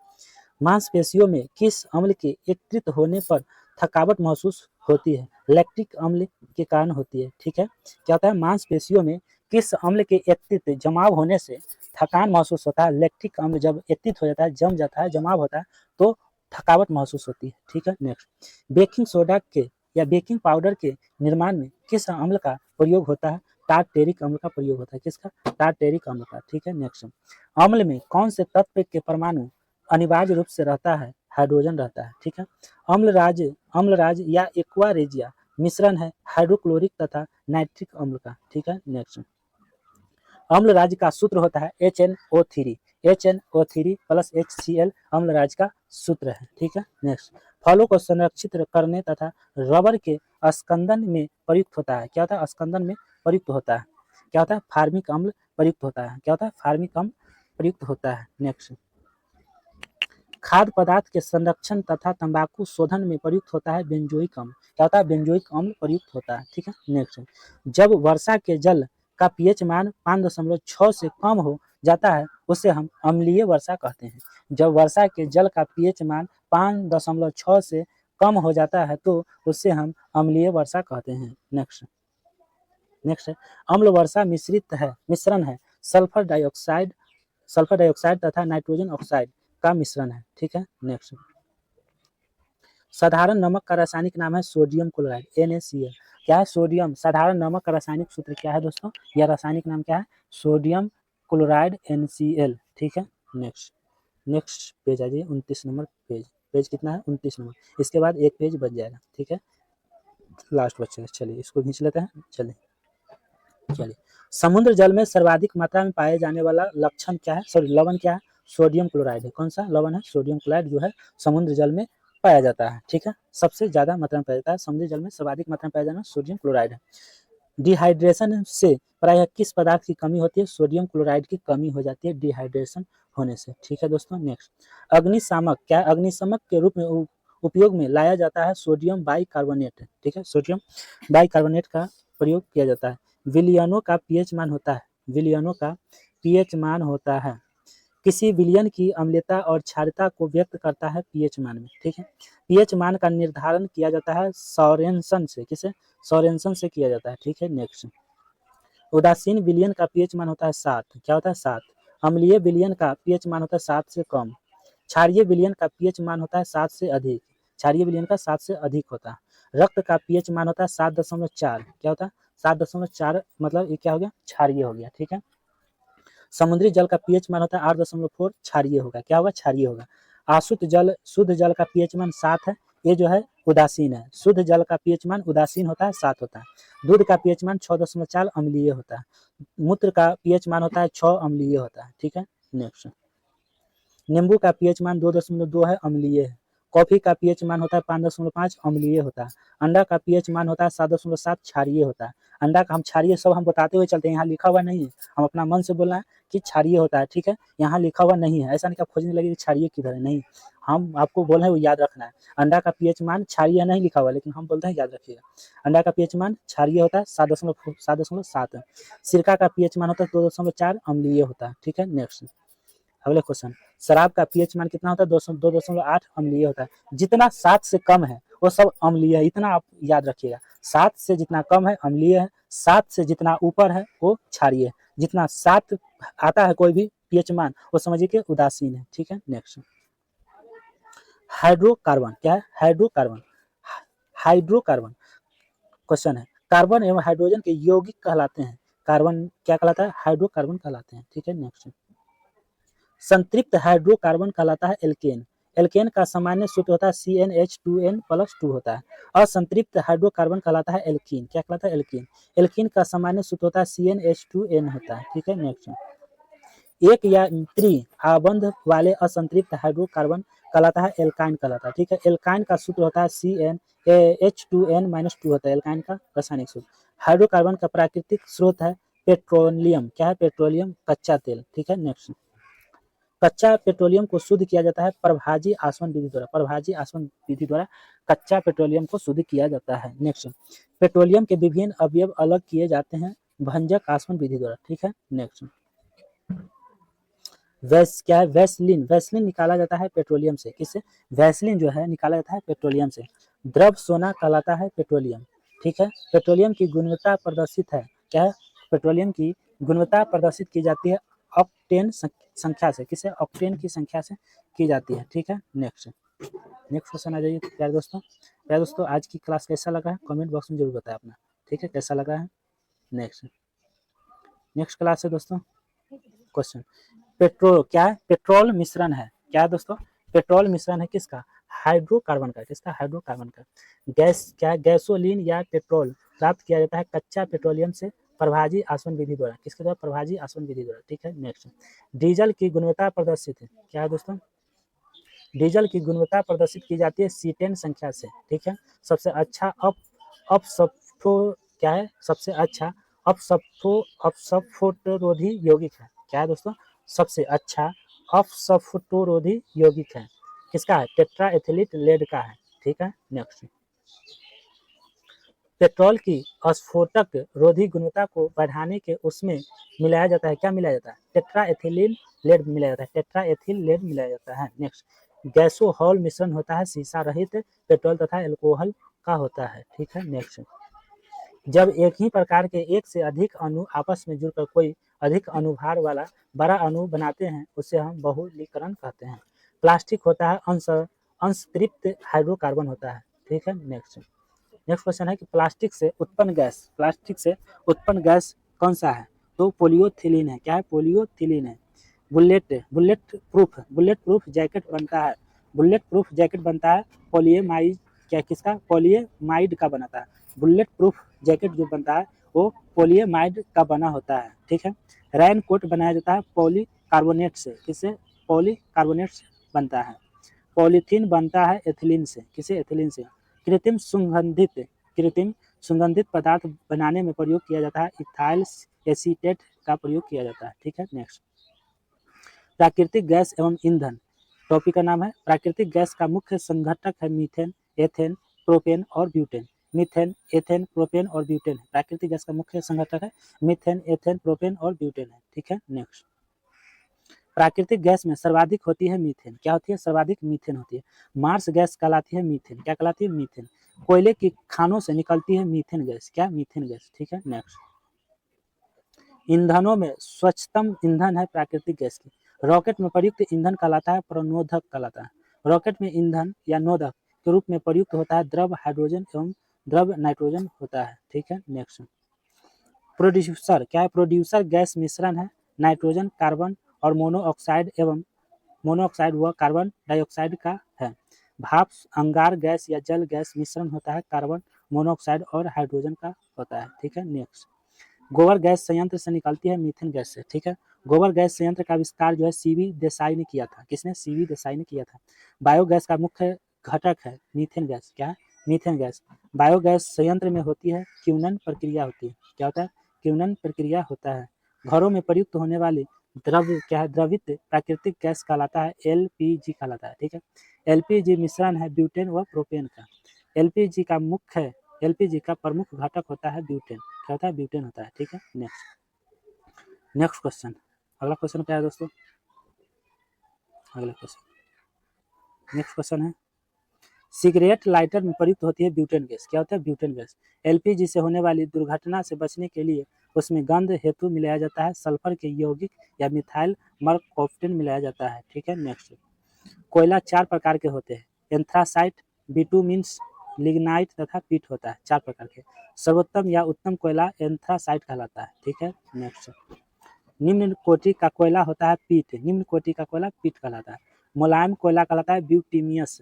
मांसपेशियों में किस अम्ल के एकत्रित होने पर थकावट महसूस होती है? लैक्टिक अम्ल के कारण होती है। ठीक है, क्या होता है? मांसपेशियों में किस अम्ल के एकत्रित जमाव होने से थकान महसूस होता है? लैक्टिक अम्ल जब एकत्रित हो जाता है, जम जाता है, जमाव होता है, तो थकावट महसूस होती है। ठीक है, नेक्स्ट। बेकिंग सोडा के या बेकिंग पाउडर के निर्माण में किस अम्ल का प्रयोग होता है? टारटेरिक अम्ल का प्रयोग होता है। किसका? टारटेरिक अम्ल का। ठीक है, नेक्स्ट। अम्ल में कौन से तत्व के परमाणु अनिवार्य रूप से रहता है? हाइड्रोजन रहता है। ठीक है, अम्लराज या एक्वारेजिया मिश्रण है हाइड्रोक्लोरिक तथा नाइट्रिक अम्ल का। ठीक है, नेक्स्ट। अम्लराज का सूत्र होता है HNO3। HNO3 plus HCl Amalraj का सूत्र है। ठीक है, नेक्स्ट। फलों को संरक्षित करने तथा रबर के स्कंदन में प्रयुक्त होता है। क्या होता है? स्कंदन में प्रयुक्त होता है। क्या होता है? फार्मिक अम्ल प्रयुक्त होता है। क्या होता है? फार्मिक अम्ल प्रयुक्त होता है। नेक्स्ट, खाद्य पदार्थ के संरक्षण तथा तंबाकू शोधन में प्रयुक्त होता है बेंजोइक अम्ल। क्या होता है? बेंजोइक अम्ल प्रयुक्त होता है। ठीक है, नेक्स्ट। जब वर्षा के जल का पीएच मान 5.6 से कम हो जाता है, उसे हम अम्लीय वर्षा कहते हैं। जब वर्षा के जल का पीएच मान 5.6 से कम हो जाता है, तो उससे हम अम्लीय वर्षा कहते हैं। नेक्स्ट, अम्ल वर्षा मिश्रण है सल्फर डाइऑक्साइड तथा नाइट्रोजन ऑक्साइड का मिश्रण है। ठीक है, नेक्स्ट। साधारण नमक का रासायनिक नाम है सोडियम क्लोराइड, NaCl। क्या है? सोडियम। साधारण नमक का रासायनिक सूत्र क्या है दोस्तों? यह रासायनिक नाम क्या है? सोडियम क्लोराइड NCl, ठीक है। नेक्स्ट पेज आ जाइए, 29 नंबर पेज। पेज कितना है? 29 नंबर। इसके बाद एक पेज बच जाएगा, ठीक है, लास्ट बच्चे। चलिए इसको खींच लेते हैं। चलिए समुद्र जल में सर्वाधिक मात्रा में पाए जाने वाला लक्षण क्या है, सॉरी लवण क्या है? सोडियम क्लोराइड है। कौन सा लवण है? सोडियम क्लोराइड जो है समुद्र जल में पाया जाता है, ठीक है, सबसे ज्यादा मात्रा में पाया जाता है समुद्री जल में, सर्वाधिक मात्रा में पाया जाना सोडियम क्लोराइड है। डिहाइड्रेशन से प्रायः किस पदार्थ की कमी होती है? सोडियम क्लोराइड की कमी हो जाती है डिहाइड्रेशन होने से, ठीक है दोस्तों। नेक्स्ट, अग्निशामक क्या? अग्निशमक के रूप में उपयोग में लाया जाता है सोडियम बाइकार्बोनेट, ठीक है, सोडियम बाइकार्बोनेट का प्रयोग किया जाता है। विलयनों का पीएच मान होता है, विलयनों का पीएच मान होता है, किसी विलयन की अम्लता और क्षारता को व्यक्त करता है पीएच मान में, ठीक है। पीएच मान का निर्धारण किया जाता है सॉरेनसन से, किसे? सॉरेनसन से किया जाता है, ठीक है। नेक्स्ट, उदासीन विलयन का पीएच मान होता है 7, क्या होता है? 7। अम्लीय विलयन का पीएच मान होता है 7 से कम। क्षारीय विलयन का पीएच मान होता है 7 से अधिक, क्षारीय विलयन का 7 से अधिक होता है। रक्त का पीएच मान होता है 7.4, क्या होता है? 7.4, मतलब ये क्या हो गया? क्षारीय हो गया, ठीक है। समुद्री जल का पीएच मान होता है 8.4, क्षारीय होगा, क्या होगा? क्षारीय होगा। आशुद्ध जल, शुद्ध जल का पीएच मान 7 है, ये जो है उदासीन है। शुद्ध जल का पीएच मान उदासीन होता है 7 होता है। दूध का पीएच मान 6.4 अम्लीय होता है। मूत्र का पीएच मान होता है 6 अम्लीय होता है, ठीक है। नेक्स्ट, नींबू का पीएच मान 2.2 है, अम्लीय है। कॉफी का पीएच मान होता है 5.5 अम्लीय होता है। अंडा का पीएच मान होता है 7.7 क्षारीय होता है। अंडा का हम क्षारीय सब हम बताते हुए चलते हैं, यहाँ लिखा हुआ नहीं है, हम अपना मन से बोल रहे हैं कि क्षारीय होता है, ठीक है, यहाँ लिखा हुआ नहीं है। ऐसा नहीं कि आप खोजने लगे कि क्षारीय किधर है, नहीं, हम आपको बोल रहे हैं वो याद रखना है। अंडा का पीएच मान क्षारीय नहीं लिखा हुआ, लेकिन हम बोलते हैं याद रखिएगा। अंडा का पीएच मान क्षारीय होता है 7.7। सिरका का पीएच मान होता है 2.4 अम्लीय होता है, ठीक है। नेक्स्ट, अगले क्वेश्चन, शराब का पीएच मान कितना होता है? 2.8 अम्लीय होता है। जितना 7 से कम है वो सब अम्लीय है, इतना आप याद रखिएगा। 7 से जितना कम है अम्लीय है, 7 से जितना ऊपर है वो क्षारीय है। जितना 7 आता है कोई भी पीएच मान, वो समझिए कि उदासीन है, ठीक है। नेक्स्ट, हाइड्रोकार्बन क्या है? हाइड्रोकार्बन, हाइड्रोकार्बन क्वेश्चन है, कार्बन एवं हाइड्रोजन के यौगिक कहलाते हैं। कार्बन क्या कहलाता है? हाइड्रोकार्बन कहलाते हैं, ठीक है। नेक्स्ट, संतृप्त हाइड्रोकार्बन कहलाता है एल्केन। एल्केन का सामान्य सूत्र होता है CnH2n+2 होता है। असंतृप्त हाइड्रोकार्बन कहलाता है एल्कीन, क्या कहलाता है? एल्कीन। एल्कीन का सामान्य सूत्र होता है CnH2n होता है, ठीक है। नेक्स्ट, एक या त्रि आबंध वाले असंतृप्त हाइड्रोकार्बन कहलाता है एल्काइन कहलाता है, ठीक है। एल्काइन का सूत्र होता है CnH2n-2 होता है, एल्काइन का रासायनिक सूत्र। हाइड्रोकार्बन का प्राकृतिक स्रोत है पेट्रोलियम, क्या है? पेट्रोलियम, कच्चा तेल, ठीक है। नेक्स्ट, कच्चा पेट्रोलियम को शुद्ध किया जाता है प्रभाजी आसवन विधि द्वारा, प्रभाजी आसवन विधि द्वारा कच्चा पेट्रोलियम को शुद्ध किया जाता है। नेक्स्ट, पेट्रोलियम के विभिन्न अवयव अलग किए जाते हैं भंजक आसवन विधि द्वारा, ठीक है। नेक्स्ट, क्या है? वैसलीन, वैसलीन निकाला जाता है पेट्रोलियम से, किससे? वैसलीन जो है निकाला जाता है पेट्रोलियम से। द्रव सोना कहलाता है पेट्रोलियम, ठीक है। पेट्रोलियम की गुणवत्ता प्रदर्शित है, क्या है? पेट्रोलियम की गुणवत्ता प्रदर्शित की जाती है ऑक्टेन संख्या से, किसे? ऑक्टेन की संख्या से की जाती है, ठीक है। नेक्स्ट, नेक्स्ट क्वेश्चन आ जाइए प्यारे दोस्तों। प्यारे दोस्तों, आज की क्लास कैसा लगा है कमेंट बॉक्स में जरूर बताएं अपना, ठीक है, कैसा लगा है। नेक्स्ट, नेक्स्ट क्लास है दोस्तों। क्वेश्चन, पेट्रोल क्या है? पेट्रोल मिश्रण है, क्या है दोस्तों? पेट्रोल मिश्रण है किसका? हाइड्रोकार्बन का, किसका? हाइड्रोकार्बन का। गैस क्या है? गैसोलीन या पेट्रोल प्राप्त किया जाता है कच्चा पेट्रोलियम से प्रभाजी आसवन विधि द्वारा, किसके द्वारा? प्रभाजी आसवन विधि द्वारा, ठीक है। नेक्स्ट, डीजल की गुणवत्ता प्रदर्शित है, क्या है दोस्तों? डीजल की गुणवत्ता प्रदर्शित की जाती है C10 संख्या से, ठीक है। सबसे अच्छा अपसफ्टो क्या है? सबसे अच्छा अपसफ्टरोधी यौगिक है, क्या है दोस्तों? सबसे अच्छा अपसफ्टरोधी यौगिक है, किसका है? टेट्रा एथिलीट लेड का है, ठीक है। नेक्स्ट, पेट्रोल की अस्फोटक रोधी गुणवत्ता को बढ़ाने के उसमें मिलाया जाता है, क्या मिलाया जाता है? टेट्रा एथिलीन लेड मिलाया जाता है, टेट्रा एथिल लेड मिलाया जाता है। नेक्स्ट, गैसोहॉल मिश्रण होता है शीशा रहित पेट्रोल तथा एल्कोहल का होता है, ठीक है। नेक्स्ट, जब एक ही प्रकार के एक से अधिक अणु आपस में जुड़कर कोई अधिक अनुभार वाला बड़ा अणु बनाते हैं उसे हम बहुलीकरण कहते हैं। प्लास्टिक होता है अंशतृप्त हाइड्रोकार्बन होता है, ठीक है। नेक्स्ट, नेक्स्ट क्वेश्चन है कि प्लास्टिक से उत्पन्न गैस कौन सा है? तो पोलियोथिलीन है। क्या है? पोलियोथिलीन है। बुलेट प्रूफ जैकेट बनता है, बुलेट प्रूफ जैकेट बनता है पॉलीएमाइड, क्या किसका? पॉलीएमाइड का बनाता है। बुलेट प्रूफ जैकेट जो बनता है वो पॉलीएमाइड का बना होता है। ठीक है। रेन कोट बनाया जाता है पॉलीकार्बोनेट से। किससे? पॉलीकार्बोनेट से बनता है। पॉलीथीन बनता है एथिलीन से। किसे? एथिलीन से। कृत्रिम सुगंधित पदार्थ बनाने में प्रयोग किया जाता है इथाइल एसीटेट का प्रयोग किया जाता है। ठीक है। नेक्स्ट, प्राकृतिक गैस एवं ईंधन। टॉपिक का नाम है प्राकृतिक गैस का मुख्य संघटक है मीथेन, एथेन, प्रोपेन और ब्यूटेन। मीथेन, एथेन, प्रोपेन और ब्यूटेन। प्राकृतिक गैस का मुख्य संघटक है मीथेन, एथेन, प्रोपेन और ब्यूटेन है। ठीक है। नेक्स्ट, प्राकृतिक गैस में सर्वाधिक होती है मीथेन। क्या होती है? सर्वाधिक मीथेन होती है। मार्स गैस कहलाती है मीथेन। क्या कहलाती है? मीथेन। कोयले की खानों से निकलती है मीथेन गैस। क्या? Methane gas. ठीक है। नेक्स्ट, ईंधनों में स्वच्छतम ईंधन है प्राकृतिक गैस की। रॉकेट में प्रयुक्त ईंधन कहलाता है प्रणोदक कहलाता है। रॉकेट में ईंधन या नोदक के रूप में प्रयुक्त होता है द्रव हाइड्रोजन एवं द्रव नाइट्रोजन होता है। ठीक है। Next, producer. क्या है? प्रोड्यूसर गैस मिश्रण है नाइट्रोजन, कार्बन और मोनोऑक्साइड व कार्बन डाइऑक्साइड का है। भाप अंगार गैस या जल गैस मिश्रण होता है कार्बन मोनोऑक्साइड और हाइड्रोजन का होता है। ठीक है। नेक्स्ट, गोबर गैस संयंत्र से निकलती है मीथेन गैस से। ठीक है। गोबर गैस संयंत्र का विस्तार जो है सीवी देसाई ने किया था। किसने? सीवी देसाई ने किया था। बायोगैस का मुख्य घटक है मीथेन गैस। क्या है? Methane gas. बायोगैस संयंत्र में होती है क्यूनन प्रक्रिया होती है। क्या होता है? क्यूनन प्रक्रिया होता है। घरों में प्रयुक्त होने वाली द्रव्य क्या है? द्रवित प्राकृतिक गैस कहलाता है एलपीजी कहलाता है। ठीक है। एलपीजी मिश्रण है ब्यूटेन व प्रोपेन का। एलपीजी का मुख्य एलपीजी का प्रमुख घटक होता है ब्यूटेन। क्या होता है? ब्यूटेन होता है। ठीक है। नेक्स्ट क्वेश्चन, अगला क्वेश्चन क्या है दोस्तों? अगला क्वेश्चन, नेक्स्ट क्वेश्चन है सिगरेट लाइटर में प्रयुक्त होती है ब्यूटेन गैस। क्या होता है? Butane gas. एलपीजी से होने वाली दुर्घटना से बचने के लिए उसमें गंध हेतु मिलाया जाता है सल्फर के यौगिक या मिथाइल मरकॉप्टेन मिलाया जाता है। ठीक है। नेक्स्ट, कोयला 4 प्रकार के होते हैं एंथ्रासाइट, बिटुमिन्स, लिग्नाइट तथा पीट होता है। 4 प्रकार के। सर्वोत्तम या उत्तम कोयला एंथ्रासाइट कहलाता है। ठीक है। नेक्स्ट, निम्न कोटि का कोयला होता है पीट। निम्न कोटि का कोयला पीट कहलाता है। मुलायम कोयला कहलाता है ब्यूटिमिनस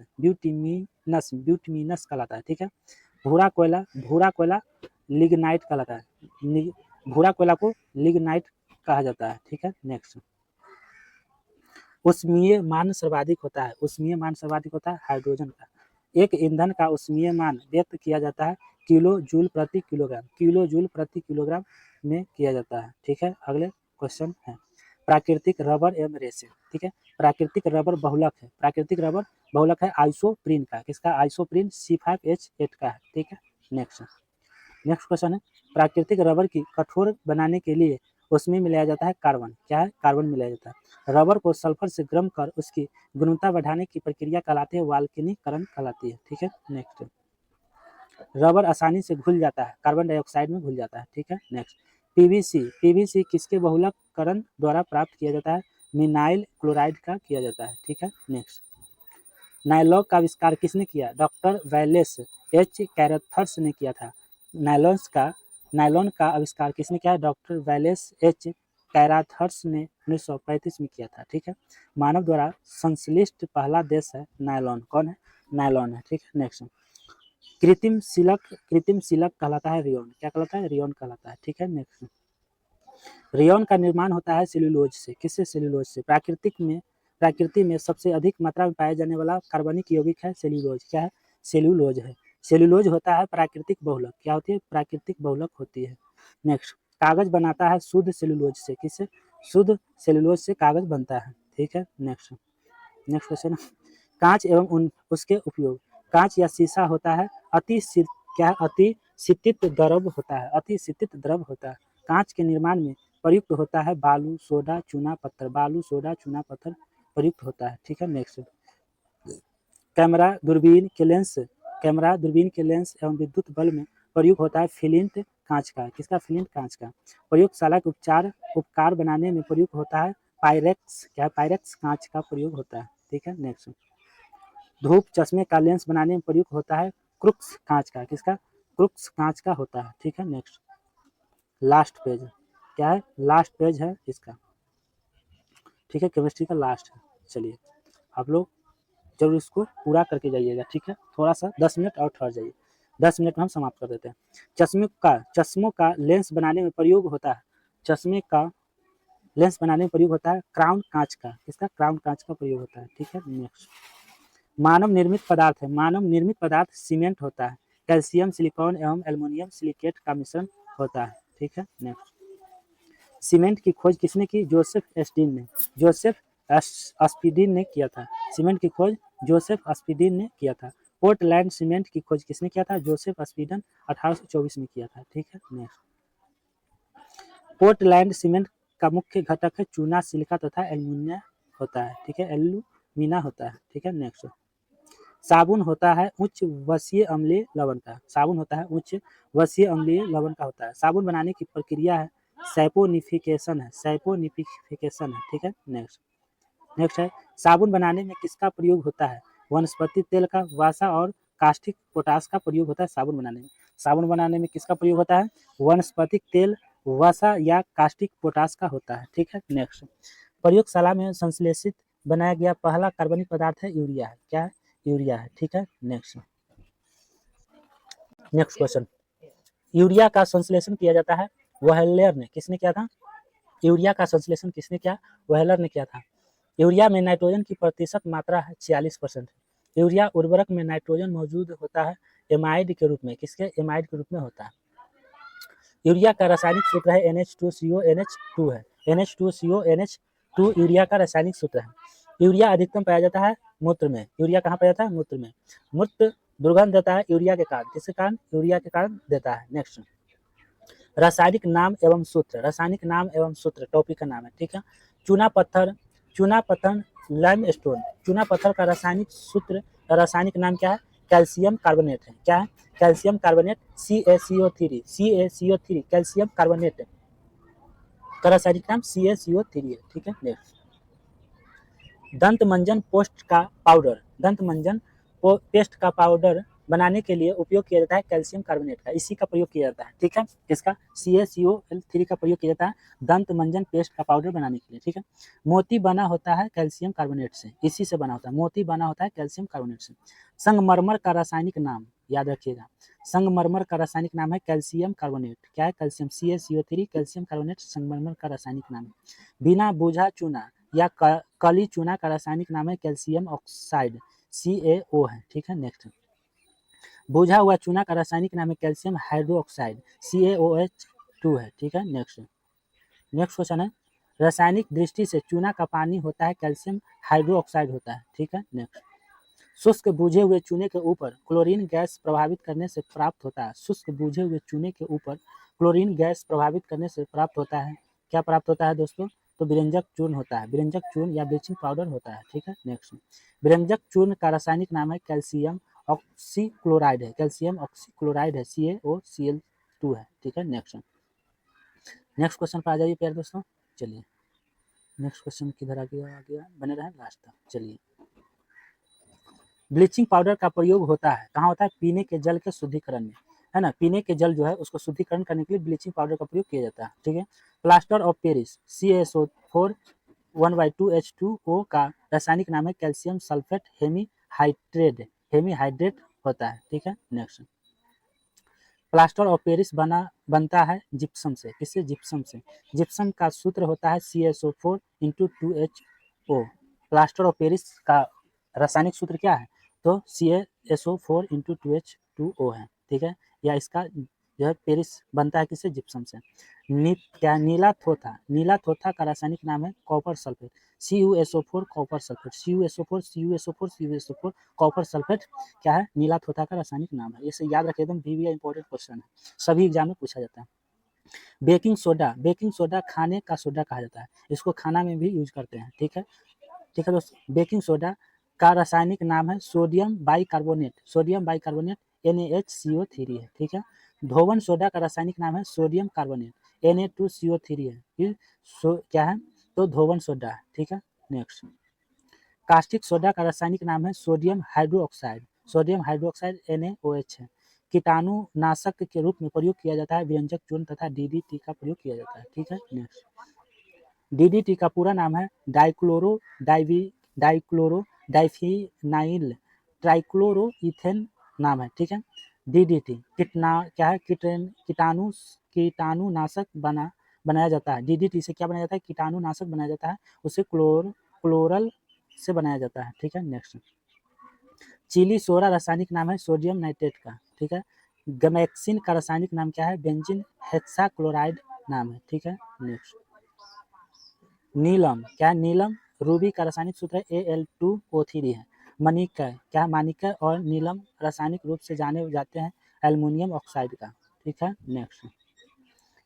कहलाता है। ठीक है। भूरा कोयला लिग्नाइट कहलाता है। भूरा कोयला को लिग्नाइट कहा जाता है। ठीक है। नेक्स्ट, उष्मीय मान सर्वाधिक होता है। उष्मीय मान सर्वाधिक होता है हाइड्रोजन का। एक ईंधन का उष्मीय मान व्यक्त किया जाता है किलो जूल प्रति किलोग्राम। किलो जूल प्रति किलोग्राम में किया जाता है। ठीक है। अगले क्वेश्चन है प्राकृतिक रबर एवं रेसे। ठीक है। प्राकृतिक रबर बहुलक है। प्राकृतिक रबर बहुलक है आइसोप्रीन का। किसका? आइसोप्रीन C5H8 का है। ठीक है। नेक्स्ट क्वेश्चन है प्राकृतिक रबर की कठोर बनाने के लिए उसमें मिलाया जाता है कार्बन। क्या है? कार्बन मिलाया जाता है। रबर को सल्फर से गर्म कर उसकी गुणवत्ता बढ़ाने की प्रक्रिया कहलाती है वाल्कनीकरण कहलाती है। ठीक है। नेक्स्ट, रबर आसानी से घुल जाता है कार्बन डाइऑक्साइड में घुल जाता है। ठीक है। नेक्स्ट, पीवीसी किसके बहुलककरण द्वारा प्राप्त किया जाता है? मिनाइल क्लोराइड का किया जाता है। ठीक है। नेक्स्ट, नायलॉन का आविष्कार किसने किया? डॉक्टर वैलेस एच कैरथर्स ने किया था। नायलॉन का आविष्कार किसने किया? डॉक्टर वैलेस एच कैराथर्स ने 1935 में किया था। ठीक है। मानव द्वारा संश्लिष्ट पहला देश है नायलॉन। कौन है? नायलॉन है। ठीक है। नेक्स्ट, कृत्रिम सिलक कहलाता है रेयॉन। क्या कहलाता है? रेयॉन कहलाता है। ठीक है। नेक्स्ट, रेयॉन का निर्माण होता है सेल्यूलोज से। किससे? सेल्यूलोज से। प्रकृति में सबसे अधिक मात्रा में पाया जाने वाला कार्बनिक यौगिक है सेल्यूलोज। क्या है? सेल्यूलोज है। सेल्यूलोज होता है प्राकृतिक बहुलक। क्या होती है? प्राकृतिक बहुलक होती है। नेक्स्ट, कागज बनाता है शुद्ध सेल्यूलोज से। किससे? शुद्ध सेल्यूलोज से कागज बनता है। ठीक है। नेक्स्ट क्वेश्चन, कांच एवं उसके उपयोग। कांच या शीशा होता है अति शीतित द्रव होता है। अति शीतित द्रव होता है। कांच के निर्माण में प्रयुक्त होता है बालू, सोडा, चूना पत्थर। बालू, सोडा, चूना पत्थर प्रयुक्त होता है। ठीक है। नेक्स्ट, कैमरा दूरबीन के लेंस एवं विद्युत बल्ब में प्रयुक्त होता है फ्लिंट कांच का। किसका? फ्लिंट कांच का। प्रयोगशाला के उपकार बनाने में प्रयुक्त होता है पायरेक्स। क्या है? पायरेक्स कांच का प्रयोग होता है। ठीक है। नेक्स्ट, धूप चश्मे का लेंस बनाने में प्रयुक्त होता है क्रुक्स कांच का। किसका? क्रुक्स कांच का होता है। ठीक है। नेक्स्ट, लास्ट पेज क्या है, लास्ट पेज है इसका, ठीक है, केमिस्ट्री का लास्ट है। चलिए आप लोग जरूर इसको पूरा करके जाइएगा, ठीक है, थोड़ा सा 10 मिनट और ठहर जाइए, 10 मिनट में हम समाप्त कर देते हैं। चश्मों का लेंस बनाने में प्रयोग होता है, चश्मे का लेंस बनाने में प्रयोग होता है क्राउन कांच का, किसका, क्राउन कांच का प्रयोग होता है, ठीक है। नेक्स्ट, मानव निर्मित पदार्थ है, मानव निर्मित पदार्थ सीमेंट होता है, कैल्शियम सिलिकॉन एवं एल्युमिनियम सिलिकेट का मिश्रण होता है, ठीक है। नेक्स्ट, सीमेंट की खोज किसने की, जोसेफ एस्टिन ने, जोसेफ अस्पिडिन ने किया था, सीमेंट की खोज जोसेफ अस्पिडिन ने किया था। पोर्टलैंड सीमेंट की खोज किसने किया था, जोसेफ अस्पिडन 1824 में किया था, ठीक है। नेक्स्ट, पोर्टलैंड सीमेंट का मुख्य घटक है चूना, सिलिका तथा एल्यूमिना होता है, ठीक है, एल्यूमिना होता है, ठीक है। नेक्स्ट, साबुन होता है उच्च वसीय अम्लीय लवण का, साबुन होता है उच्च वसीय अम्लीय लवण का होता है। साबुन बनाने की प्रक्रिया है सैपोनिफिकेशन है, सैपोनिफिकेशन है, ठीक है। नेक्स्ट, नेक्स्ट है, साबुन बनाने में किसका प्रयोग होता है, वनस्पति तेल का, वसा और कास्टिक पोटास का प्रयोग होता है साबुन बनाने में। साबुन बनाने में किसका प्रयोग होता है, वनस्पति तेल, वसा या कास्टिक पोटास का होता है, ठीक है। नेक्स्ट, प्रयोगशाला में संश्लेषित बनाया गया पहला कार्बनिक पदार्थ है यूरिया है, क्या है, यूरिया है, ठीक है। नेक्स्ट, नेक्स्ट क्वेश्चन, यूरिया का संश्लेषण किया जाता है वेहलर ने, किसने किया था, यूरिया का संश्लेषण किसने किया, वेहलर ने किया था। यूरिया में नाइट्रोजन की प्रतिशत मात्रा है 46%। यूरिया उर्वरक में नाइट्रोजन मौजूद होता है एमाइड के रूप में, किसके, एमाइड के रूप में होता है। यूरिया का रासायनिक सूत्र है NH2CONH2 है, NH2CONH2 यूरिया का रासायनिक सूत्र है। यूरिया अधिकतम पाया जाता है मूत्र में, यूरिया कहाँ पाया जाता है, मूत्र में। मूत्र दुर्गंध देता है यूरिया के कारण, किसके कारण, यूरिया के कारण देता है। नेक्स्ट, रासायनिक नाम एवं सूत्र, रासायनिक नाम एवं सूत्र टॉपिक का नाम है, ठीक है। चूना पत्थर लाइमस्टोन, चूना पत्थर का रासायनिक सूत्र, रासायनिक नाम क्या है, कैल्शियम कार्बोनेट है, क्या है, calcium carbonate, CaCO3 calcium carbonate का रासायनिक नाम CaCO3 है, ठीक है। नेक्स्ट, दंत मंजन पेस्ट का पाउडर बनाने के लिए उपयोग किया जाता है कैल्शियम कार्बोनेट का, इसी का प्रयोग किया जाता है, ठीक है, किसका, CaCO3 का प्रयोग किया जाता है दंत मंजन पेस्ट का पाउडर बनाने के लिए, ठीक है। मोती बना होता है कैल्शियम कार्बोनेट से, इसी से बना होता है, मोती बना होता है कैल्शियम कार्बोनेट से। संगमरमर का रासायनिक नाम याद रखिएगा, संगमरमर का रासायनिक नाम है कैल्शियम कार्बोनेट, क्या है, कैल्शियम, CaCO3 कैल्शियम कार्बोनेट संगमरमर का रासायनिक नाम है। बिना बूझा चूना या कली चूना का रासायनिक नाम है कैल्शियम ऑक्साइड, CaO है, ठीक है। नेक्स्ट, बूझा हुआ चूना का रासायनिक नाम है कैल्शियम हाइड्रोक्साइड, CaOH2 है, ठीक है। नेक्स्ट, नेक्स्ट क्वेश्चन है, रासायनिक दृष्टि से चूना का पानी होता है कैल्शियम हाइड्रोक्साइड होता है, ठीक है। नेक्स्ट, शुष्क बूझे हुए चूने के ऊपर क्लोरीन गैस प्रभावित करने से प्राप्त होता है, शुष्क बूझे हुए चूने के ऊपर क्लोरीन गैस प्रभावित करने से प्राप्त होता है, क्या प्राप्त होता है दोस्तों, तो विरंजक चूर्ण होता है, विरंजक चूर्ण या ब्लीचिंग पाउडर होता है, ठीक है। नेक्स्ट, विरंजक चूर्ण का रासायनिक नाम है कैल्शियम ऑक्सीक्लोराइड है, कैल्शियम ऑक्सीक्लोराइड है, CaOCl2 है, ठीक है। नेक्स्ट, नेक्स्ट क्वेश्चन पर आ जाइए प्यारे दोस्तों, चलिए नेक्स्ट क्वेश्चन किधर आ गया, बने रहे लास्ट तक। चलिए, ब्लीचिंग पाउडर का प्रयोग होता है, कहाँ होता है, पीने के जल के शुद्धिकरण में, है ना, पीने के जल जो है उसको शुद्धिकरण करने के लिए ब्लीचिंग पाउडर का प्रयोग किया जाता है, ठीक है। Plaster of Paris CaSO4 1/2H2O का रासायनिक नाम है कैल्शियम सल्फेट हेमीहाइड्रेट होता है, ठीक है। नेक्स्ट, प्लास्टर ऑफ पेरिस बनता है जिप्सम से, किससे, जिप्सम से। जिप्सम का सूत्र होता है CaSO4 प्लास्टर ऑफ पेरिस का रासायनिक सूत्र क्या है, तो CaSO4 है, ठीक है। या इसका जो है पेरिस बनता है किससे, जिप्सम से। नीला थोथा का रासायनिक नाम है copper sulphate, CuSO4 copper sulphate, copper sulphate क्या है, नीला थोथा का रासायनिक नाम है। इसे याद रखिए, एकदम BBA इंपॉर्टेंट क्वेश्चन है, सभी एग्जाम में पूछा जाता है। बेकिंग सोडा खाने का सोडा कहा जाता है, इसको खाना में भी यूज करते हैं, ठीक है, ठीक है दोस्तों। बेकिंग सोडा का रासायनिक नाम है सोडियम बाइकार्बोनेट NaHCO3 है, ठीक है। धोवन सोडा का रासायनिक नाम है सोडियम कार्बोनेट Na2CO3 है, फिर क्या है, तो धोवन सोडा है, ठीक है। नेक्स्ट, कास्टिक सोडा का रासायनिक नाम है सोडियम हाइड्रोक्साइड NaOH है। कीटाणुनाशक के रूप में प्रयोग किया जाता है। व्यंजक चूर्ण तथा DDT का प्रयोग किया जाता है। ठीक है, नेक्स्ट। DDT का पूरा नाम है डाइक्लोरो डाइफिनाइल ट्राइक्लोरोइथेन नाम है। ठीक है, DDT क्या है, कीटाणुनाशक बनाया जाता है। DDT से क्या बनाया जाता है, कीटाणुनाशक बनाया जाता है, उसे क्लोरल से बनाया जाता है। ठीक है, नेक्स्ट। चिली सोडा रासायनिक नाम है सोडियम नाइट्रेट का। ठीक है, गैमेक्सिन का रासायनिक नाम क्या है, बेंजीन हेक्साक्लोराइड नाम है। ठीक है, नेक्स्ट। नीलम क्या है, नीलम रूबी का रासायनिक सूत्र है Al2O3 है। मनिका क्या है, मानिका और नीलम रासायनिक रूप से जाने जाते हैं एल्युमिनियम ऑक्साइड का। ठीक है, नेक्स्ट।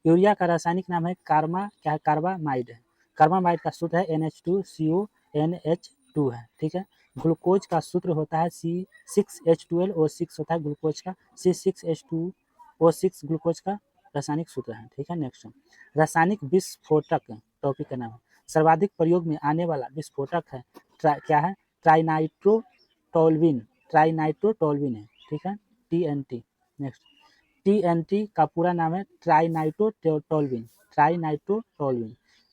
यूरिया का रासायनिक नाम है क्या है, कार्बामाइड है। कार्बामाइड का सूत्र है NH2CONH2 है। ठीक है, ग्लूकोज का सूत्र होता है C6H12O6 होता है ग्लूकोज का, C6H2O6 ग्लूकोज का रासायनिक सूत्र है। ठीक है, नेक्स्ट। रासायनिक विस्फोटक टॉपिक का नाम है। सर्वाधिक प्रयोग में आने वाला विस्फोटक है क्या है, ट्राइनाइट्रोटोल्यूइन है। ठीक है, TNT। नेक्स्ट। TNT का पूरा नाम है ट्राइनाइट्रोटोल्यूइन।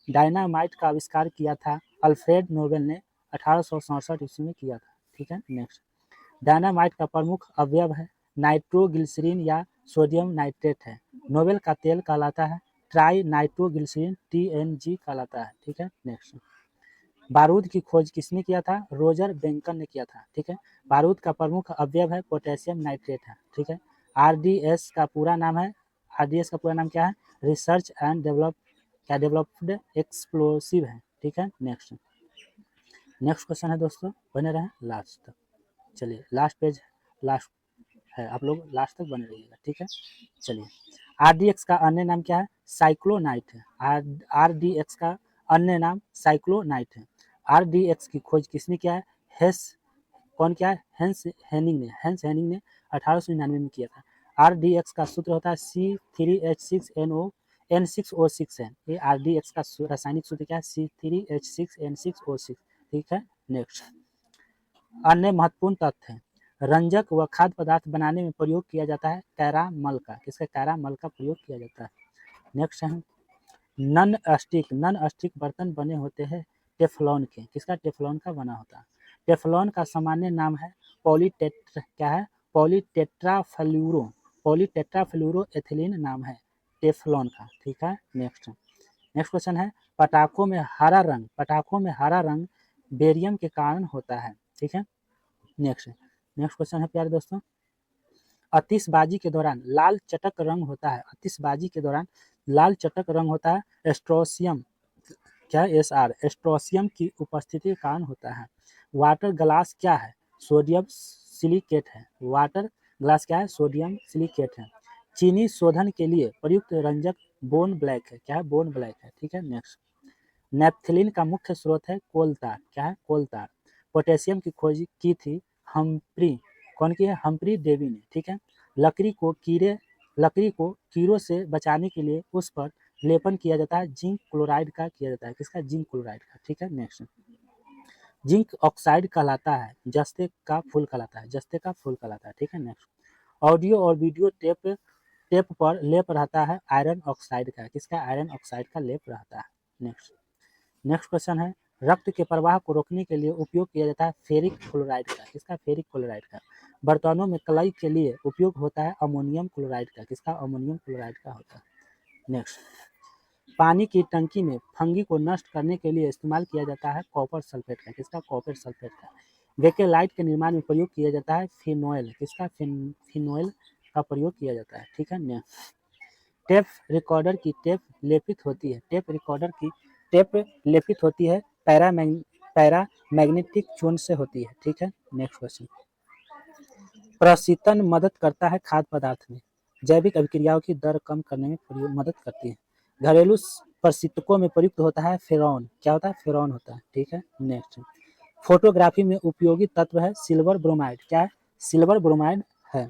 डायनामाइट का आविष्कार किया था अल्फ्रेड नोबेल ने 1867 ईस्वी में किया था। ठीक है, नेक्स्ट। डायनामाइट का प्रमुख अवयव है नाइट्रोग्लिसरीन या सोडियम नाइट्रेट है। नोबेल का तेल कहलाता है ट्राई नाइट्रोग्लिसरीन TNG कहलाता है। ठीक है, नेक्स्ट। बारूद की खोज किसने किया था, रोजर बेंकन ने किया था। ठीक है, बारूद का प्रमुख अवयव है पोटेशियम नाइट्रेट है। ठीक है, RDS का पूरा नाम क्या है, रिसर्च एंड डेवलप्ड एक्सप्लोसिव है। ठीक है, नेक्स्ट। नेक्स्ट क्वेश्चन है दोस्तों, बने रहें लास्ट तक। चलिए, लास्ट पेज लास्ट है, आप लोग लास्ट तक बने रहिएगा। ठीक है, चलिए। RDX का अन्य नाम क्या है, साइक्लोनाइट है। RDX का अन्य नाम साइक्लोनाइट है। RDX की खोज किसने किया है, हेंस हेनिंग ने 1899 में किया था। RDX का सूत्र होता है C3H6N6O6 है। ये RDX का रासायनिक सूत्र क्या है, C3H6N6O6। ठीक है, नेक्स्ट। अन्य महत्वपूर्ण तथ्य है, रंजक व खाद्य पदार्थ बनाने में प्रयोग किया जाता है कैरामल का। किसका, कैरामल का प्रयोग किया जाता है। नेक्स्ट है, नन स्टिक बर्तन बने होते हैं टेफ्लॉन के। किसका, टेफ्लॉन का बना होता है। टेफ्लॉन का सामान्य नाम है पॉलीटेट्राफ्लूरो एथिलीन नाम है टेफ्लॉन का। ठीक है, नेक्स्ट क्वेश्चन है, पटाखों में हरा रंग बेरियम के कारण होता है। ठीक है, नेक्स्ट क्वेश्चन है प्यारे दोस्तों, आतिशबाजी के दौरान लाल चटक रंग होता है एस्ट्रोसियम क्या है, एस्ट्रोसियम की उपस्थिति के कारण होता है। वाटर ग्लास क्या है, सोडियम सिलिकेट है। चीनी शोधन के लिए प्रयुक्त रंजक बोन ब्लैक है। क्या है, बोन ब्लैक है। ठीक है, नेक्स्ट। नेप्थलीन का मुख्य स्रोत है कोलतार। क्या है, कोलतार। पोटेशियम की खोज की थी हम्फ्री डेवी ने। ठीक है, लकड़ी को कीड़ों से बचाने के लिए उस पर लेपन किया जाता है जिंक क्लोराइड का किया जाता है। किसका, जिंक क्लोराइड का। ठीक है, नेक्स्ट। जिंक ऑक्साइड कहलाता है जस्ते का फूल कहलाता है। ठीक है, नेक्स्ट। ऑडियो और वीडियो टेप पर लेप रहता है आयरन ऑक्साइड का। किसका, आयरन ऑक्साइड का लेप रहता है। नेक्स्ट क्वेश्चन है, रक्त के प्रवाह को रोकने के लिए उपयोग किया जाता है फेरिक क्लोराइड का। किसका, फेरिक क्लोराइड का। बर्तनों में कलाई के लिए उपयोग होता है अमोनियम क्लोराइड का। किसका, अमोनियम क्लोराइड का होता है। नेक्स्ट, पानी की टंकी में फंगी को नष्ट करने के लिए इस्तेमाल किया जाता है कॉपर सल्फेट का। किसका, कॉपर सल्फेट का। बेकेलाइट के निर्माण में प्रयोग किया जाता है फिनोइल। किसका, फिनोइल का प्रयोग किया जाता है। ठीक है, नेक्स्ट। टेप रिकॉर्डर की टेप लेपित होती है पैरामैग्नेटिक चूर्ण से होती है। ठीक है, नेक्स्ट क्वेश्चन, प्रशीतन मदद करता है खाद्य पदार्थ में जैविक अभिक्रियाओं की दर कम करने में मदद करती है। घरेलू प्रशीतकों में प्रयुक्त होता है फेरॉन। क्या होता है, फेरॉन होता है। ठीक है, नेक्स्ट। फोटोग्राफी में उपयोगी तत्व है सिल्वर ब्रोमाइड। क्या है, सिल्वर ब्रोमाइड है।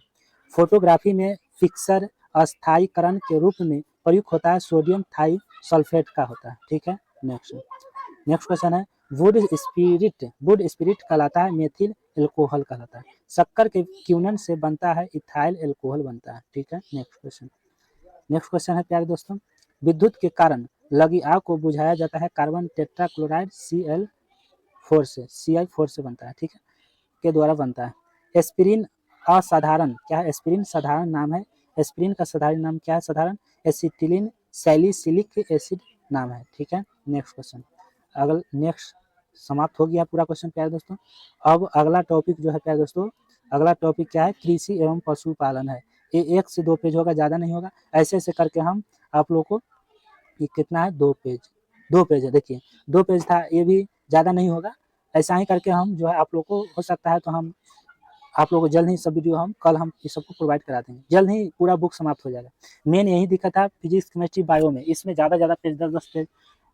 फोटोग्राफी में फिक्सर अस्थायीकरण के रूप में प्रयुक्त होता है सोडियम थाई सल्फेट का होता है। ठीक है, नेक्स्ट क्वेश्चन है, वुड स्पिरिट कहलाता है, मेथिल एल्कोहल कहलाता है। शक्कर के क्यूनन से बनता है, इथाइल एल्कोहल बनता है। ठीक है, नेक्स्ट क्वेश्चन है प्यारे दोस्तों, विद्युत के कारण लगी आग को बुझाया जाता है कार्बन टेट्राक्लोराइड CI4 से बनता है। ठीक है, के द्वारा बनता है। एस्पिरिन असाधारण क्या है? एस्पिरिन साधारण नाम है। एस्पिरिन का साधारण नाम क्या है? साधारण एसिटिलीन सैलिसिलिक एसिड नाम है। ठीक है, नेक्स्ट क्वेश्चन। नेक्स्ट समाप्त हो गया पूरा क्वेश्चन प्यारे दोस्तों। अब अगला टॉपिक जो है प्यारे दोस्तों, अगला टॉपिक क्या है? कृषि एवं पशुपालन है। ये 1 से 2 पेज होगा, ज़्यादा नहीं होगा। ऐसे ऐसे करके हम आप लोगों को, ये कितना है? 2 पेज है। देखिए 2 पेज था, ये भी ज़्यादा नहीं होगा। ऐसा ही करके हम जो है आप लोग को हो सकता है तो हम आप लोगों को जल्द ही सब वीडियो हम ये सबको प्रोवाइड करा देंगे। जल्द ही पूरा बुक समाप्त हो जाएगा। मेन यही दिक्कत था फिजिक्स केमिस्ट्री बायो में, इसमें ज़्यादा पेज 10 पेज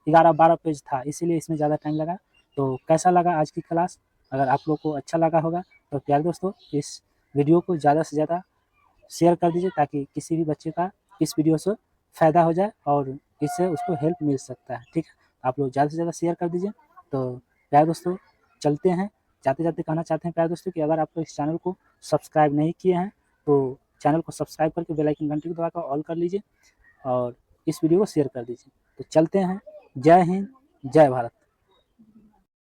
11-12 पेज था, इसीलिए इसमें ज़्यादा टाइम लगा। तो कैसा लगा आज की क्लास? अगर आप लोग को अच्छा लगा होगा तो प्यारे दोस्तों इस वीडियो को ज़्यादा से ज़्यादा शेयर कर दीजिए, ताकि किसी भी बच्चे का इस वीडियो से फ़ायदा हो जाए और इससे उसको हेल्प मिल सकता है। ठीक है, आप लोग ज़्यादा से ज़्यादा शेयर कर दीजिए। तो प्यारे दोस्तों चलते हैं। जाते जाते कहना चाहते हैं प्यारे दोस्तों कि अगर आप लोग इस चैनल को सब्सक्राइब नहीं किए हैं तो चैनल को सब्सक्राइब करके बेल आइकन घंटी को दबाकर ऑल कर लीजिए और इस वीडियो को शेयर कर दीजिए। तो चलते हैं। जय हिंद, जय भारत।